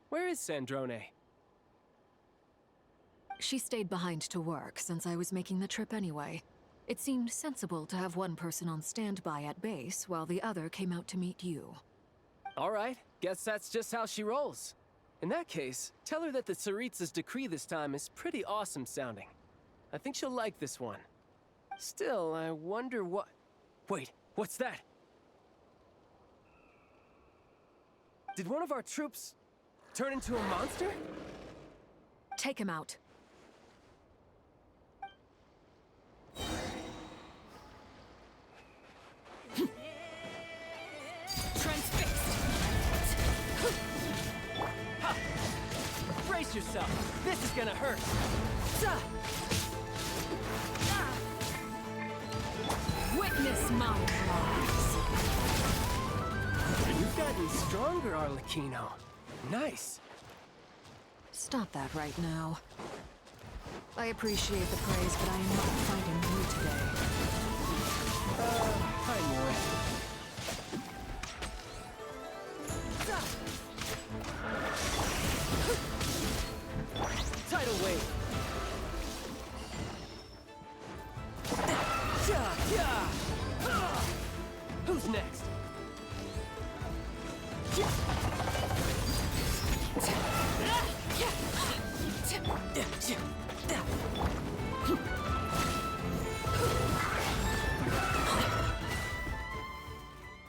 Where is Sandrone? She stayed behind to work since I was making the trip anyway. It seemed sensible to have one person on standby at base while the other came out to meet you. All right, guess that's just how she rolls. In that case, tell her that the Tsaritsa's decree this time is pretty awesome sounding. I think she'll like this one. Still, I wonder what... Wait, what's that? Did one of our troops turn into a monster? Take him out. Brace yourself. This is gonna hurt. Witness my claws. You've gotten stronger, Arlecchino. Nice. Stop that right now. I appreciate the praise, but I am not fighting you today. I knew it. Tidal wave. Who's next?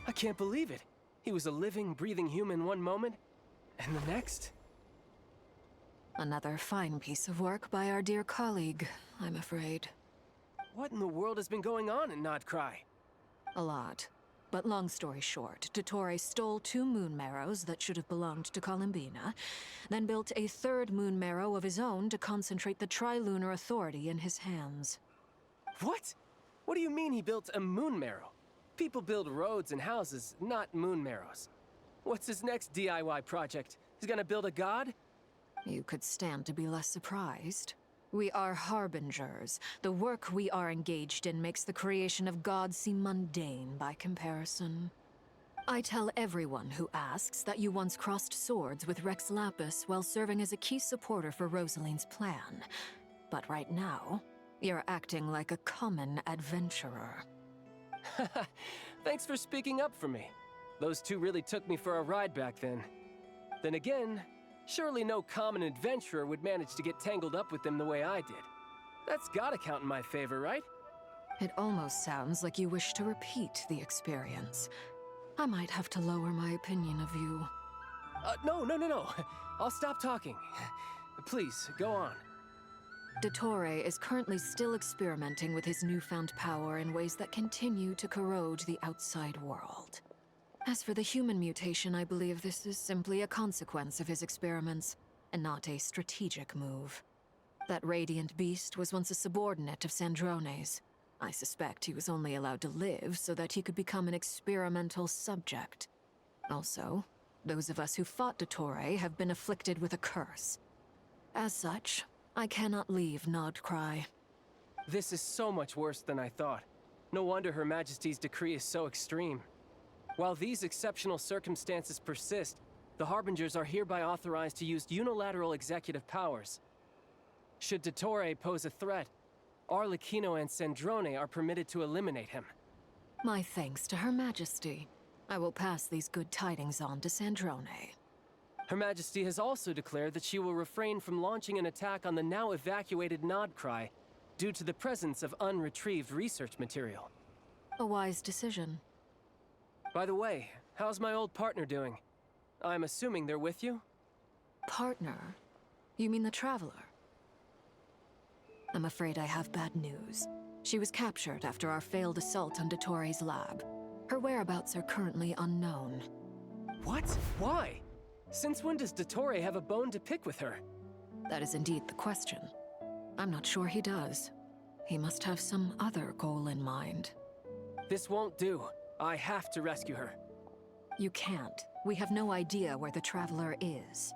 I can't believe it. He was a living, breathing human one moment, and the next? Another fine piece of work by our dear colleague, I'm afraid. What in the world has been going on in Nodcry? A lot. But long story short, Dottore stole 2 moon marrows that should have belonged to Columbina, then built a 3rd moon marrow of his own to concentrate the Trilunar Authority in his hands. What? What do you mean he built a moon marrow? People build roads and houses, not moon marrows. What's his next DIY project? He's gonna build a god? You could stand to be less surprised. We are harbingers. The work we are engaged in makes the creation of gods seem mundane by comparison. I tell everyone who asks that you once crossed swords with Rex Lapis while serving as a key supporter for Rosaline's plan. But right now, you're acting like a common adventurer. Thanks for speaking up for me. Those 2 really took me for a ride back then. Then again, surely no common adventurer would manage to get tangled up with them the way I did. That's gotta count in my favor, right? It almost sounds like you wish to repeat the experience. I might have to lower my opinion of you. No. I'll stop talking. Please, go on. Dottore is currently still experimenting with his newfound power in ways that continue to corrode the outside world. As for the human mutation, I believe this is simply a consequence of his experiments, and not a strategic move. That radiant beast was once a subordinate of Sandrone's. I suspect he was only allowed to live so that he could become an experimental subject. Also, those of us who fought Dottore have been afflicted with a curse. As such, I cannot leave Nodcry. This is so much worse than I thought. No wonder Her Majesty's decree is so extreme. While these exceptional circumstances persist, the Harbingers are hereby authorized to use unilateral executive powers. Should Dottore pose a threat, Arlecchino and Sandrone are permitted to eliminate him. My thanks to Her Majesty. I will pass these good tidings on to Sandrone. Her Majesty has also declared that she will refrain from launching an attack on the now evacuated Nodcry due to the presence of unretrieved research material. A wise decision. By the way, how's my old partner doing? I'm assuming they're with you? Partner? You mean the Traveler? I'm afraid I have bad news. She was captured after our failed assault on Dottore's lab. Her whereabouts are currently unknown. What? Why? Since when does Dottore have a bone to pick with her? That is indeed the question. I'm not sure he does. He must have some other goal in mind. This won't do. I have to rescue her. You can't. We have no idea where the Traveler is.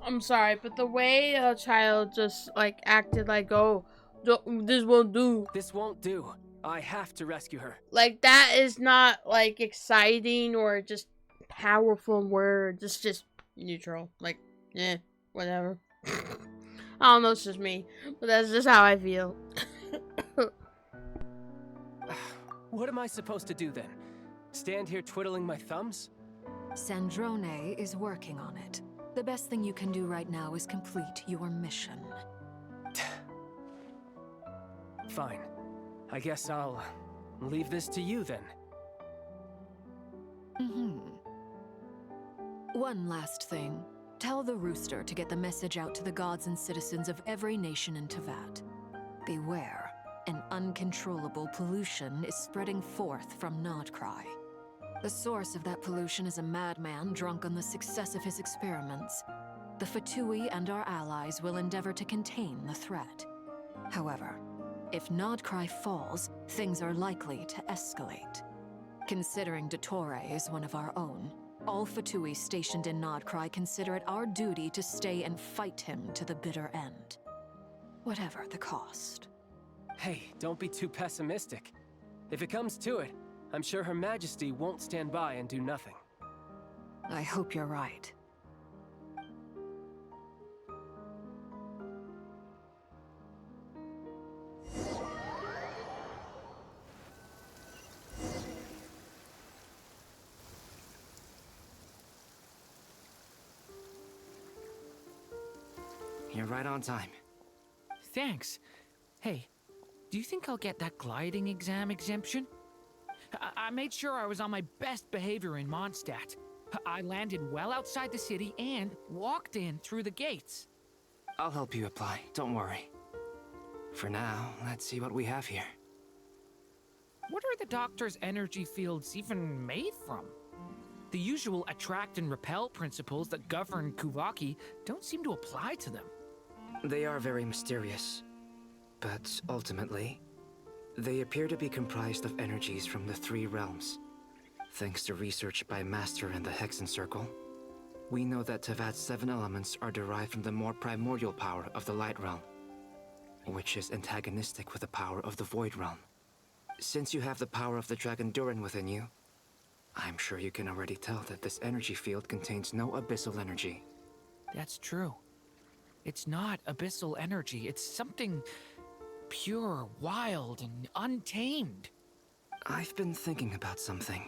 I'm sorry, but the way a child just like acted like, oh, this won't do. This won't do. I have to rescue her. Like, that is not like exciting or just powerful words. It's just neutral. Like, yeah, whatever. I don't know, it's just me, but that's just how I feel. What am I supposed to do then? Stand here twiddling my thumbs? Sandrone is working on it. The best thing you can do right now is complete your mission. Fine. I guess I'll leave this to you then. One last thing. Tell the Rooster to get the message out to the gods and citizens of every nation in Teyvat. Beware. An uncontrollable pollution is spreading forth from Nodcry. The source of that pollution is a madman drunk on the success of his experiments. The Fatui and our allies will endeavor to contain the threat. However, if Nodcry falls, things are likely to escalate. Considering Dottore is one of our own, all Fatui stationed in Nodcry consider it our duty to stay and fight him to the bitter end. Whatever the cost. Hey, don't be too pessimistic. If it comes to it, I'm sure Her Majesty won't stand by and do nothing. I hope you're right. You're right on time. Thanks. Hey, do you think I'll get that gliding exam exemption? I made sure I was on my best behavior in Mondstadt. I landed well outside the city and walked in through the gates. I'll help you apply, don't worry. For now, let's see what we have here. What are the doctor's energy fields even made from? The usual attract and repel principles that govern Kuvaki don't seem to apply to them. They are very mysterious, but ultimately, they appear to be comprised of energies from the three realms. Thanks to research by Master in the Hexen Circle, we know that Teyvat's 7 elements are derived from the more primordial power of the Light Realm, which is antagonistic with the power of the Void Realm. Since you have the power of the Dragon Durin within you, I'm sure you can already tell that this energy field contains no abyssal energy. That's true. It's not abyssal energy, it's something pure, wild, and untamed. I've been thinking about something.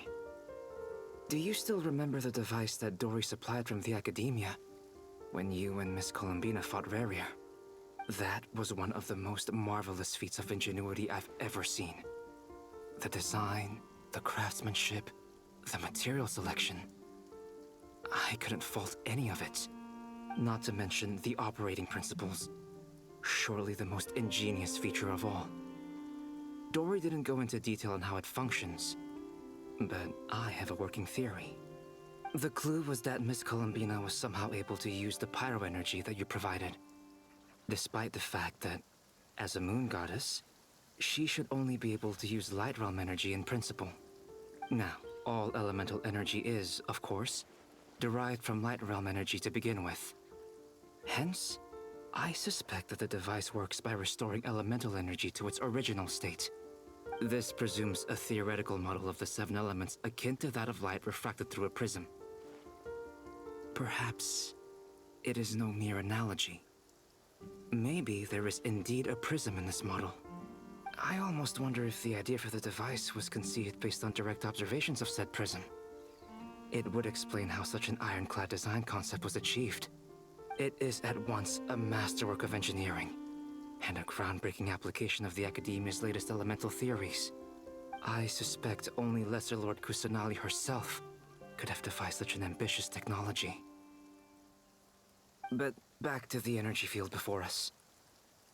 Do you still remember the device that Dory supplied from the Academia when you and Miss Columbina fought Raria? That was one of the most marvelous feats of ingenuity I've ever seen. The design, the craftsmanship, the material selection. I couldn't fault any of it. Not to mention the operating principles. surely the most ingenious feature of all. Dory didn't go into detail on how it functions, but I have a working theory. The clue was that Miss Columbina was somehow able to use the pyro energy that you provided, despite the fact that, as a moon goddess, she should only be able to use light realm energy in principle. Now, all elemental energy is, of course, derived from light realm energy to begin with. Hence, I suspect that the device works by restoring elemental energy to its original state. This presumes a theoretical model of the 7 elements akin to that of light refracted through a prism. Perhaps it is no mere analogy. Maybe there is indeed a prism in this model. I almost wonder if the idea for the device was conceived based on direct observations of said prism. It would explain how such an ironclad design concept was achieved. It is at once a masterwork of engineering and a groundbreaking application of the Academia's latest elemental theories. I suspect only Lesser Lord Kusanali herself could have devised such an ambitious technology. But back to the energy field before us.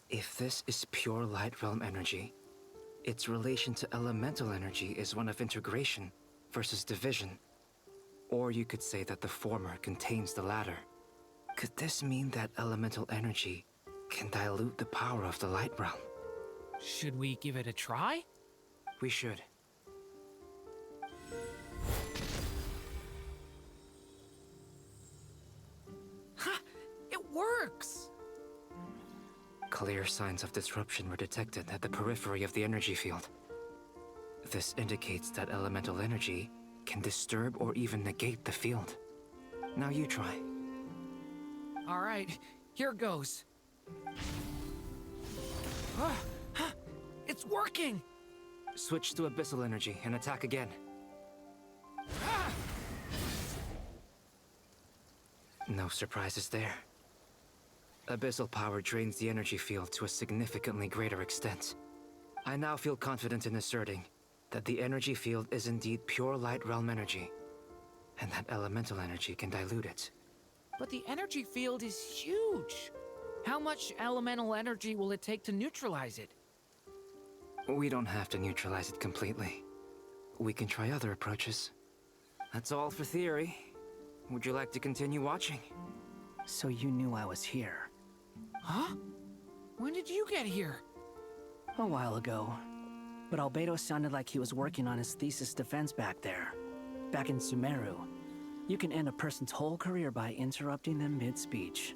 If this is pure light realm energy, its relation to elemental energy is one of integration versus division. Or you could say that the former contains the latter. Could this mean that elemental energy can dilute the power of the light realm? Should we give it a try? We should. Ha! It works! Clear signs of disruption were detected at the periphery of the energy field. This indicates that elemental energy can disturb or even negate the field. Now you try. All right, here goes. It's working! Switch to abyssal energy and attack again. No surprises there. Abyssal power drains the energy field to a significantly greater extent. I now feel confident in asserting that the energy field is indeed pure light realm energy, and that elemental energy can dilute it. But the energy field is huge! How much elemental energy will it take to neutralize it? We don't have to neutralize it completely. We can try other approaches. That's all for theory. Would you like to continue watching? So you knew I was here? Huh? When did you get here? A while ago. But Albedo sounded like he was working on his thesis defense back there. Back in Sumeru. You can end a person's whole career by interrupting them mid-speech.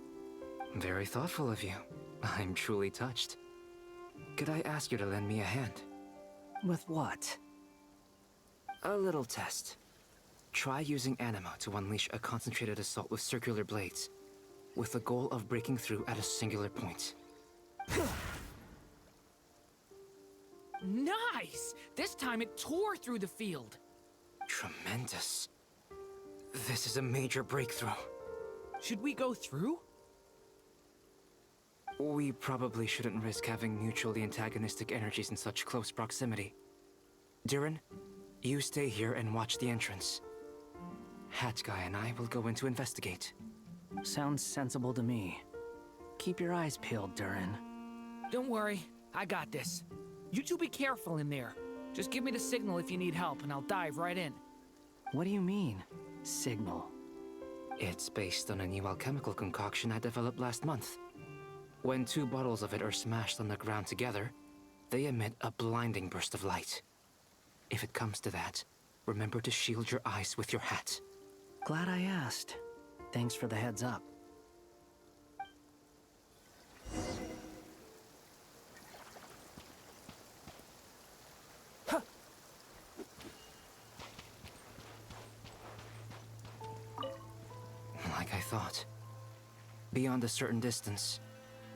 Very thoughtful of you. I'm truly touched. Could I ask you to lend me a hand? With what? A little test. Try using anima to unleash a concentrated assault with circular blades, with the goal of breaking through at a singular point. Nice! This time it tore through the field. Tremendous. This is a major breakthrough. Should we go through? We probably shouldn't risk having mutually antagonistic energies in such close proximity. Durin, you stay here and watch the entrance. Hat Guy and I will go in to investigate. Sounds sensible to me. Keep your eyes peeled, Durin. Don't worry, I got this. You two be careful in there. Just give me the signal if you need help and I'll dive right in. What do you mean, signal? It's based on a new alchemical concoction I developed last month. When 2 bottles of it are smashed on the ground together, they emit a blinding burst of light. If it comes to that, remember to shield your eyes with your hat. Glad I asked. Thanks for the heads up. Like I thought. Beyond a certain distance,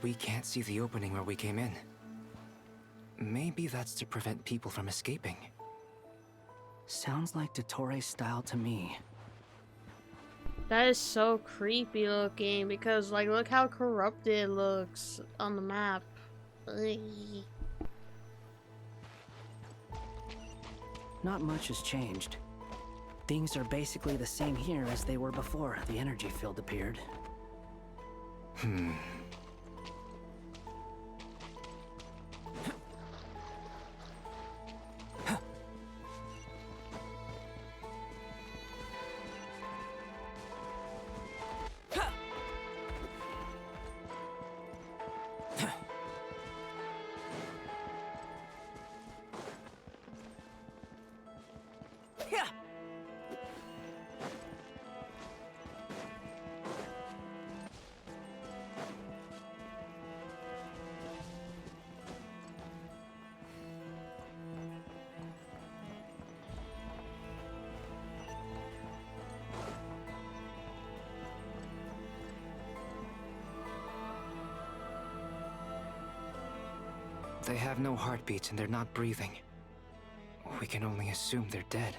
we can't see the opening where we came in. Maybe that's to prevent people from escaping. Sounds like Dottore style to me. That is so creepy looking because, like, look how corrupted it looks on the map. Ugh. Not much has changed. Things are basically the same here as they were before the energy field appeared. They have no heartbeats and they're not breathing. We can only assume they're dead.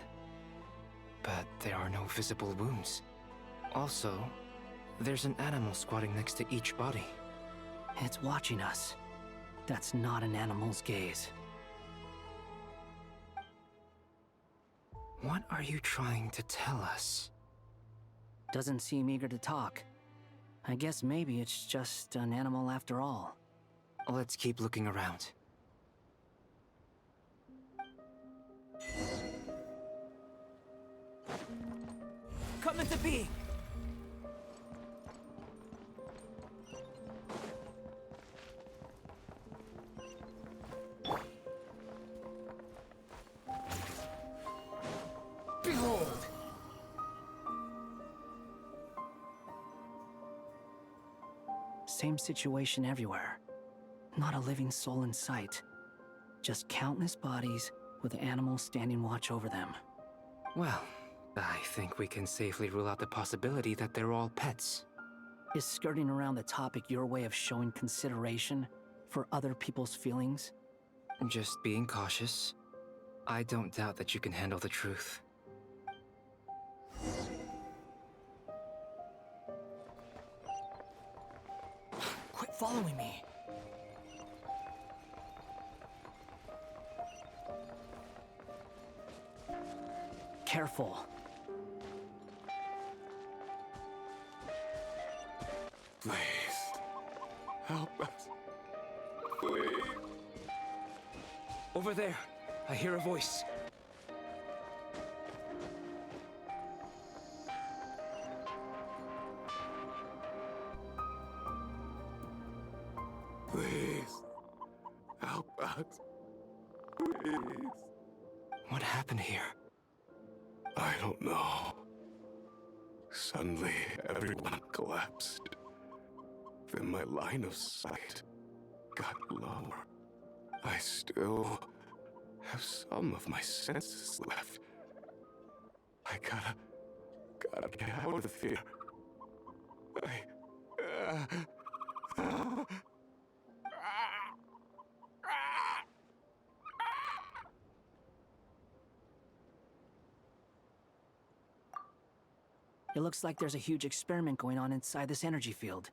But there are no visible wounds. Also, there's an animal squatting next to each body. It's watching us. That's not an animal's gaze. What are you trying to tell us? Doesn't seem eager to talk. I guess maybe it's just an animal after all. Let's keep looking around. Come into being! Behold! Same situation everywhere. Not a living soul in sight. Just countless bodies with animals standing watch over them. Well, I think we can safely rule out the possibility that they're all pets. Is skirting around the topic your way of showing consideration for other people's feelings? Just being cautious. I don't doubt that you can handle the truth. Quit following me. Careful. Please, help us. Please. Over there, I hear a voice. Please, help us. Please. What happened here? I don't know. Suddenly, everyone collapsed. Then my line of sight got lower. I still have some of my senses left. I gotta get out of here. It looks like there's a huge experiment going on inside this energy field.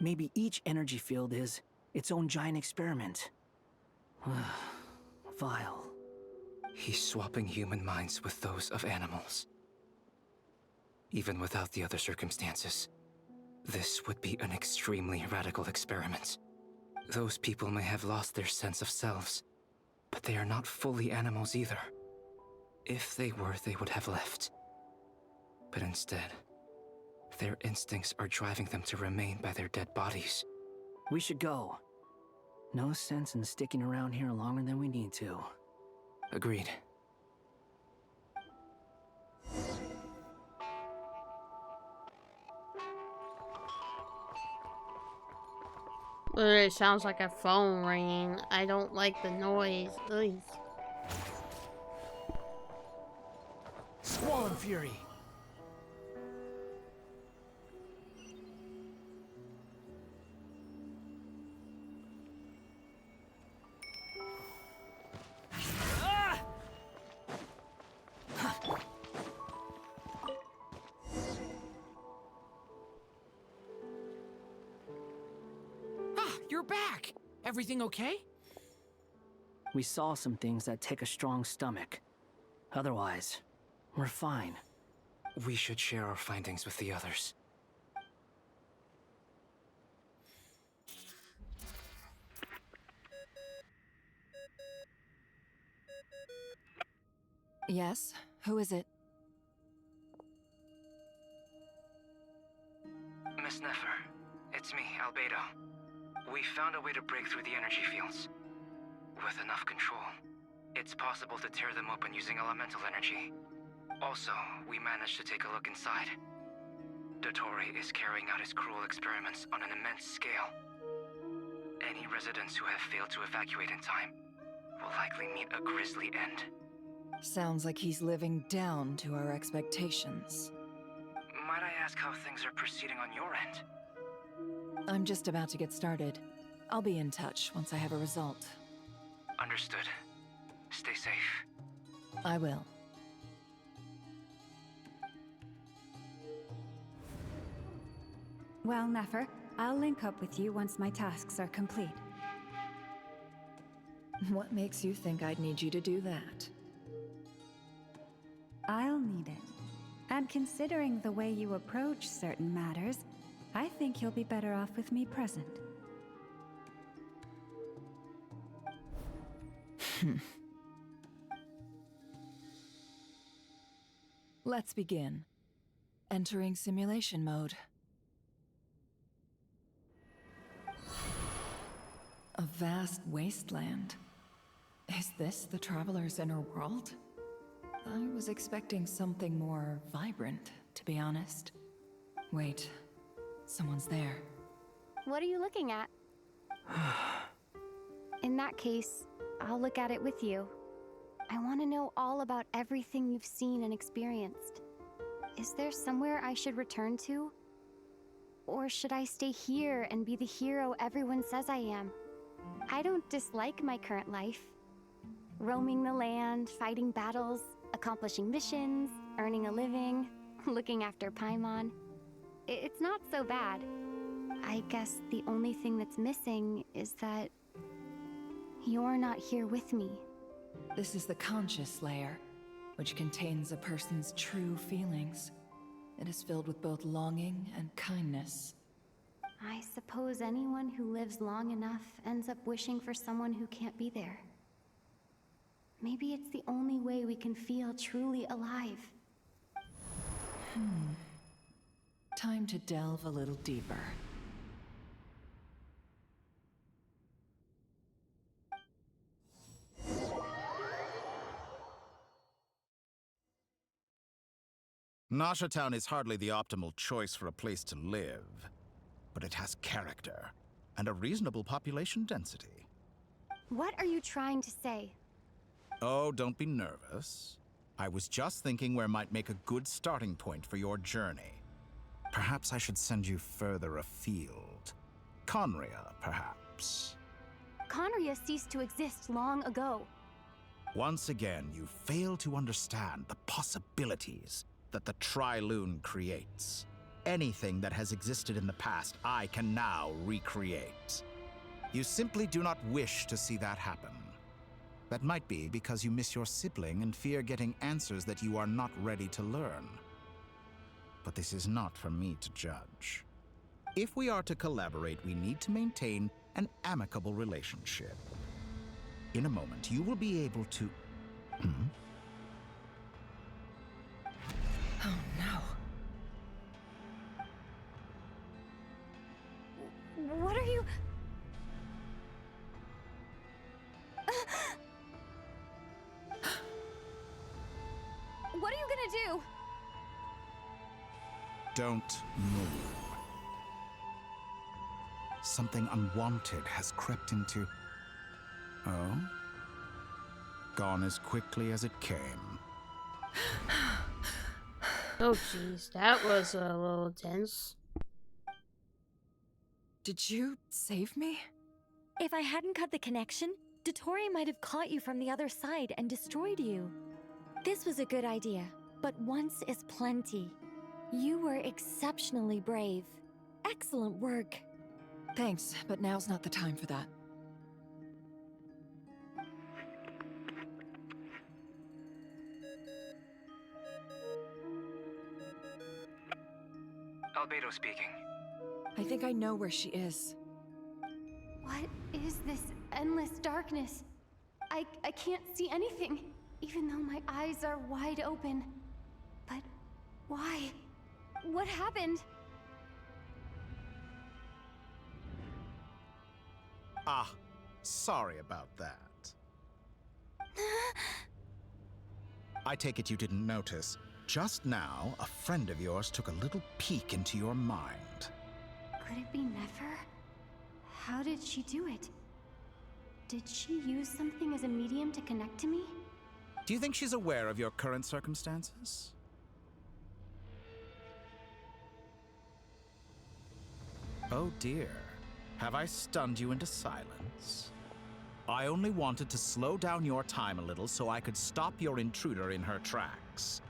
Maybe each energy field is its own giant experiment. Vile. He's swapping human minds with those of animals. Even without the other circumstances, this would be an extremely radical experiment. Those people may have lost their sense of selves, but they are not fully animals either. If they were, they would have left. But instead, their instincts are driving them to remain by their dead bodies. We should go. No sense in sticking around here longer than we need to. Agreed. It sounds like a phone ringing. I don't like the noise. Ugh. Squall and Fury. You're back! Everything okay? We saw some things that take a strong stomach. Otherwise, we're fine. We should share our findings with the others. Yes? Who is it? Miss Nefer, it's me, Albedo. We found a way to break through the energy fields. With enough control, it's possible to tear them open using elemental energy. Also, we managed to take a look inside. Dottore is carrying out his cruel experiments on an immense scale. Any residents who have failed to evacuate in time will likely meet a grisly end. Sounds like he's living down to our expectations. Might I ask how things are proceeding on your end? I'm just about to get started. I'll be in touch once I have a result. Understood. Stay safe. I will. Well, Nefer, I'll link up with you once my tasks are complete. What makes you think I'd need you to do that? I'll need it. And considering the way you approach certain matters, I think you'll be better off with me present. Let's begin. Entering simulation mode. A vast wasteland. Is this the Traveler's inner world? I was expecting something more vibrant, to be honest. Wait, someone's there. What are you looking at? In that case, I'll look at it with you. I want to know all about everything you've seen and experienced. Is there somewhere I should return to? Or should I stay here and be the hero everyone says I am? I don't dislike my current life. Roaming the land, fighting battles, accomplishing missions, earning a living, looking after Paimon. It's not so bad. I guess the only thing that's missing is that you're not here with me. This is the conscious layer, which contains a person's true feelings. It is filled with both longing and kindness. I suppose anyone who lives long enough ends up wishing for someone who can't be there. Maybe it's the only way we can feel truly alive. Time to delve a little deeper. Nasha Town is hardly the optimal choice for a place to live, but it has character and a reasonable population density. What are you trying to say? Oh, don't be nervous. I was just thinking where might make a good starting point for your journey. Perhaps I should send you further afield. Conria, perhaps. Conria ceased to exist long ago. Once again, you fail to understand the possibilities that the Tri-Lune creates. Anything that has existed in the past, I can now recreate. You simply do not wish to see that happen. That might be because you miss your sibling and fear getting answers that you are not ready to learn. But this is not for me to judge. If we are to collaborate, we need to maintain an amicable relationship. In a moment, you will be able to... Oh no. What are you... What are you gonna do? Don't move. Something unwanted has crept into... Oh? Gone as quickly as it came. Oh jeez, that was a little tense. Did you save me? If I hadn't cut the connection, Dottore might have caught you from the other side and destroyed you. This was a good idea, but once is plenty. You were exceptionally brave. Excellent work. Thanks, but now's not the time for that. Albedo speaking. I think I know where she is. What is this endless darkness? I can't see anything, even though my eyes are wide open. But why? What happened? Ah, sorry about that. I take it you didn't notice. Just now, a friend of yours took a little peek into your mind. Could it be Nefer? How did she do it? Did she use something as a medium to connect to me? Do you think she's aware of your current circumstances? Oh dear. Have I stunned you into silence? I only wanted to slow down your time a little so I could stop your intruder in her tracks.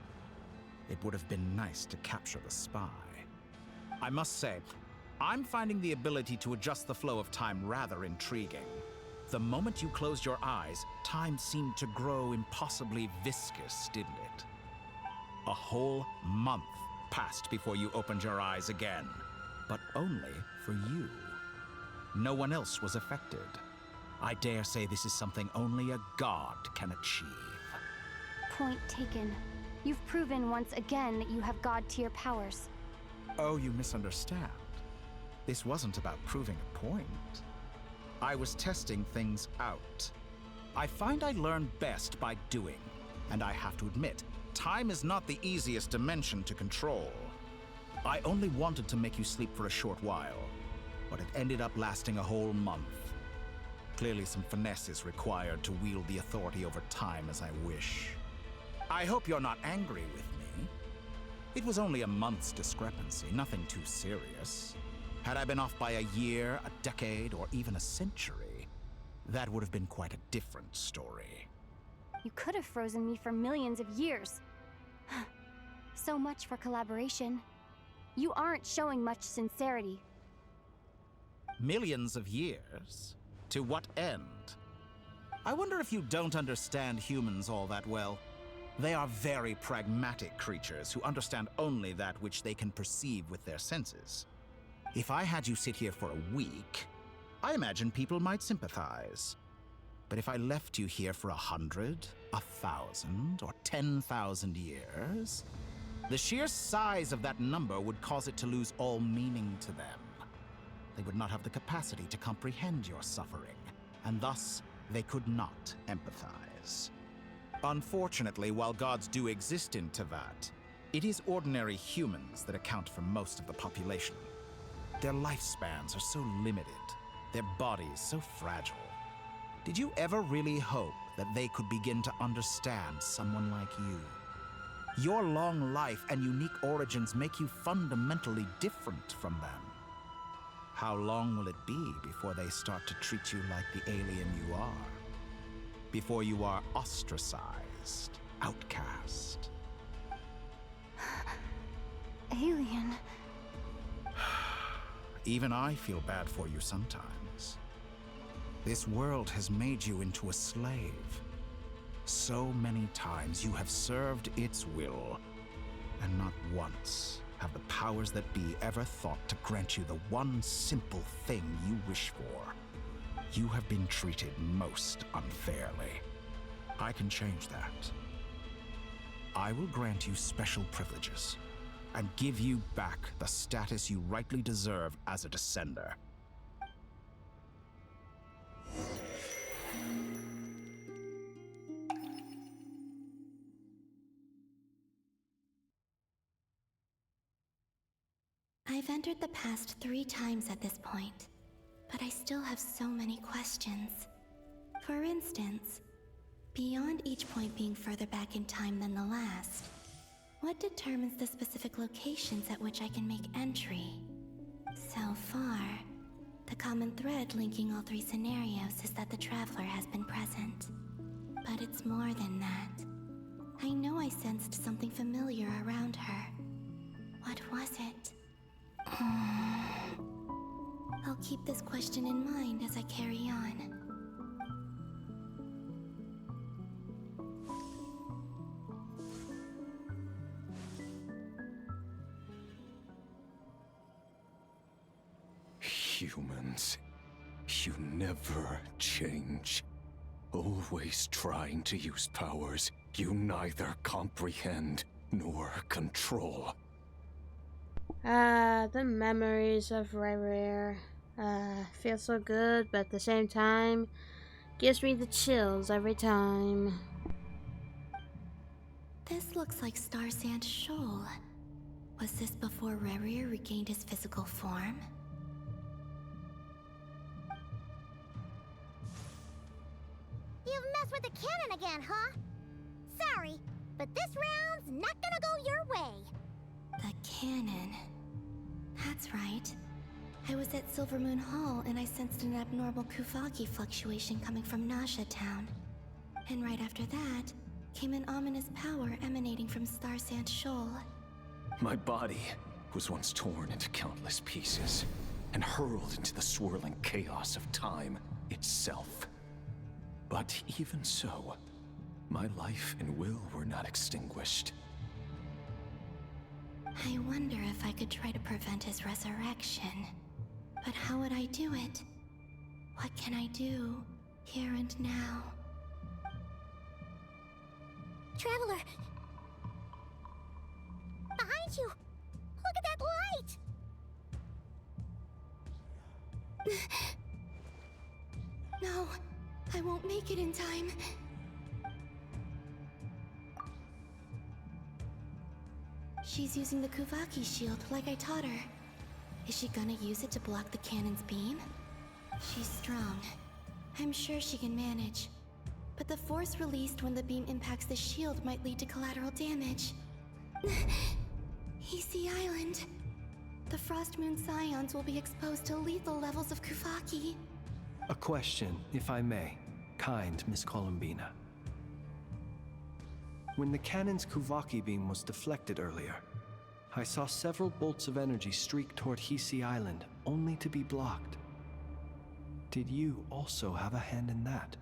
It would have been nice to capture the spy. I must say, I'm finding the ability to adjust the flow of time rather intriguing. The moment you closed your eyes, time seemed to grow impossibly viscous, didn't it? A whole month passed before you opened your eyes again, but only for you. No one else was affected. I dare say this is something only a god can achieve. Point taken. You've proven once again that you have god-tier powers. Oh, you misunderstand. This wasn't about proving a point. I was testing things out. I find I learn best by doing, and I have to admit, time is not the easiest dimension to control. I only wanted to make you sleep for a short while, but it ended up lasting a whole month. Clearly some finesse is required to wield the authority over time as I wish. I hope you're not angry with me. It was only a month's discrepancy, nothing too serious. Had I been off by a year, a decade, or even a century, that would have been quite a different story. You could have frozen me for millions of years. So much for collaboration. You aren't showing much sincerity. Millions of years? To what end? I wonder if you don't understand humans all that well. They are very pragmatic creatures who understand only that which they can perceive with their senses. If I had you sit here for a week, I imagine people might sympathize. But if I left you here for 100, 1,000, or 10,000 years, the sheer size of that number would cause it to lose all meaning to them. They would not have the capacity to comprehend your suffering, and thus they could not empathize. Unfortunately, while gods do exist in Teyvat, it is ordinary humans that account for most of the population. Their lifespans are so limited, their bodies so fragile. Did you ever really hope that they could begin to understand someone like you? Your long life and unique origins make you fundamentally different from them. How long will it be before they start to treat you like the alien you are? Before you are ostracized, outcast? Alien. Even I feel bad for you sometimes. This world has made you into a slave. So many times you have served its will, and not once have the powers that be ever thought to grant you the one simple thing you wish for. You have been treated most unfairly. I can change that. I will grant you special privileges, and give you back the status you rightly deserve as a descender. I've entered the past 3 times at this point, but I still have so many questions. For instance, beyond each point being further back in time than the last, what determines the specific locations at which I can make entry? So far, the common thread linking all 3 scenarios is that the Traveler has been present. But it's more than that. I know I sensed something familiar around her. What was it? I'll keep this question in mind as I carry on. Humans, you never change. Always trying to use powers you neither comprehend nor control. The memories of Rare feel so good, but at the same time, gives me the chills every time. This looks like Star Sand Shoal. Was this before Rerir regained his physical form? You've messed with the cannon again, huh? Sorry, but this round's not gonna go your way. The cannon. That's right. I was at Silver Moon Hall and I sensed an abnormal Kuvaki fluctuation coming from Nasha Town. And right after that, came an ominous power emanating from Star Sand Shoal. My body was once torn into countless pieces and hurled into the swirling chaos of time itself. But even so, my life and will were not extinguished. I wonder if I could try to prevent his resurrection. But how would I do it? What can I do, here and now? Traveler! Behind you! Look at that light! No, I won't make it in time. She's using the Kuvaki shield like I taught her. Is she gonna use it to block the cannon's beam? She's strong. I'm sure she can manage. But the force released when the beam impacts the shield might lead to collateral damage. EC Island. The Frost Moon Scions will be exposed to lethal levels of Kuvaki. A question, if I may, kind Miss Columbina. When the cannon's Kuvaki beam was deflected earlier, I saw several bolts of energy streak toward Hisi Island, only to be blocked. Did you also have a hand in that?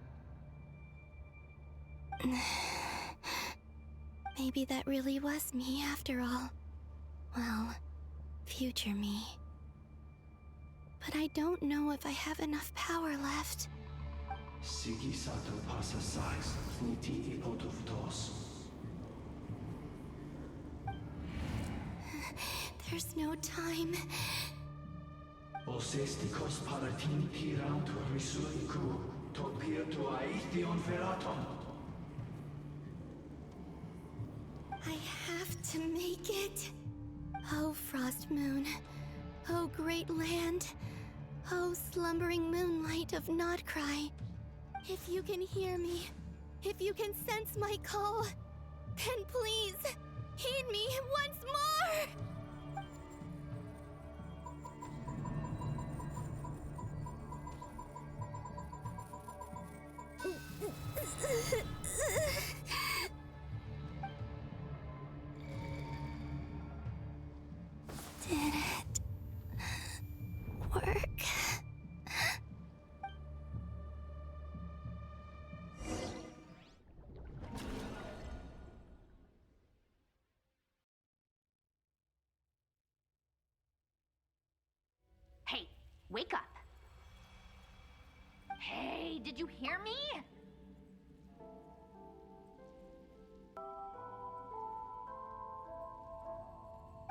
Maybe that really was me after all. Well, future me. But I don't know if I have enough power left. There's no time. I have to make it. Oh, Frost Moon. Oh, great land. Oh, slumbering moonlight of Nodcry. If you can hear me, if you can sense my call, then please, heed me once more! Did it work? Hey, wake up. Hey, did you hear me?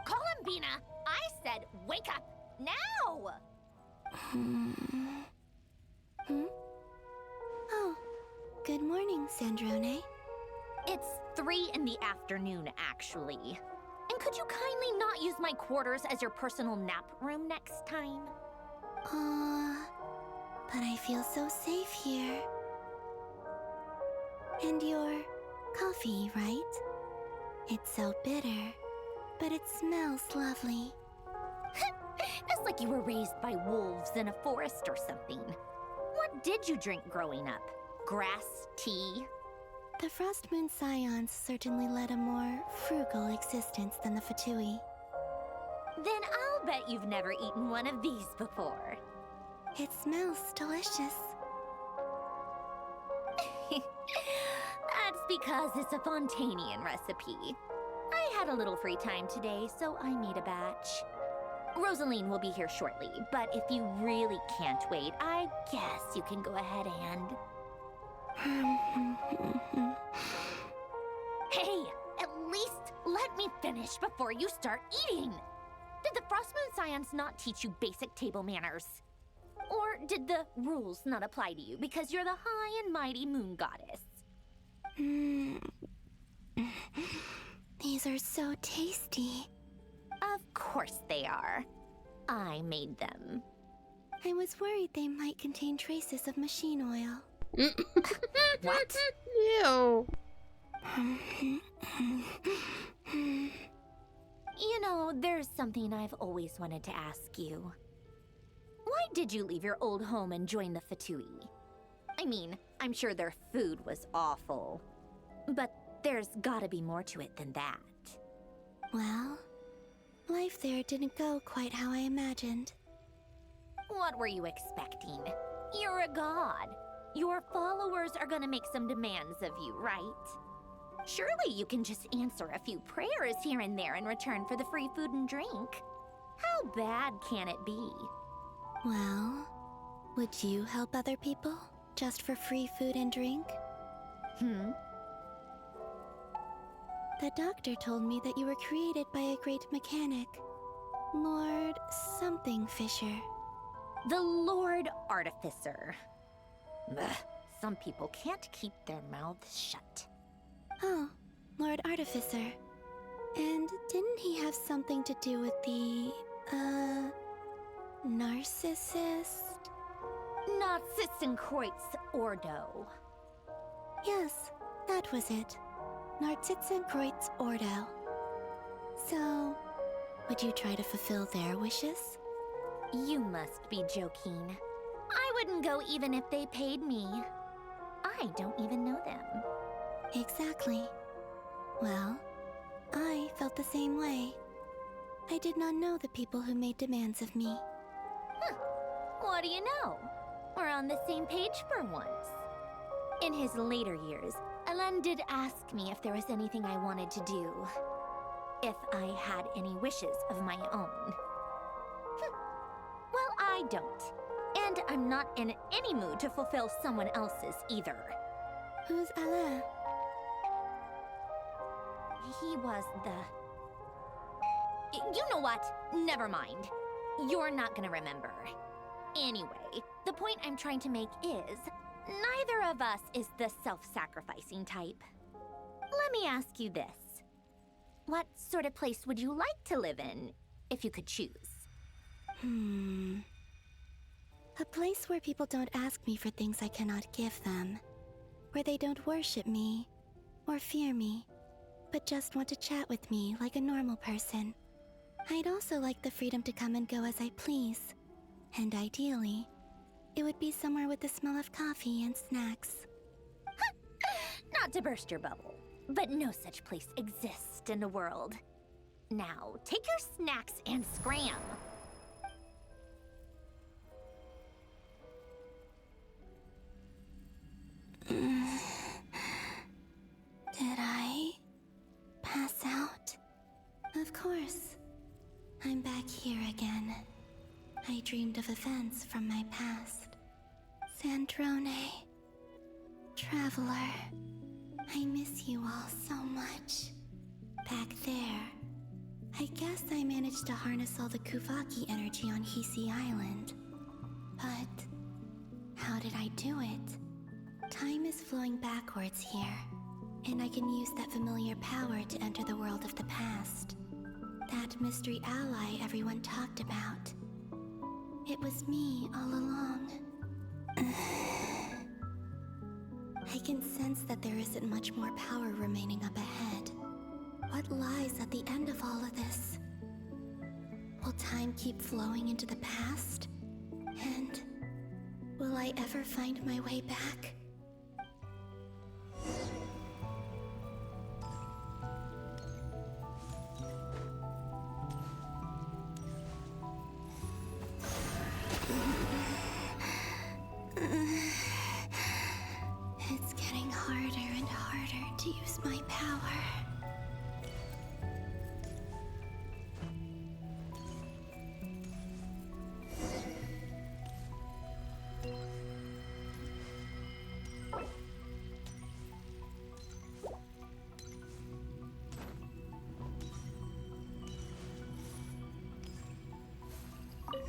Columbina, I said wake up now! Oh, good morning, Sandrone. It's 3 in the afternoon, actually. And could you kindly not use my quarters as your personal nap room next time? But I feel so safe here. And your coffee, right? It's so bitter, but it smells lovely. It's like you were raised by wolves in a forest or something. What did you drink growing up? Grass tea? The Frost Moon Scions certainly led a more frugal existence than the Fatui. Then I'll bet you've never eaten one of these before. It smells delicious. That's because it's a Fontanian recipe. I had a little free time today, so I made a batch. Rosaline will be here shortly, but if you really can't wait, I guess you can go ahead and... Hey, at least let me finish before you start eating! Did the Frost Moon Scions not teach you basic table manners? Or did the rules not apply to you because you're the high and mighty moon goddess? These are so tasty. Of course they are. I made them. I was worried they might contain traces of machine oil. What? Ew. You know, there's something I've always wanted to ask you. did you leave your old home and join the Fatui? I mean, I'm sure their food was awful. But there's gotta be more to it than that. Well, life there didn't go quite how I imagined. What were you expecting? You're a god. Your followers are gonna make some demands of you, right? Surely you can just answer a few prayers here and there in return for the free food and drink. How bad can it be? Well, would you help other people just for free food and drink? The doctor told me that you were created by a great mechanic, Lord something Fisher. The Lord Artificer. Ugh, some people can't keep their mouths shut. Oh, Lord Artificer. And didn't he have something to do with the, narcissist? Narcissenkreuz Ordo. Yes, that was it. Narcissenkreuz Ordo. So, would you try to fulfill their wishes? You must be joking. I wouldn't go even if they paid me. I don't even know them. Exactly. Well, I felt the same way. I did not know the people who made demands of me. Huh. What do you know? We're on the same page for once. In his later years, Alan did ask me if there was anything I wanted to do. If I had any wishes of my own. Well, I don't. And I'm not in any mood to fulfill someone else's either. Who's Alain? He was the... You know what? Never mind. You're not gonna remember. Anyway, the point I'm trying to make is, neither of us is the self-sacrificing type. Let me ask you this. What sort of place would you like to live in, if you could choose? A place where people don't ask me for things I cannot give them. Where they don't worship me, or fear me, but just want to chat with me like a normal person. I'd also like the freedom to come and go as I please. And ideally, it would be somewhere with the smell of coffee and snacks. Not to burst your bubble, but no such place exists in the world. Now, take your snacks and scram. Did I pass out? Of course. I'm back here again. I dreamed of events from my past. Sandrone. Traveler. I miss you all so much. Back there. I guess I managed to harness all the Kuvaki energy on Hisi Island. But how did I do it? Time is flowing backwards here, and I can use that familiar power to enter the world of the past. That mystery ally everyone talked about. It was me all along. I can sense that there isn't much more power remaining up ahead. What lies at the end of all of this? Will time keep flowing into the past? And will I ever find my way back? It's getting harder and harder to use my power.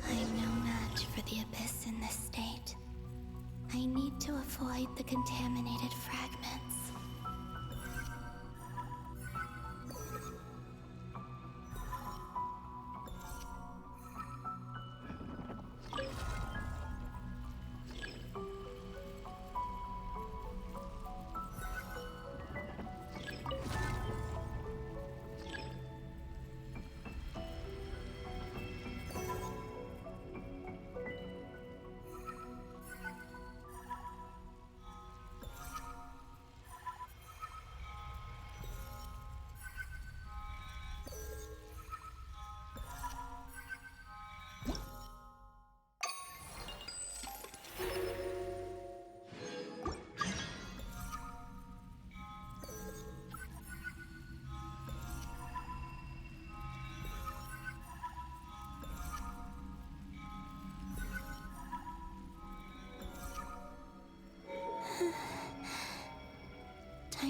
I'm no match for the Abyss in this state. I need to avoid the contaminated fragments.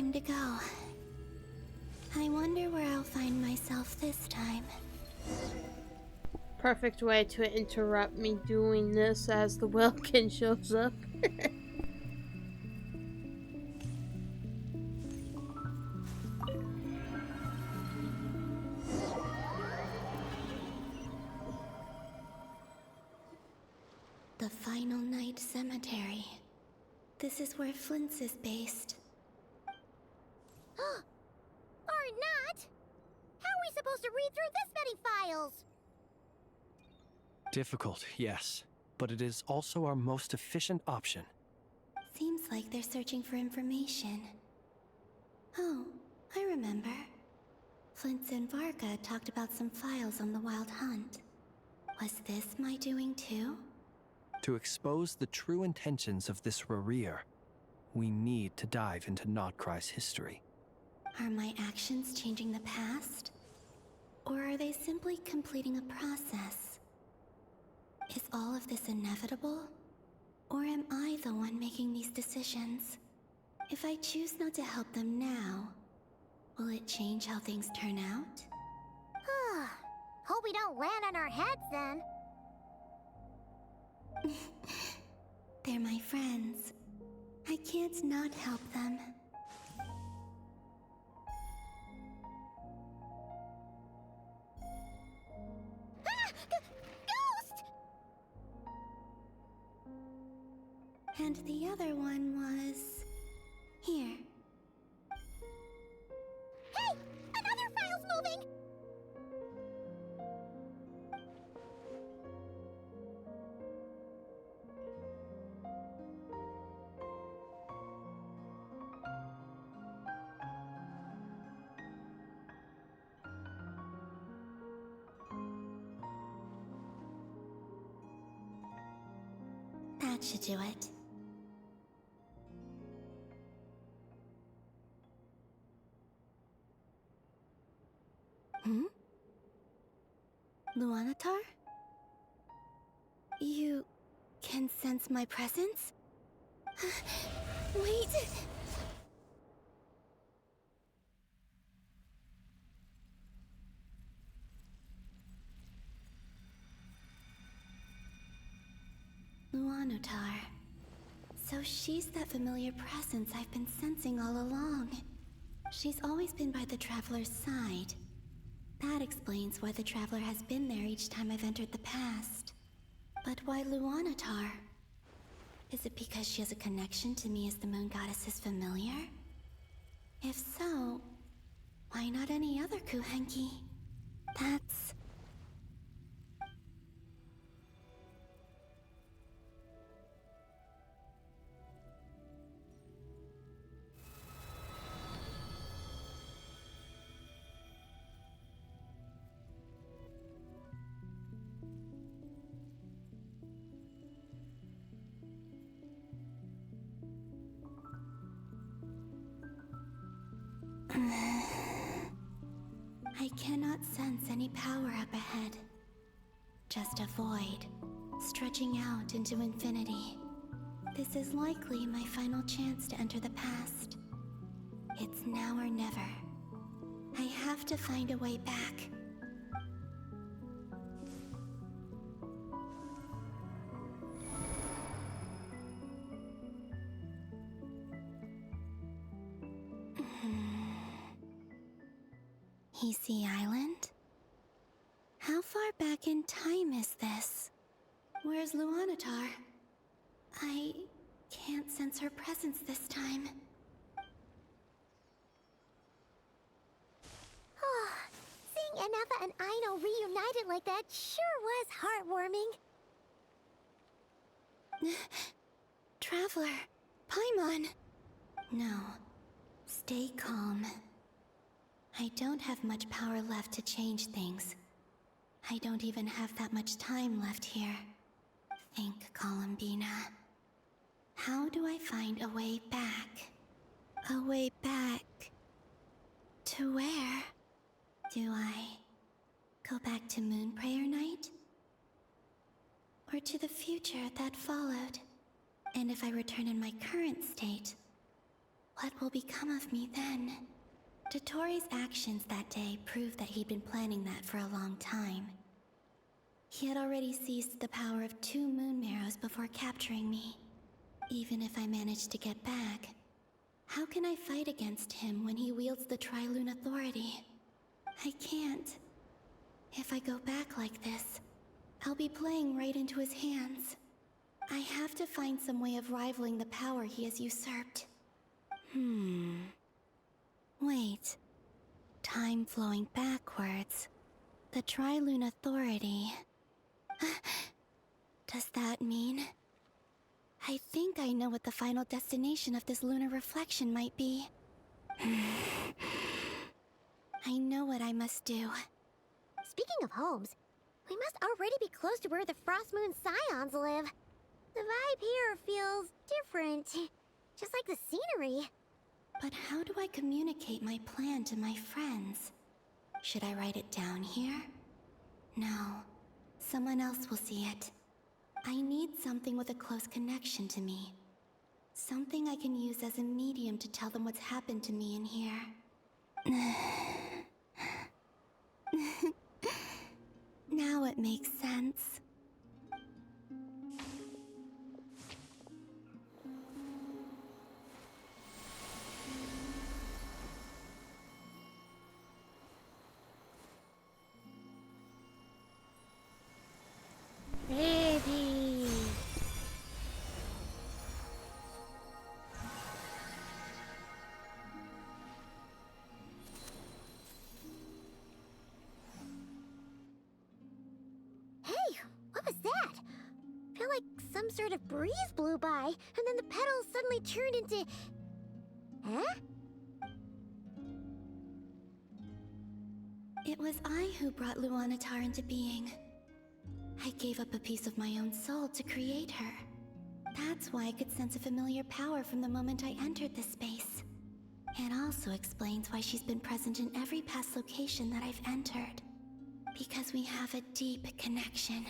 time to go. I wonder where I'll find myself this time. Perfect way to interrupt me doing this as the Welkin shows up. The Final Night Cemetery. This is where Flint's is based. Or not! How are we supposed to read through this many files? Difficult, yes, but it is also our most efficient option. Seems like they're searching for information. Oh, I remember. Flint and Varga talked about some files on the Wild Hunt. Was this my doing too? To expose the true intentions of this Rereer, we need to dive into Nodcry's history. Are my actions changing the past? Or are they simply completing a process? Is all of this inevitable? Or am I the one making these decisions? If I choose not to help them now, will it change how things turn out? Hope we don't land on our heads then. They're my friends. I can't not help them. Ghost! And the other one was... here. Hey! Another file's moving! That should do it. Luanatar? You can sense my presence? Wait! Luanatar. So she's that familiar presence I've been sensing all along. She's always been by the Traveler's side. That explains why the Traveler has been there each time I've entered the past. But why Luanatar? Is it because she has a connection to me as the Moon Goddess's familiar? If so, why not any other Kuhenki? That's... I cannot sense any power up ahead. Just a void, stretching out into infinity. This is likely my final chance to enter the past. It's now or never. I have to find a way back. Easy Island? How far back in time is this? Where's Luanatar? I can't sense her presence this time. Seeing Anafa and Aino reunited like that sure was heartwarming. Traveler, Paimon. No, stay calm. I don't have much power left to change things. I don't even have that much time left here. Think, Columbina. How do I find a way back? A way back... to where? Do I go back to Moon Prayer Night? Or to the future that followed? And if I return in my current state, What will become of me then? Dottoro's actions that day proved that he'd been planning that for a long time. He had already seized the power of 2 moon marrows before capturing me. Even if I managed to get back, how can I fight against him when he wields the Tri-Lune Authority? I can't. If I go back like this, I'll be playing right into his hands. I have to find some way of rivaling the power he has usurped. Wait. Time flowing backwards. The Tri-Lune Authority. Does that mean... I think I know what the final destination of this lunar reflection might be. I know what I must do. Speaking of homes, we must already be close to where the Frost Moon Scions live. The vibe here feels different, just like the scenery. But how do I communicate my plan to my friends? Should I write it down here? No. Someone else will see it. I need something with a close connection to me. Something I can use as a medium to tell them what's happened to me in here. Now it makes sense. Baby! Hey, what was that? I feel like some sort of breeze blew by, and then the petals suddenly turned into... Huh? It was I who brought Luanatar into being. I gave up a piece of my own soul to create her. That's why I could sense a familiar power from the moment I entered this space. It also explains why she's been present in every past location that I've entered. Because we have a deep connection.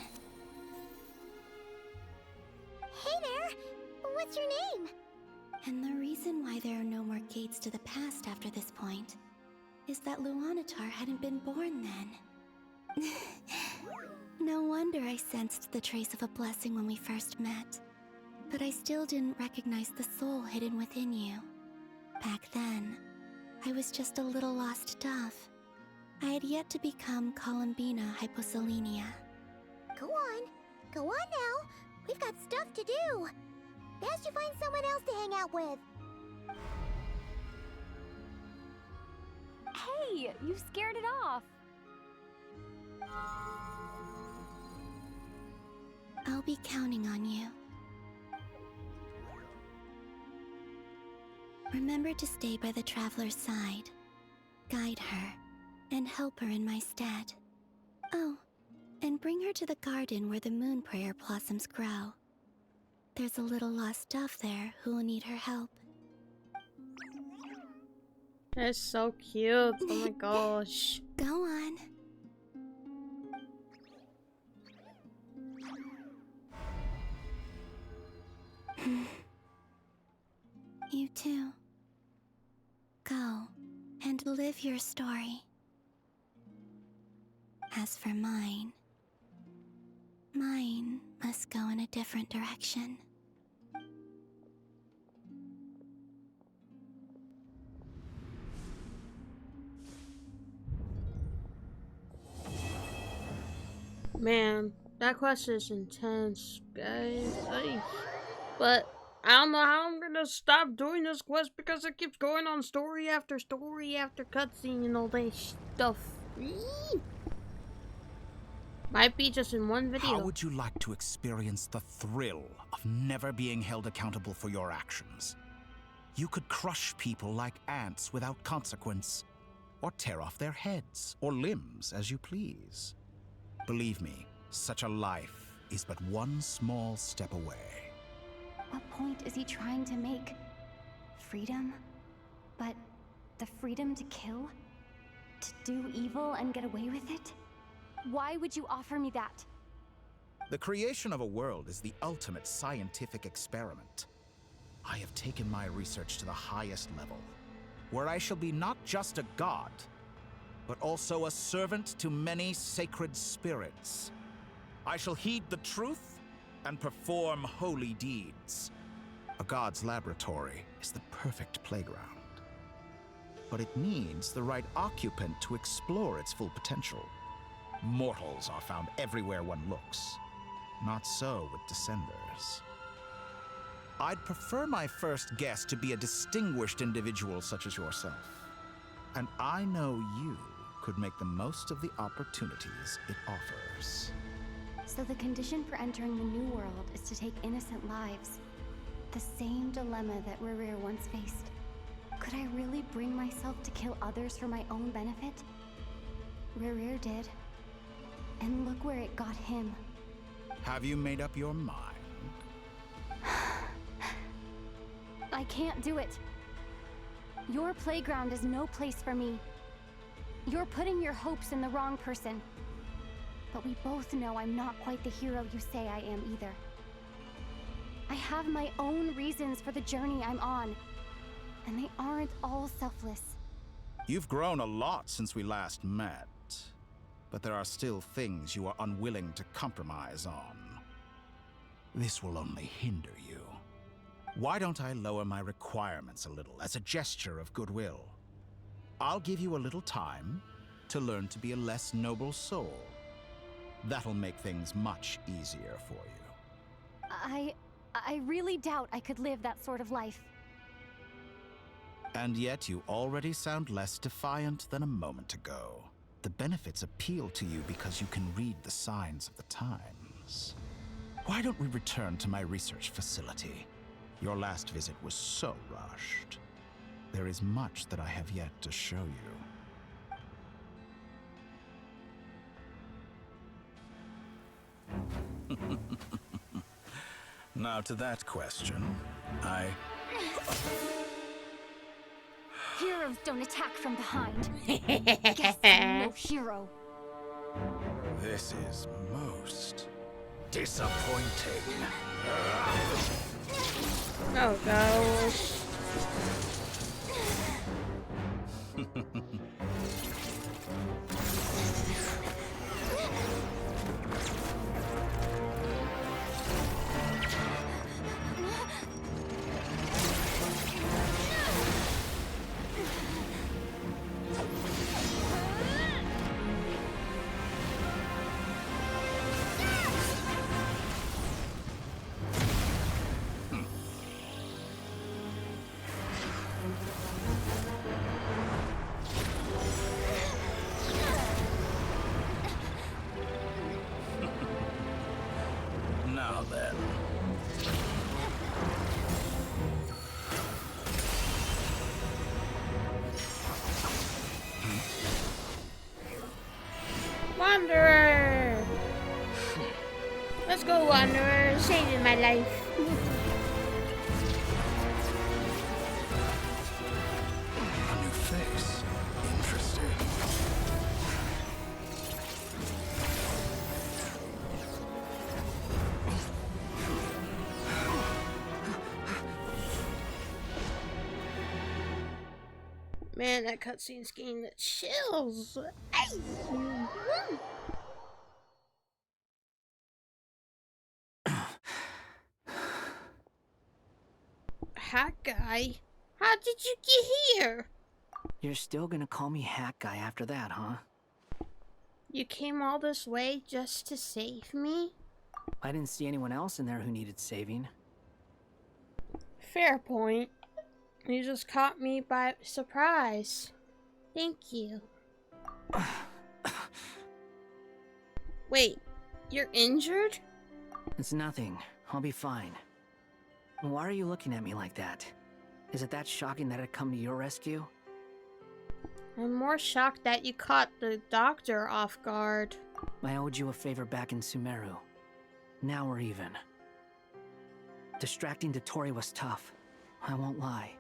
Hey there! What's your name? And the reason why there are no more gates to the past after this point is that Luanatar hadn't been born then. No wonder I sensed the trace of a blessing when we first met. But I still didn't recognize the soul hidden within you. Back then, I was just a little lost dove. I had yet to become Columbina Hyposelenia. Go on now. We've got stuff to do. Best you find someone else to hang out with. Hey, you scared it off. I'll be counting on you. Remember to stay by the traveler's side, guide her, and help her in my stead. Oh, and bring her to the garden where the moon prayer blossoms grow. There's a little lost dove there who will need her help. That's so cute. Oh my gosh. Go on. You too. Go and live your story. As for mine must go in a different direction. Man, that quest is intense, guys. But I don't know how I'm gonna stop doing this quest because it keeps going on story after cutscene and all that stuff. Might be just in one video. How would you like to experience the thrill of never being held accountable for your actions? You could crush people like ants without consequence, or tear off their heads or limbs as you please. Believe me, such a life is but one small step away. What point is he trying to make? Freedom? But the freedom to kill? To do evil and get away with it? Why would you offer me that? The creation of a world is the ultimate scientific experiment. I have taken my research to the highest level, where I shall be not just a god, but also a servant to many sacred spirits. I shall heed the truth and perform holy deeds. A god's laboratory is the perfect playground. But it needs the right occupant to explore its full potential. Mortals are found everywhere one looks. Not so with Descenders. I'd prefer my first guest to be a distinguished individual such as yourself. And I know you could make the most of the opportunities it offers. So the condition for entering the New World is to take innocent lives. The same dilemma that Rerir once faced. Could I really bring myself to kill others for my own benefit? Rerir did. And look where it got him. Have you made up your mind? I can't do it. Your playground is no place for me. You're putting your hopes in the wrong person. But we both know I'm not quite the hero you say I am either. I have my own reasons for the journey I'm on, and they aren't all selfless. You've grown a lot since we last met, but there are still things you are unwilling to compromise on. This will only hinder you. Why don't I lower my requirements a little as a gesture of goodwill? I'll give you a little time to learn to be a less noble soul. That'll make things much easier for you. I really doubt I could live that sort of life. And yet you already sound less defiant than a moment ago. The benefits appeal to you because you can read the signs of the times. Why don't we return to my research facility? Your last visit was so rushed. There is much that I have yet to show you. Now to that question, Heroes don't attack from behind. Guess I'm no hero. This is most disappointing. Oh gosh. Now then. Wanderer! Let's go, Wanderer. Saving my life. A new face. Interesting. Man, that cutscene's getting the chills. Ay. Hat guy? How did you get here? You're still gonna call me Hat Guy after that, huh? You came all this way just to save me? I didn't see anyone else in there who needed saving. Fair point. You just caught me by surprise. Thank you. Wait, you're injured? It's nothing. I'll be fine. Why are you looking at me like that? Is it that shocking that I'd come to your rescue? I'm more shocked that you caught the doctor off guard. I owed you a favor back in Sumeru. Now we're even. Distracting Dottore was tough. I won't lie.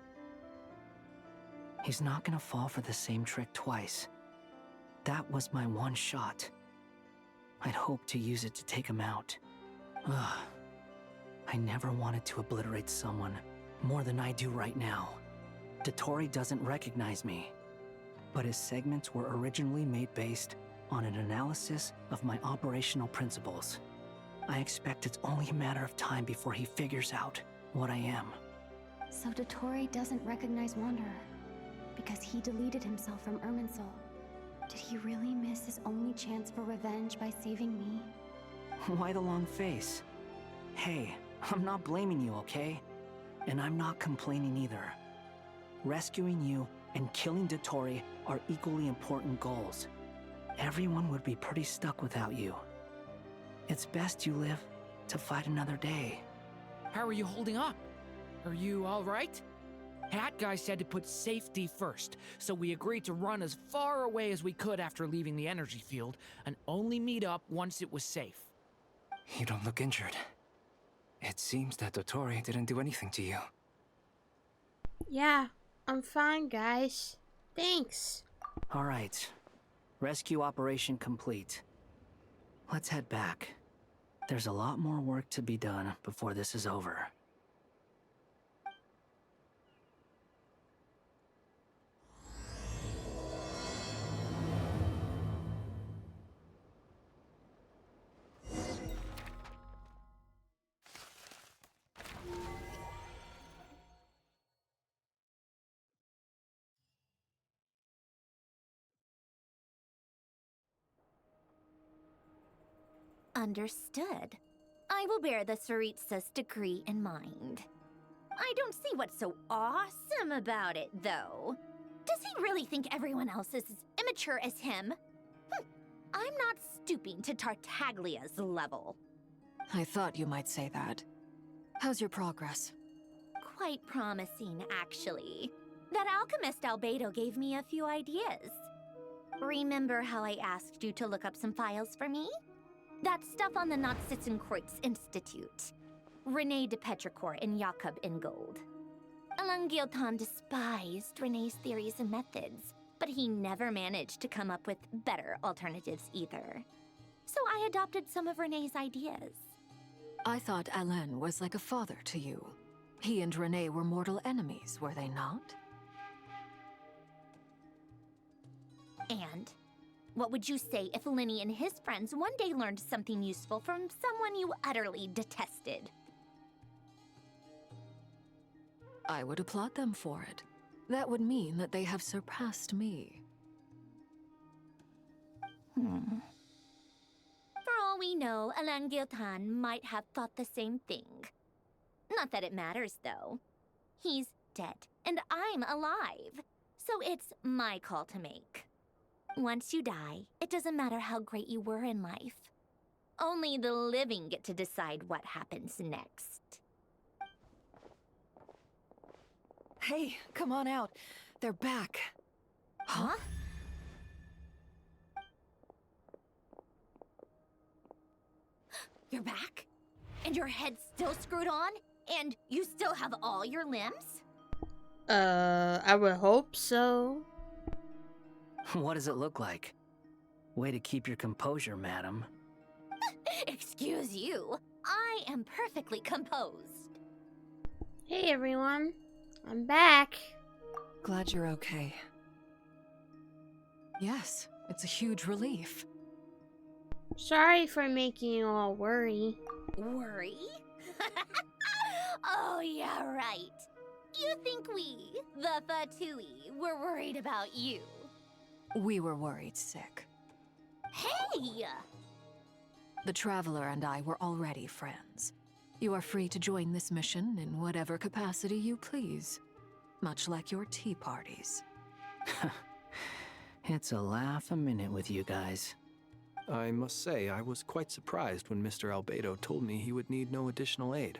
He's not gonna fall for the same trick twice. That was my one shot. I'd hoped to use it to take him out. Ugh. I never wanted to obliterate someone more than I do right now. Dottore doesn't recognize me, but his segments were originally made based on an analysis of my operational principles. I expect it's only a matter of time before he figures out what I am. So Dottore doesn't recognize Wanderer because he deleted himself from Irminsul. Did he really miss his only chance for revenge by saving me? Why the long face? Hey, I'm not blaming you, okay? And I'm not complaining either. Rescuing you and killing Dottore are equally important goals. Everyone would be pretty stuck without you. It's best you live to fight another day. How are you holding up? Are you all right? Hat Guy said to put safety first, so we agreed to run as far away as we could after leaving the energy field and only meet up once it was safe. You don't look injured. It seems that Dottore didn't do anything to you. Yeah, I'm fine, guys. Thanks. All right. Rescue operation complete. Let's head back. There's a lot more work to be done before this is over. Understood. I will bear the Tsaritsa's degree in mind. I don't see what's so awesome about it, though. Does he really think everyone else is as immature as him? I'm not stooping to Tartaglia's level. I thought you might say that. How's your progress? Quite promising, actually. That alchemist Albedo gave me a few ideas. Remember how I asked you to look up some files for me? That stuff on the Nazi-Kreuz Institute. René de Petrichor and Jakob Ingold. Alain Guillotin despised René's theories and methods, but he never managed to come up with better alternatives either. So I adopted some of René's ideas. I thought Alain was like a father to you. He and René were mortal enemies, were they not? And what would you say if Linny and his friends one day learned something useful from someone you utterly detested? I would applaud them for it. That would mean that they have surpassed me. For all we know, Alain Guillotin might have thought the same thing. Not that it matters, though. He's dead, and I'm alive. So it's my call to make. Once you die, it doesn't matter how great you were in life. Only the living get to decide what happens next. Hey, come on out. They're back. Huh? You're back? And your head's still screwed on? And you still have all your limbs? I would hope so. What does it look like? Way to keep your composure, madam. Excuse you. I am perfectly composed. Hey everyone, I'm back. Glad you're okay. Yes, it's a huge relief. Sorry for making you all worry. Worry? Oh, yeah, right. You think we, the Fatui, were worried about you? We were worried sick. Hey! The Traveler and I were already friends. You are free to join this mission in whatever capacity you please. Much like your tea parties. It's a laugh a minute with you guys. I must say, I was quite surprised when Mr. Albedo told me he would need no additional aid.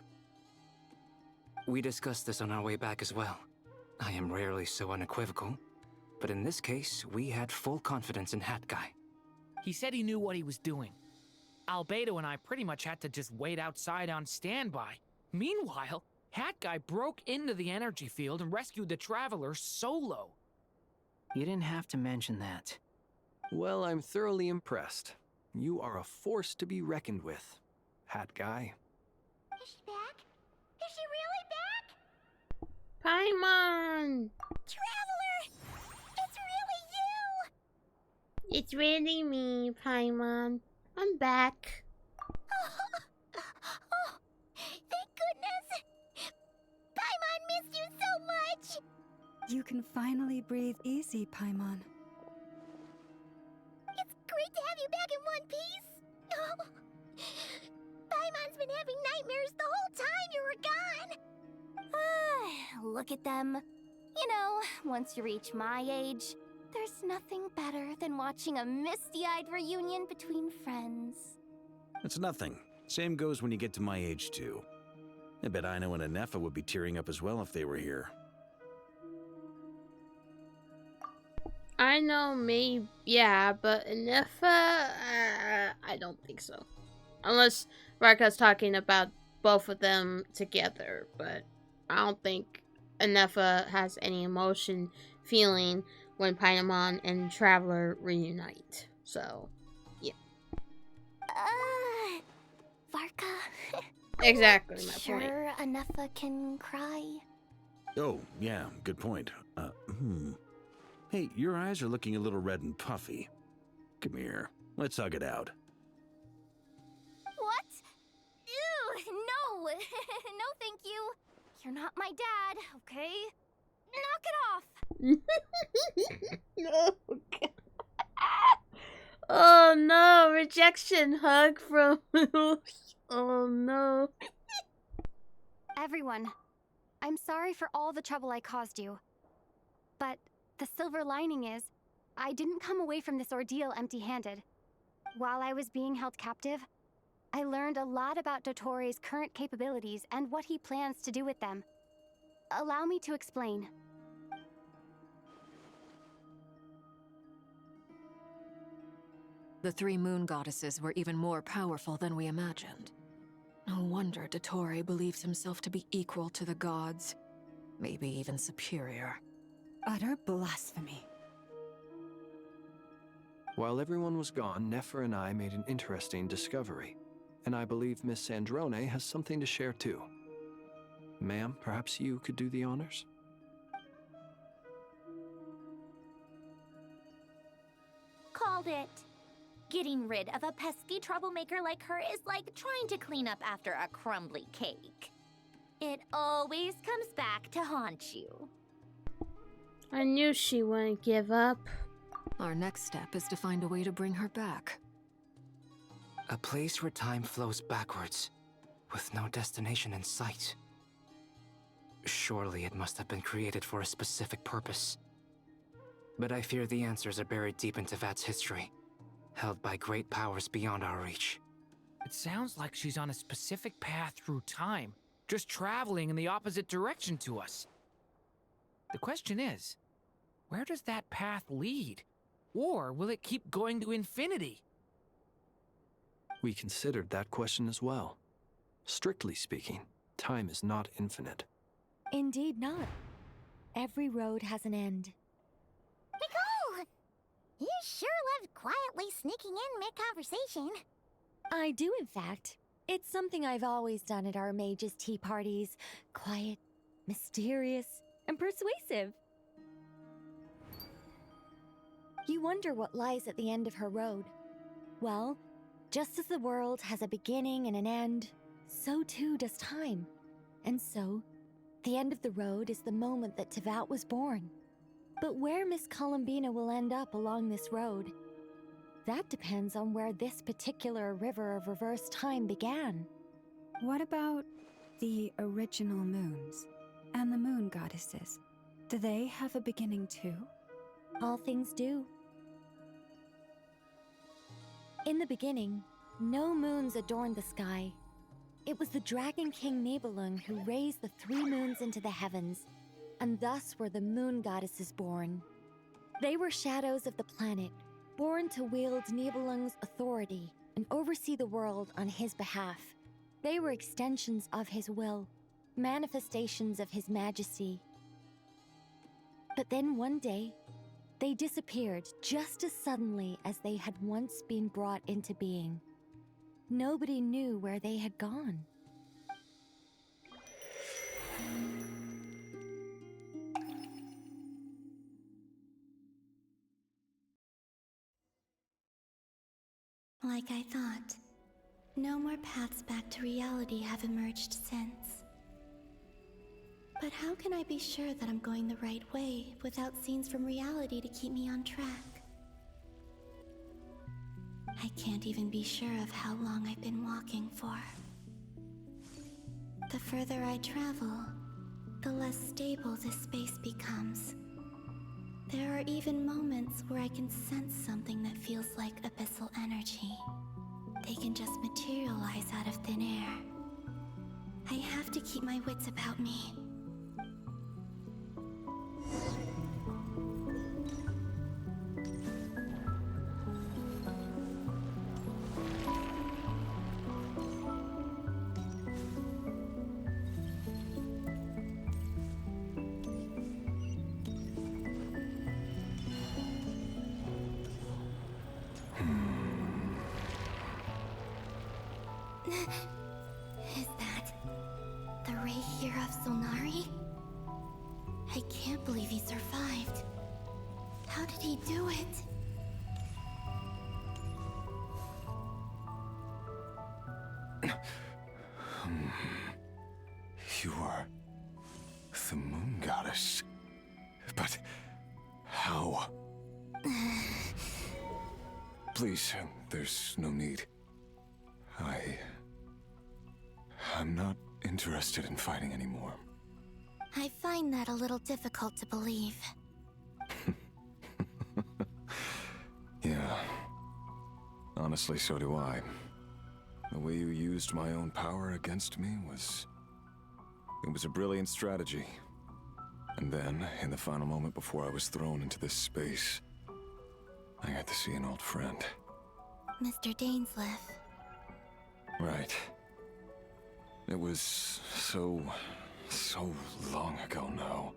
We discussed this on our way back as well. I am rarely so unequivocal, but in this case, we had full confidence in Hat Guy. He said he knew what he was doing. Albedo and I pretty much had to just wait outside on standby. Meanwhile, Hat Guy broke into the energy field and rescued the Traveler solo. You didn't have to mention that. Well, I'm thoroughly impressed. You are a force to be reckoned with, Hat Guy. Is she back? Is she really back? Paimon! Traveler! It's really you! It's really me, Paimon. I'm back. Oh, thank goodness! Paimon missed you so much! You can finally breathe easy, Paimon. It's great to have you back in one piece! Oh, Paimon's been having nightmares the whole time you were gone! Look at them. You know, once you reach my age, there's nothing better than watching a misty-eyed reunion between friends. It's nothing. Same goes when you get to my age, too. I bet Ino and Anefa would be tearing up as well if they were here. I know, maybe, yeah, but Anefa, I don't think so. Unless Raka's talking about both of them together, but I don't think Anefa has any emotion feeling when Paimon and Traveler reunite. So, yeah. Varka. Exactly my point. Sure, Anefa can cry. Oh, yeah, good point. Hey, your eyes are looking a little red and puffy. Come here, let's hug it out. What? Ew, no. No, thank you. You're not my dad, okay? Knock it off. No. Oh no, rejection hug from oh no. Everyone, I'm sorry for all the trouble I caused you. But the silver lining is, I didn't come away from this ordeal empty-handed. While I was being held captive, I learned a lot about Dottoro's current capabilities and what he plans to do with them. Allow me to explain. The three moon goddesses were even more powerful than we imagined. No wonder Dottore believes himself to be equal to the gods. Maybe even superior. Utter blasphemy. While everyone was gone, Nefer and I made an interesting discovery. And I believe Miss Sandrone has something to share too. Ma'am, perhaps you could do the honors? Called it. Getting rid of a pesky troublemaker like her is like trying to clean up after a crumbly cake. It always comes back to haunt you. I knew she wouldn't give up. Our next step is to find a way to bring her back. A place where time flows backwards, with no destination in sight. Surely it must have been created for a specific purpose. But I fear the answers are buried deep in Tevat's history, held by great powers beyond our reach. It sounds like she's on a specific path through time, just traveling in the opposite direction to us. The question is, where does that path lead? Or will it keep going to infinity? We considered that question as well. Strictly speaking, time is not infinite. Indeed not. Every road has an end. Nicole! You sure loved quietly sneaking in mid-conversation. I do, in fact. It's something I've always done at our mages' tea parties. Quiet, mysterious, and persuasive. You wonder what lies at the end of her road. Well, just as the world has a beginning and an end, so too does time. And so, the end of the road is the moment that Tevat was born. But where Miss Columbina will end up along this road, that depends on where this particular river of reverse time began. What about the original moons and the moon goddesses? Do they have a beginning too? All things do. In the beginning, no moons adorned the sky. It was the Dragon King Nibelung who raised the 3 moons into the heavens, and thus were the moon goddesses born. They were shadows of the planet, born to wield Nibelung's authority and oversee the world on his behalf. They were extensions of his will, manifestations of his majesty. But then one day, they disappeared just as suddenly as they had once been brought into being. Nobody knew where they had gone. Like I thought, no more paths back to reality have emerged since. But how can I be sure that I'm going the right way without scenes from reality to keep me on track? I can't even be sure of how long I've been walking for. The further I travel, the less stable this space becomes. There are even moments where I can sense something that feels like abyssal energy. They can just materialize out of thin air. I have to keep my wits about me. Is that the ray here of Solnari? I can't believe he survived. How did he do it? You are the moon goddess. But how? Please, there's no need. I'm not interested in fighting anymore. I find that a little difficult to believe. Yeah. Honestly, so do I. The way you used my own power against me was... It was a brilliant strategy. And then, in the final moment before I was thrown into this space, I got to see an old friend. Mr. Dainsleif. Right. It was so long ago now.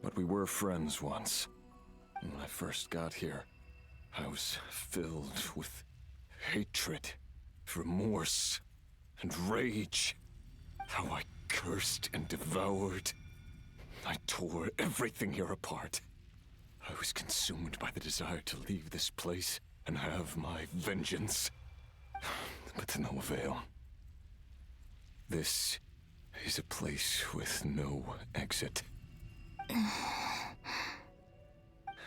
But we were friends once. When I first got here, I was filled with hatred, remorse, and rage. How I cursed and devoured. I tore everything here apart. I was consumed by the desire to leave this place and have my vengeance. But to no avail. This is a place with no exit.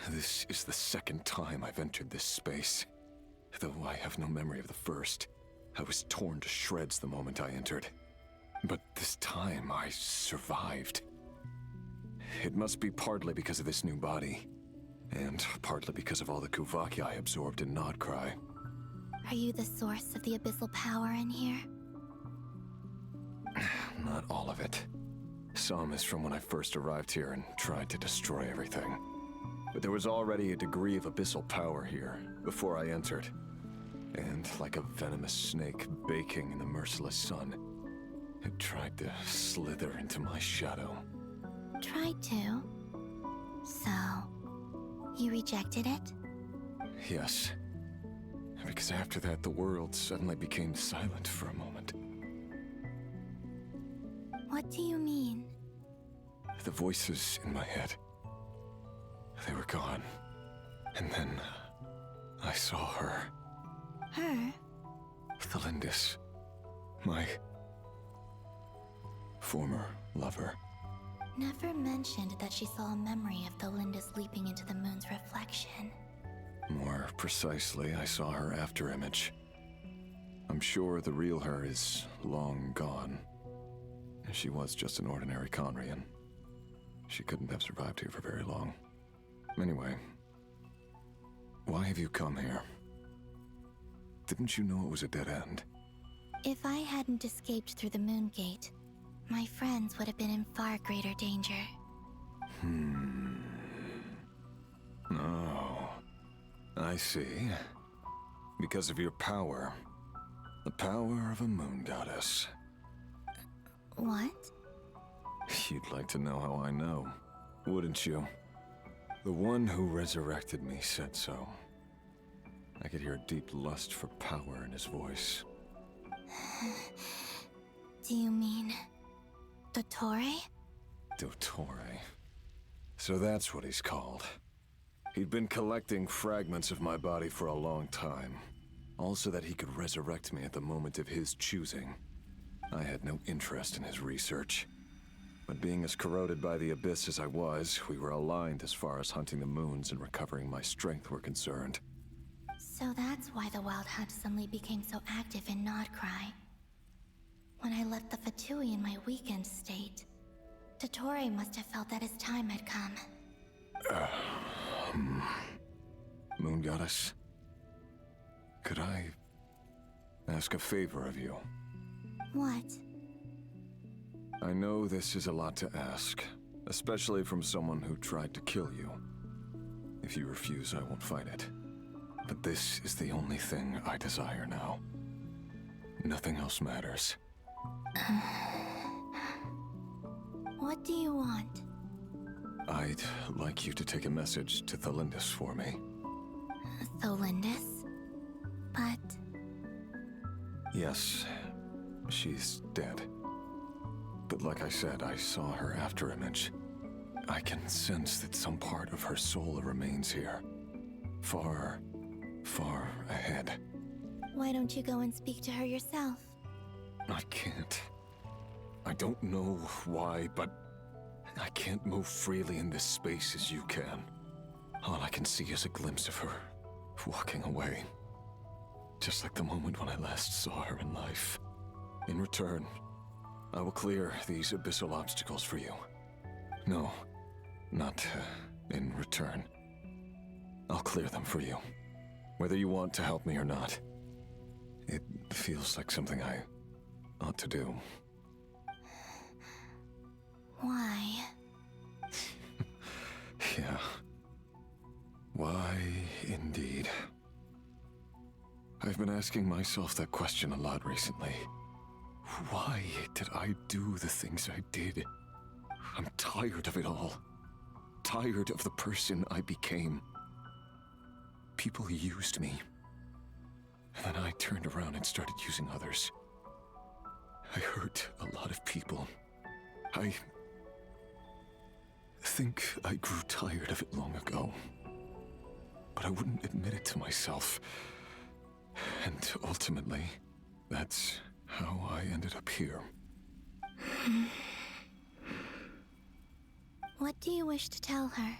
This is the second time I've entered this space. Though I have no memory of the first. I was torn to shreds the moment I entered. But this time I survived. It must be partly because of this new body. And partly because of all the Kuvaki I absorbed in Nodcry. Are you the source of the abyssal power in here? Not all of it. Some is from when I first arrived here and tried to destroy everything. But there was already a degree of abyssal power here before I entered. And like a venomous snake baking in the merciless sun, it tried to slither into my shadow. Tried to? So, you rejected it? Yes. Because after that, the world suddenly became silent for a moment. What do you mean? The voices in my head, they were gone. And then I saw her. Her? Thelindis. My former lover. Never mentioned that she saw a memory of Thelindis leaping into the moon's reflection. More precisely, I saw her afterimage. I'm sure the real her is long gone. She was just an ordinary Conrian. She couldn't have survived here for very long. Anyway, why have you come here? Didn't you know it was a dead end? If I hadn't escaped through the moon gate, my friends would have been in far greater danger. Oh, I see. Because of your power. The power of a moon goddess. What? You'd like to know how I know, wouldn't you? The one who resurrected me said so. I could hear a deep lust for power in his voice. Do you mean... Dottore? Dottore. So that's what he's called. He'd been collecting fragments of my body for a long time, all so that he could resurrect me at the moment of his choosing. I had no interest in his research. But being as corroded by the Abyss as I was, we were aligned as far as hunting the moons and recovering my strength were concerned. So that's why the Wild Hunt suddenly became so active in Nodcry. When I left the Fatui in my weakened state, Dottore must have felt that his time had come. Moon Goddess, could I ask a favor of you? What? I know this is a lot to ask, especially from someone who tried to kill you. If you refuse, I won't fight it. But this is the only thing I desire now. Nothing else matters. What do you want? I'd like you to take a message to Thalindis for me. Thalindis? But... Yes, she's dead. But like I said, I saw her afterimage. I can sense that some part of her soul remains here. Far, far ahead. Why don't you go and speak to her yourself? I can't. I don't know why, but I can't move freely in this space as you can. All I can see is a glimpse of her walking away. Just like the moment when I last saw her in life. In return, I will clear these abyssal obstacles for you. No, not in return. I'll clear them for you. Whether you want to help me or not. It feels like something I ought to do. Why? Yeah. Why, indeed. I've been asking myself that question a lot recently. Why did I do the things I did? I'm tired of it all. Tired of the person I became. People used me. And then I turned around and started using others. I hurt a lot of people. I think I grew tired of it long ago. But I wouldn't admit it to myself. And ultimately, that's how I ended up here. What do you wish to tell her?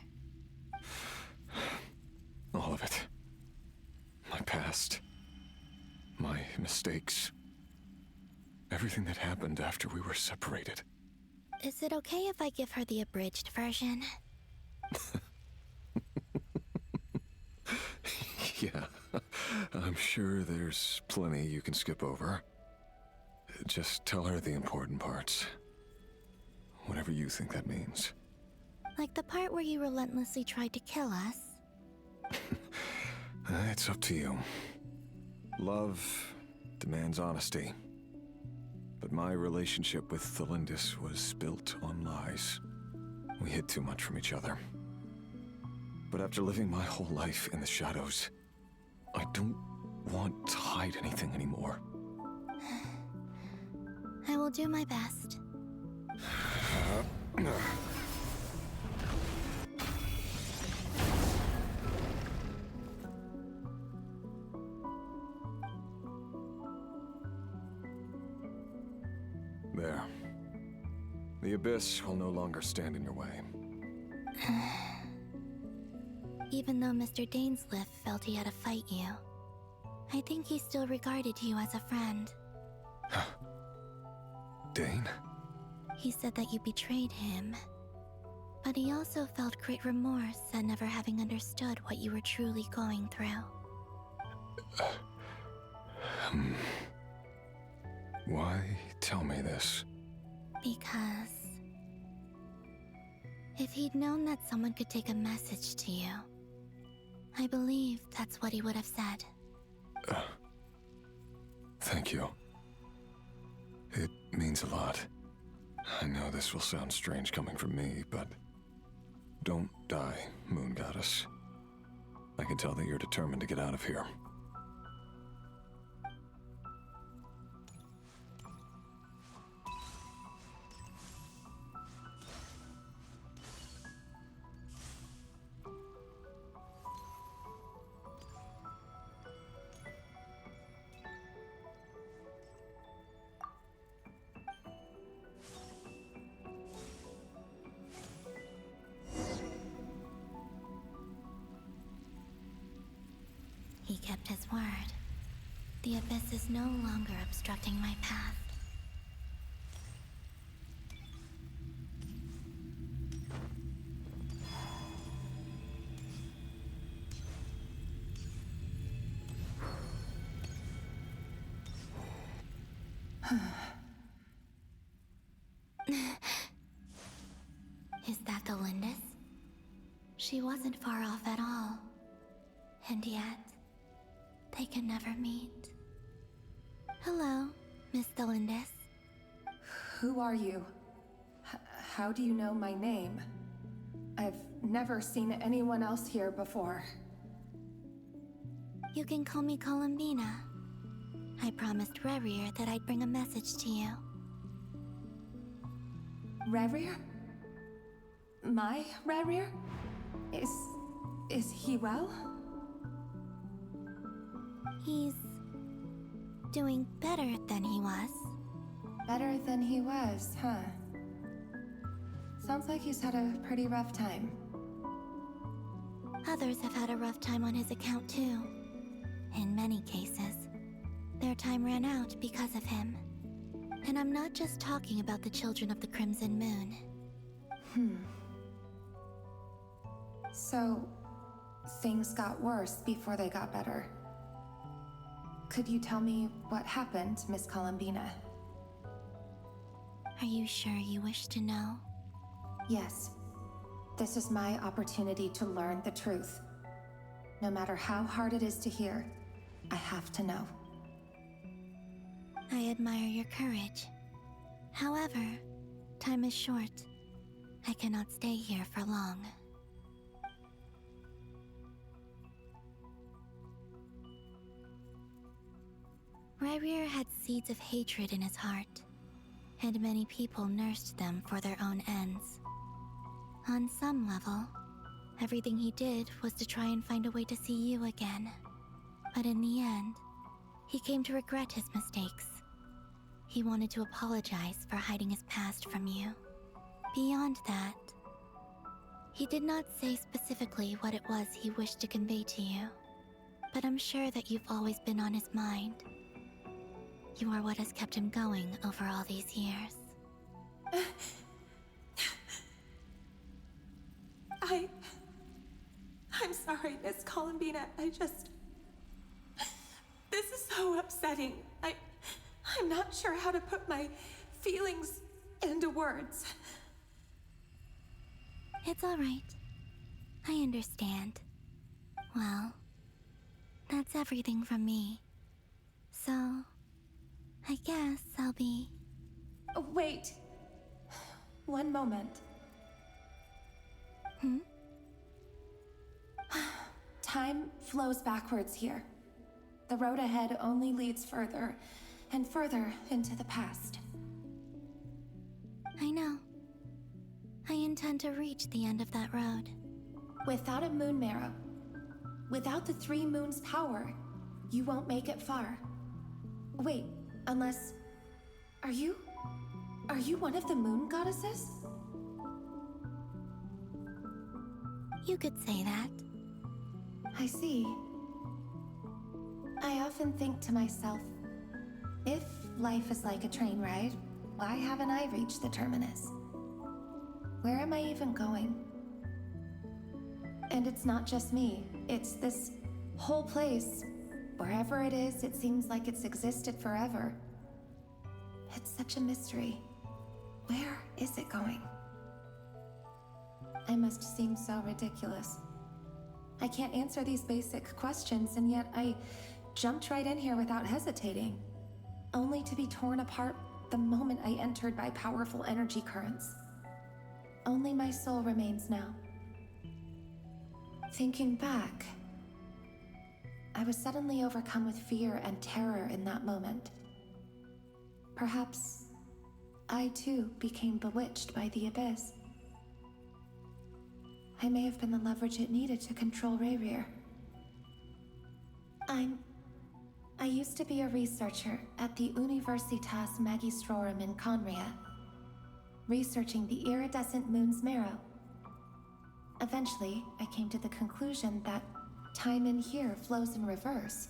All of it. My past. My mistakes. Everything that happened after we were separated. Is it okay if I give her the abridged version? Yeah, I'm sure there's plenty you can skip over. Just tell her the important parts. Whatever you think that means. Like the part where you relentlessly tried to kill us? It's up to you. Love demands honesty. But my relationship with Thalindis was built on lies. We hid too much from each other. But after living my whole life in the shadows, I don't want to hide anything anymore. I will do my best. There. The Abyss will no longer stand in your way. Even though Mr. Dainsliff felt he had to fight you, I think he still regarded you as a friend. Dane? He said that you betrayed him, but he also felt great remorse at never having understood what you were truly going through. Why tell me this? Because if he'd known that someone could take a message to you, I believe that's what he would have said. Thank you. It means a lot. I know this will sound strange coming from me, but don't die, Moon Goddess. I can tell that you're determined to get out of here. kept his word. The abyss is no longer obstructing my path. Is that the Lindis? She wasn't far off at all. And yet, they can never meet. Hello, Miss Delindis. Who are you? How do you know my name? I've never seen anyone else here before. You can call me Columbina. I promised Rerir that I'd bring a message to you. Rerir? My Rerir? Is he well? He's doing better than he was. Better than he was, huh? Sounds like he's had a pretty rough time. Others have had a rough time on his account too. In many cases, their time ran out because of him. And I'm not just talking about the children of the Crimson Moon. So, things got worse before they got better. Could you tell me what happened, Miss Columbina? Are you sure you wish to know? Yes. This is my opportunity to learn the truth. No matter how hard it is to hear, I have to know. I admire your courage. However, time is short. I cannot stay here for long. Rerir had seeds of hatred in his heart, and many people nursed them for their own ends. On some level, everything he did was to try and find a way to see you again. But in the end, he came to regret his mistakes. He wanted to apologize for hiding his past from you. Beyond that, he did not say specifically what it was he wished to convey to you, but I'm sure that you've always been on his mind. You are what has kept him going over all these years. I'm sorry, Miss Columbina. This is so upsetting. I'm not sure how to put my feelings into words. It's all right. I understand. Well, that's everything from me. So, I guess I'll be... Oh, wait. One moment. Time flows backwards here. The road ahead only leads further and further into the past. I know. I intend to reach the end of that road. Without a moon marrow, without the 3 moons' power, you won't make it far. Wait, unless... Are you one of the moon goddesses? You could say that. I see. I often think to myself, if life is like a train ride, why haven't I reached the terminus? Where am I even going? And it's not just me, it's this whole place. Wherever it is, it seems like it's existed forever. It's such a mystery. Where is it going? I must seem so ridiculous. I can't answer these basic questions, and yet I jumped right in here without hesitating, only to be torn apart the moment I entered by powerful energy currents. Only my soul remains now. Thinking back, I was suddenly overcome with fear and terror in that moment. Perhaps I too became bewitched by the abyss. I may have been the leverage it needed to control Rerir. I used to be a researcher at the Universitas Magistrorum in Conria, researching the iridescent moon's marrow. Eventually, I came to the conclusion that time in here flows in reverse.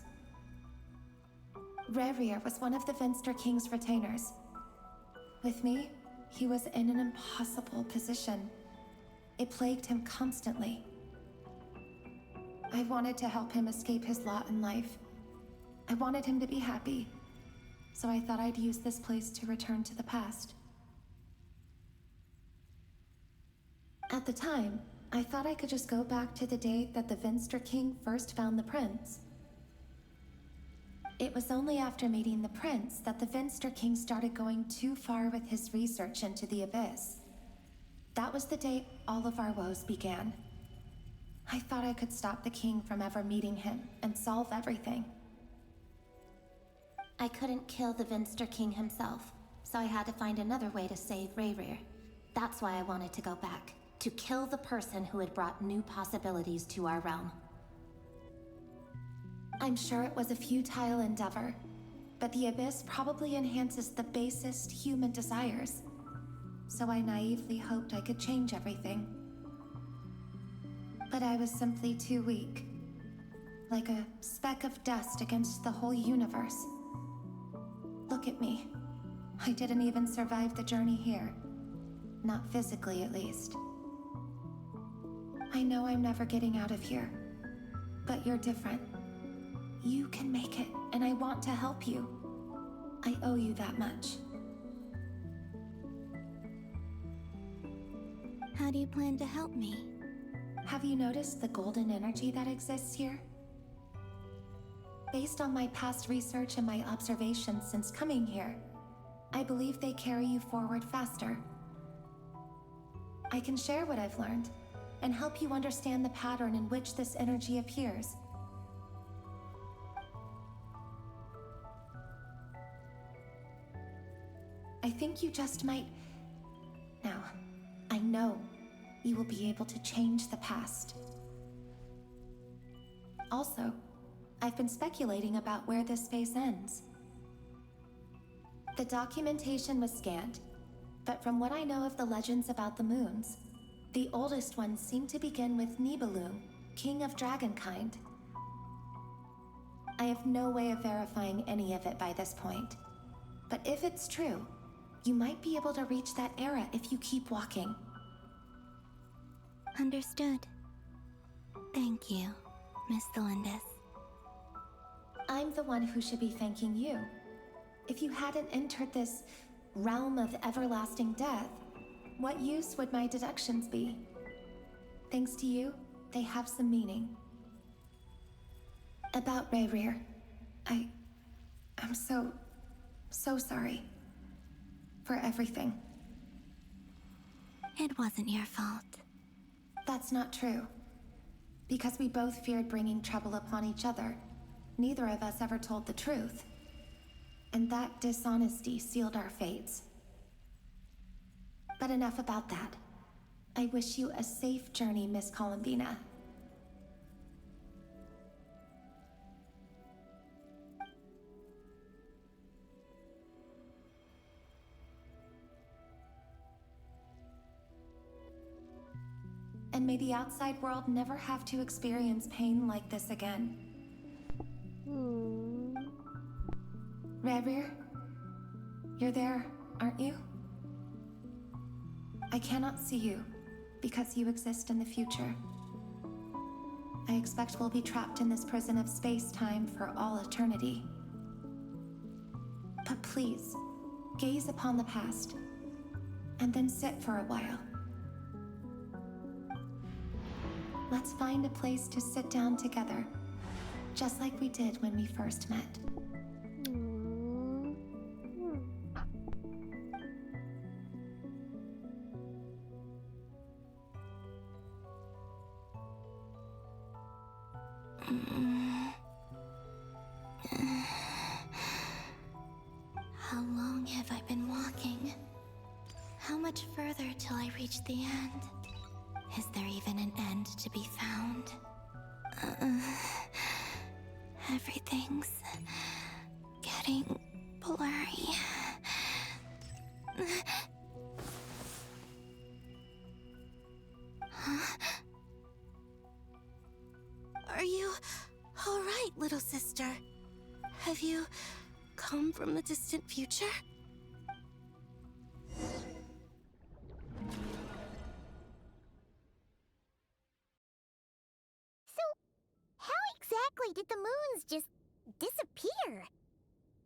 Rerir was one of the Venster King's retainers. With me, he was in an impossible position. It plagued him constantly. I wanted to help him escape his lot in life. I wanted him to be happy, so I thought I'd use this place to return to the past. At the time, I thought I could just go back to the day that the Venster King first found the prince. It was only after meeting the prince that the Venster King started going too far with his research into the abyss. That was the day all of our woes began. I thought I could stop the king from ever meeting him and solve everything. I couldn't kill the Venster King himself, so I had to find another way to save Rerir. That's why I wanted to go back, to kill the person who had brought new possibilities to our realm. I'm sure it was a futile endeavor, but the abyss probably enhances the basest human desires. So I naively hoped I could change everything. But I was simply too weak. Like a speck of dust against the whole universe. Look at me. I didn't even survive the journey here. Not physically, at least. I know I'm never getting out of here. But you're different. You can make it, and I want to help you. I owe you that much. How do you plan to help me? Have you noticed the golden energy that exists here? Based on my past research and my observations since coming here, I believe they carry you forward faster. I can share what I've learned and help you understand the pattern in which this energy appears. I think you just might... Now, I know you will be able to change the past. Also, I've been speculating about where this phase ends. The documentation was scanned, but from what I know of the legends about the moons, the oldest ones seem to begin with Nibelung, king of dragonkind. I have no way of verifying any of it by this point, but if it's true, you might be able to reach that era if you keep walking. Understood. Thank you, Miss Thelindis. I'm the one who should be thanking you. If you hadn't entered this realm of everlasting death, what use would my deductions be? Thanks to you, they have some meaning. About Rerir, I'm so sorry. For everything. It wasn't your fault. That's not true. Because we both feared bringing trouble upon each other, neither of us ever told the truth. And that dishonesty sealed our fates. But enough about that. I wish you a safe journey, Miss Columbina. And may the outside world never have to experience pain like this again. Rerir, you're there, aren't you? I cannot see you, because you exist in the future. I expect we'll be trapped in this prison of space-time for all eternity. But please, gaze upon the past, and then sit for a while. Let's find a place to sit down together, just like we did when we first met. How long have I been walking? How much further till I reach the end? Is there even an end to be found? Everything's getting blurry. Huh? Are you little sister. Have you come from the distant future? So, how exactly did the moons just disappear?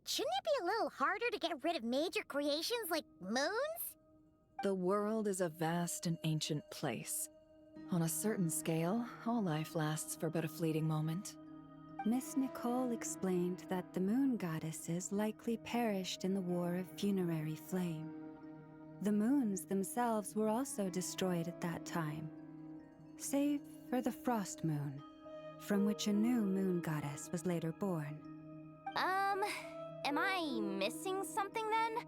Shouldn't it be a little harder to get rid of major creations like moons? The world is a vast and ancient place. On a certain scale, all life lasts for but a fleeting moment. Miss Nicole explained that the moon goddesses likely perished in the War of Funerary Flame. The moons themselves were also destroyed at that time, save for the Frost Moon, from which a new moon goddess was later born. Am I missing something then?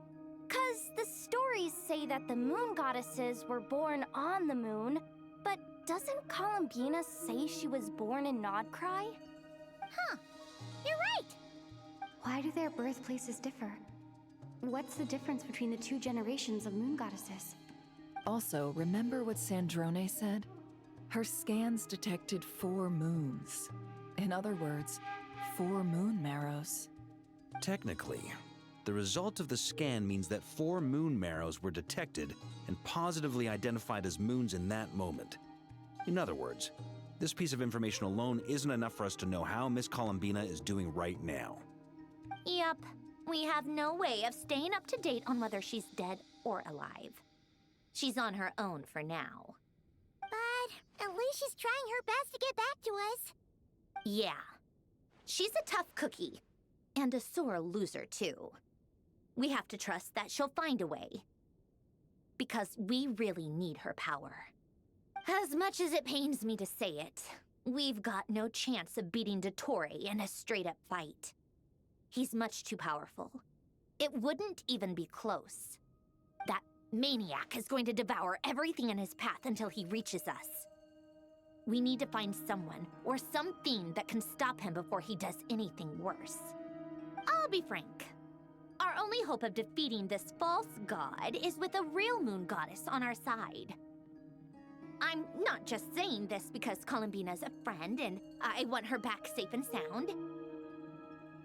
'Cause the stories say that the moon goddesses were born on the moon, but doesn't Columbina say she was born in Nodcry? Huh. You're right! Why do their birthplaces differ? What's the difference between the two generations of moon goddesses? Also, remember what Sandrone said? Her scans detected 4 moons. In other words, 4 moon marrows. Technically, the result of the scan means that 4 moon marrows were detected and positively identified as moons in that moment. In other words, this piece of information alone isn't enough for us to know how Miss Columbina is doing right now. Yep. We have no way of staying up to date on whether she's dead or alive. She's on her own for now. But at least she's trying her best to get back to us. Yeah. She's a tough cookie. And a sore loser, too. We have to trust that she'll find a way. Because we really need her power. As much as it pains me to say it, we've got no chance of beating Dottore in a straight-up fight. He's much too powerful. It wouldn't even be close. That maniac is going to devour everything in his path until he reaches us. We need to find someone or something that can stop him before he does anything worse. I'll be frank. Our only hope of defeating this false god is with a real moon goddess on our side. I'm not just saying this because Columbina's a friend and I want her back safe and sound.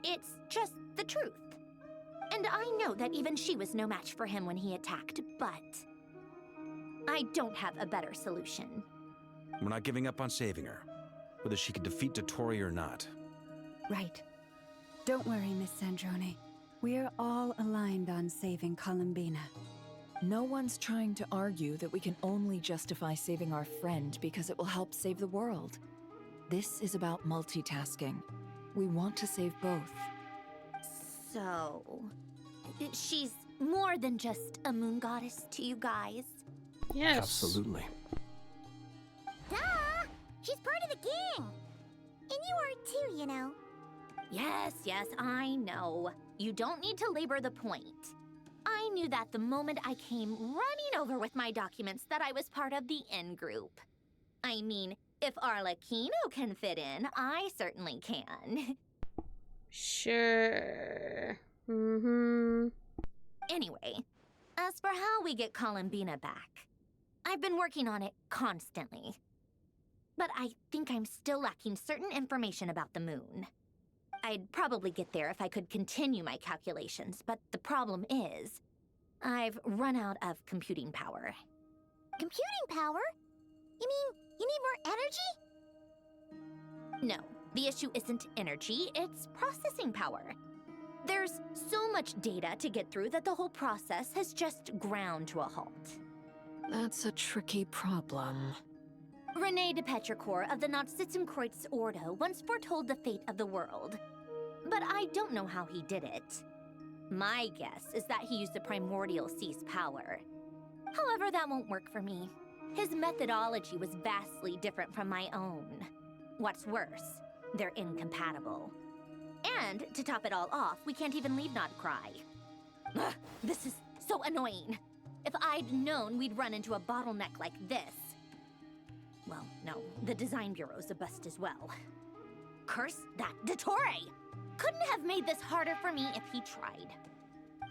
It's just the truth. And I know that even she was no match for him when he attacked, but I don't have a better solution. We're not giving up on saving her, whether she can defeat Dottore or not. Right. Don't worry, Miss Sandrone. We're all aligned on saving Columbina. No one's trying to argue that we can only justify saving our friend because it will help save the world. This is about multitasking. We want to save both. So, she's more than just a moon goddess to you guys? Yes. Absolutely. Duh! She's part of the gang! And you are too, you know. Yes, I know. You don't need to labor the point. I knew that the moment I came running over with my documents that I was part of the in-group. I mean, if Arlecchino can fit in, I certainly can. Sure. Anyway, as for how we get Columbina back, I've been working on it constantly. But I think I'm still lacking certain information about the moon. I'd probably get there if I could continue my calculations, but the problem is, I've run out of computing power. Computing power? You mean you need more energy? No, the issue isn't energy, it's processing power. There's so much data to get through that the whole process has just ground to a halt. That's a tricky problem. René de Petrichor of the Nazissenkreuz Ordo once foretold the fate of the world. But I don't know how he did it. My guess is that he used the primordial sea's power. However, that won't work for me. His methodology was vastly different from my own. What's worse, they're incompatible. And, to top it all off, we can't even leave Nodcry. Ugh, this is so annoying. If I'd known we'd run into a bottleneck like this. Well, no, the design bureau's a bust as well. Curse that Dottore! Couldn't have made this harder for me if he tried.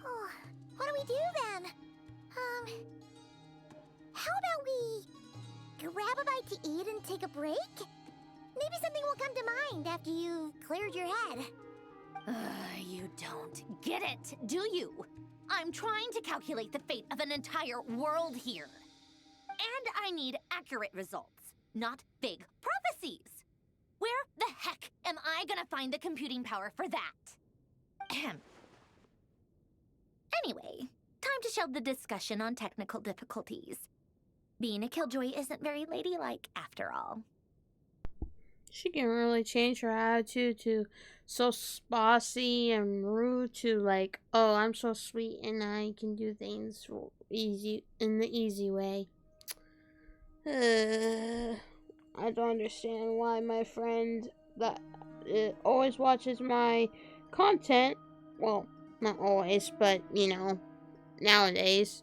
Oh, what do we do then? How about we grab a bite to eat and take a break? Maybe something will come to mind after you've cleared your head. You don't get it, do you? I'm trying to calculate the fate of an entire world here. And I need accurate results, not big prophecies. Where the heck am I gonna find the computing power for that? Ahem. Anyway, time to shelve the discussion on technical difficulties. Being a killjoy isn't very ladylike after all. She can really change her attitude to so bossy and rude to like, oh, I'm so sweet and I can do things easy in the easy way. I don't understand why my friend that always watches my content, well, not always, but you know, nowadays,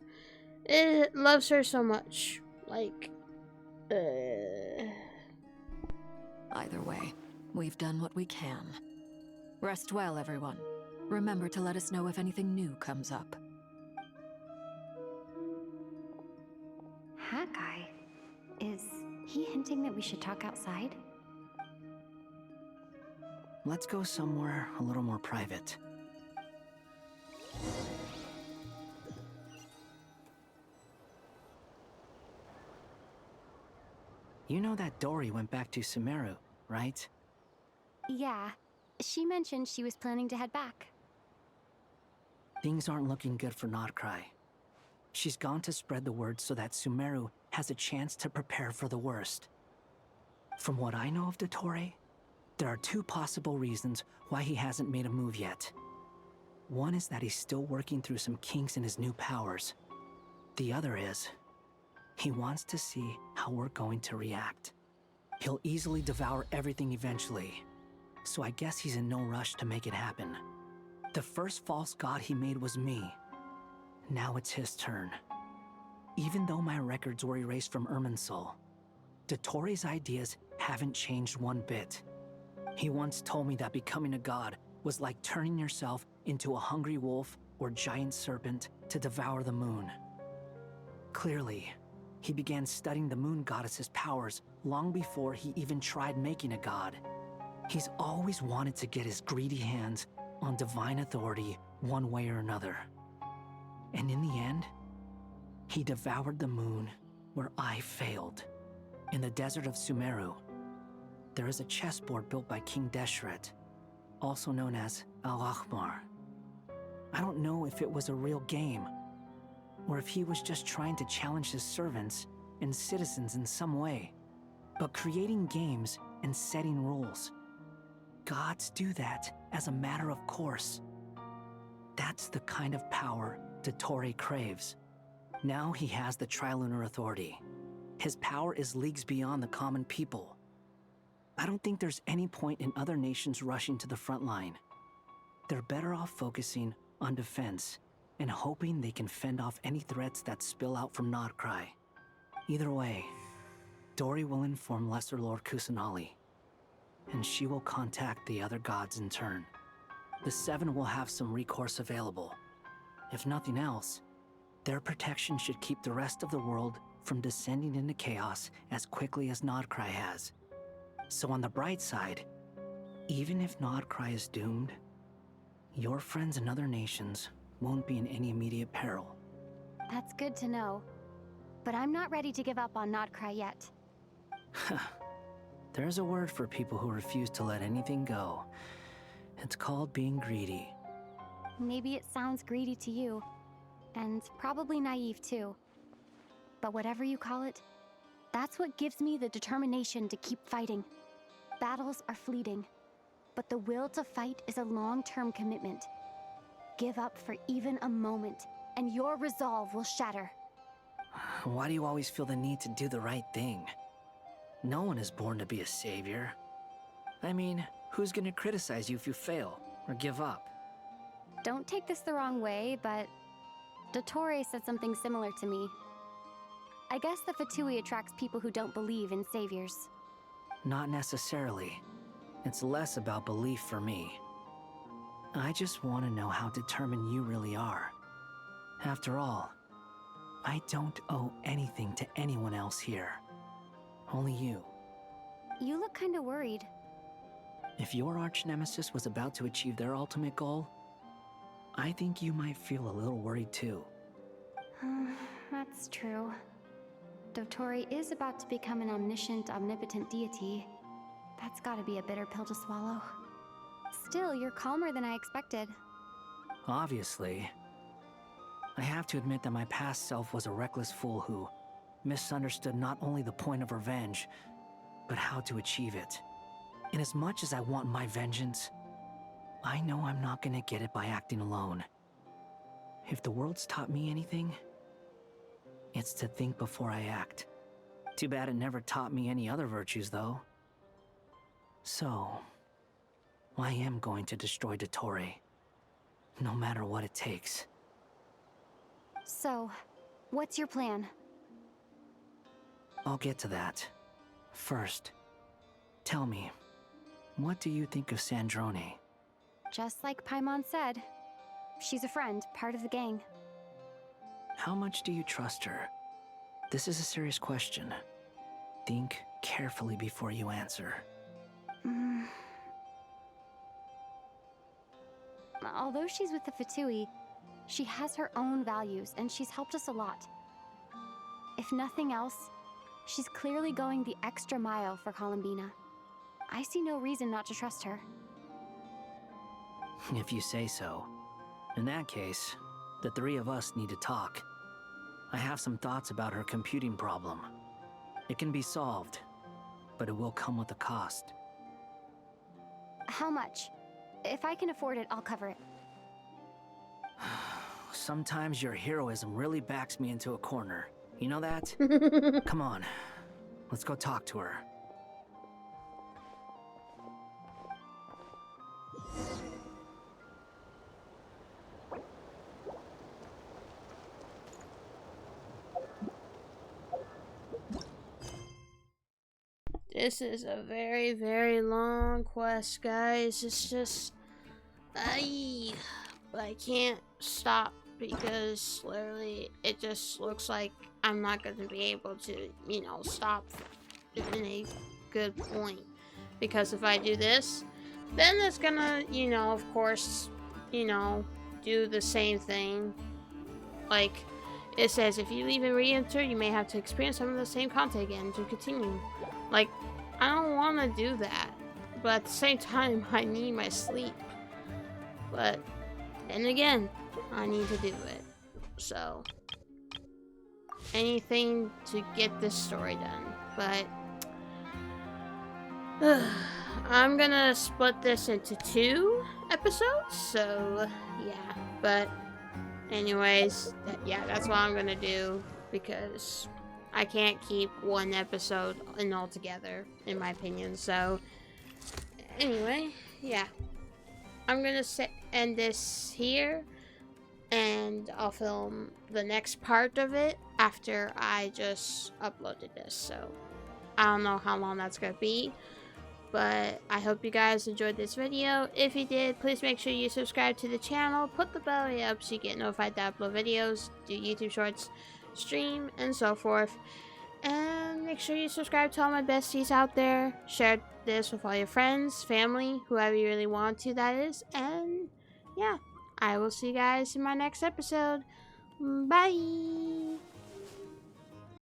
it loves her so much. Like, Either way, we've done what we can. Rest well, everyone. Remember to let us know if anything new comes up. Hawkeye? Is he hinting that we should talk outside? Let's go somewhere a little more private. You know that Dory went back to Sumeru, right? Yeah. She mentioned she was planning to head back. Things aren't looking good for Notcry. She's gone to spread the word so that Sumeru has a chance to prepare for the worst. From what I know of Dottore, there are two possible reasons why he hasn't made a move yet. One is that he's still working through some kinks in his new powers. The other is, he wants to see how we're going to react. He'll easily devour everything eventually, so I guess he's in no rush to make it happen. The first false god he made was me. Now it's his turn. Even though my records were erased from Irminsul, Dottore's ideas haven't changed one bit. He once told me that becoming a god was like turning yourself into a hungry wolf or giant serpent to devour the moon. Clearly, he began studying the moon goddess's powers long before he even tried making a god. He's always wanted to get his greedy hands on divine authority one way or another. And in the end, he devoured the moon where I failed. In the desert of Sumeru, there is a chessboard built by King Deshret, also known as Al-Ahmar. I don't know if it was a real game, or if he was just trying to challenge his servants and citizens in some way. But creating games and setting rules, gods do that as a matter of course. That's the kind of power Dottore craves. Now he has the Trilunar Authority. His power is leagues beyond the common people. I don't think there's any point in other nations rushing to the front line. They're better off focusing on defense and hoping they can fend off any threats that spill out from Notcry. Either way, Dory will inform Lesser Lord Kusanali, and she will contact the other gods in turn. The Seven will have some recourse available. If nothing else, their protection should keep the rest of the world from descending into chaos as quickly as Notcry has. So on the bright side, even if Notcry is doomed, your friends in other nations won't be in any immediate peril. That's good to know. But I'm not ready to give up on Notcry yet. There's a word for people who refuse to let anything go. It's called being greedy. Maybe it sounds greedy to you, and probably naive too. But whatever you call it, that's what gives me the determination to keep fighting. Battles are fleeting, but the will to fight is a long-term commitment. Give up for even a moment, and your resolve will shatter. Why do you always feel the need to do the right thing? No one is born to be a savior. I mean, who's gonna criticize you if you fail or give up? Don't take this the wrong way, but Dottore said something similar to me. I guess the Fatui attracts people who don't believe in saviors. Not necessarily. It's less about belief for me. I just want to know how determined you really are. After all, I don't owe anything to anyone else here. Only you. You look kinda worried. If your arch-nemesis was about to achieve their ultimate goal, I think you might feel a little worried too. That's true. Dottore is about to become an omniscient, omnipotent deity. That's gotta be a bitter pill to swallow. Still, you're calmer than I expected. Obviously. I have to admit that my past self was a reckless fool who misunderstood not only the point of revenge, but how to achieve it. And as much as I want my vengeance, I know I'm not gonna get it by acting alone. If the world's taught me anything, it's to think before I act. Too bad it never taught me any other virtues, though. So, I am going to destroy Dottore, no matter what it takes. So, what's your plan? I'll get to that. First, tell me, what do you think of Sandrone? Just like Paimon said, she's a friend, part of the gang. How much do you trust her? This is a serious question. Think carefully before you answer. Although she's with the Fatui, she has her own values and she's helped us a lot. If nothing else, she's clearly going the extra mile for Columbina. I see no reason not to trust her. If you say so. In that case, the three of us need to talk. I have some thoughts about her computing problem. It can be solved, but it will come with a cost. How much? If I can afford it, I'll cover it. Sometimes your heroism really backs me into a corner. You know that? Come on, let's go talk to her. This is a very, very long quest, guys. It's just... but I can't stop because literally it just looks like I'm not going to be able to, you know, stop in a good point. Because if I do this, then it's gonna, you know, of course, you know, do the same thing. Like, it says, if you leave and re-enter, you may have to experience some of the same content again to continue. Like, I don't want to do that. But at the same time, I need my sleep. But then again, I need to do it. So, anything to get this story done. But I'm gonna split this into 2 episodes. So, yeah. But anyways, that's what I'm gonna do. Because I can't keep 1 episode in altogether, in my opinion. So, anyway, yeah. I'm gonna end this here, and I'll film the next part of it after I just uploaded this. So, I don't know how long that's gonna be, but I hope you guys enjoyed this video. If you did, please make sure you subscribe to the channel, put the bell up so you get notified that I upload videos, do YouTube shorts, stream, and so forth. And make sure you subscribe to all my besties out there. Share this with all your friends, family, whoever you really want to, that is. And yeah, I will see you guys in my next episode. Bye!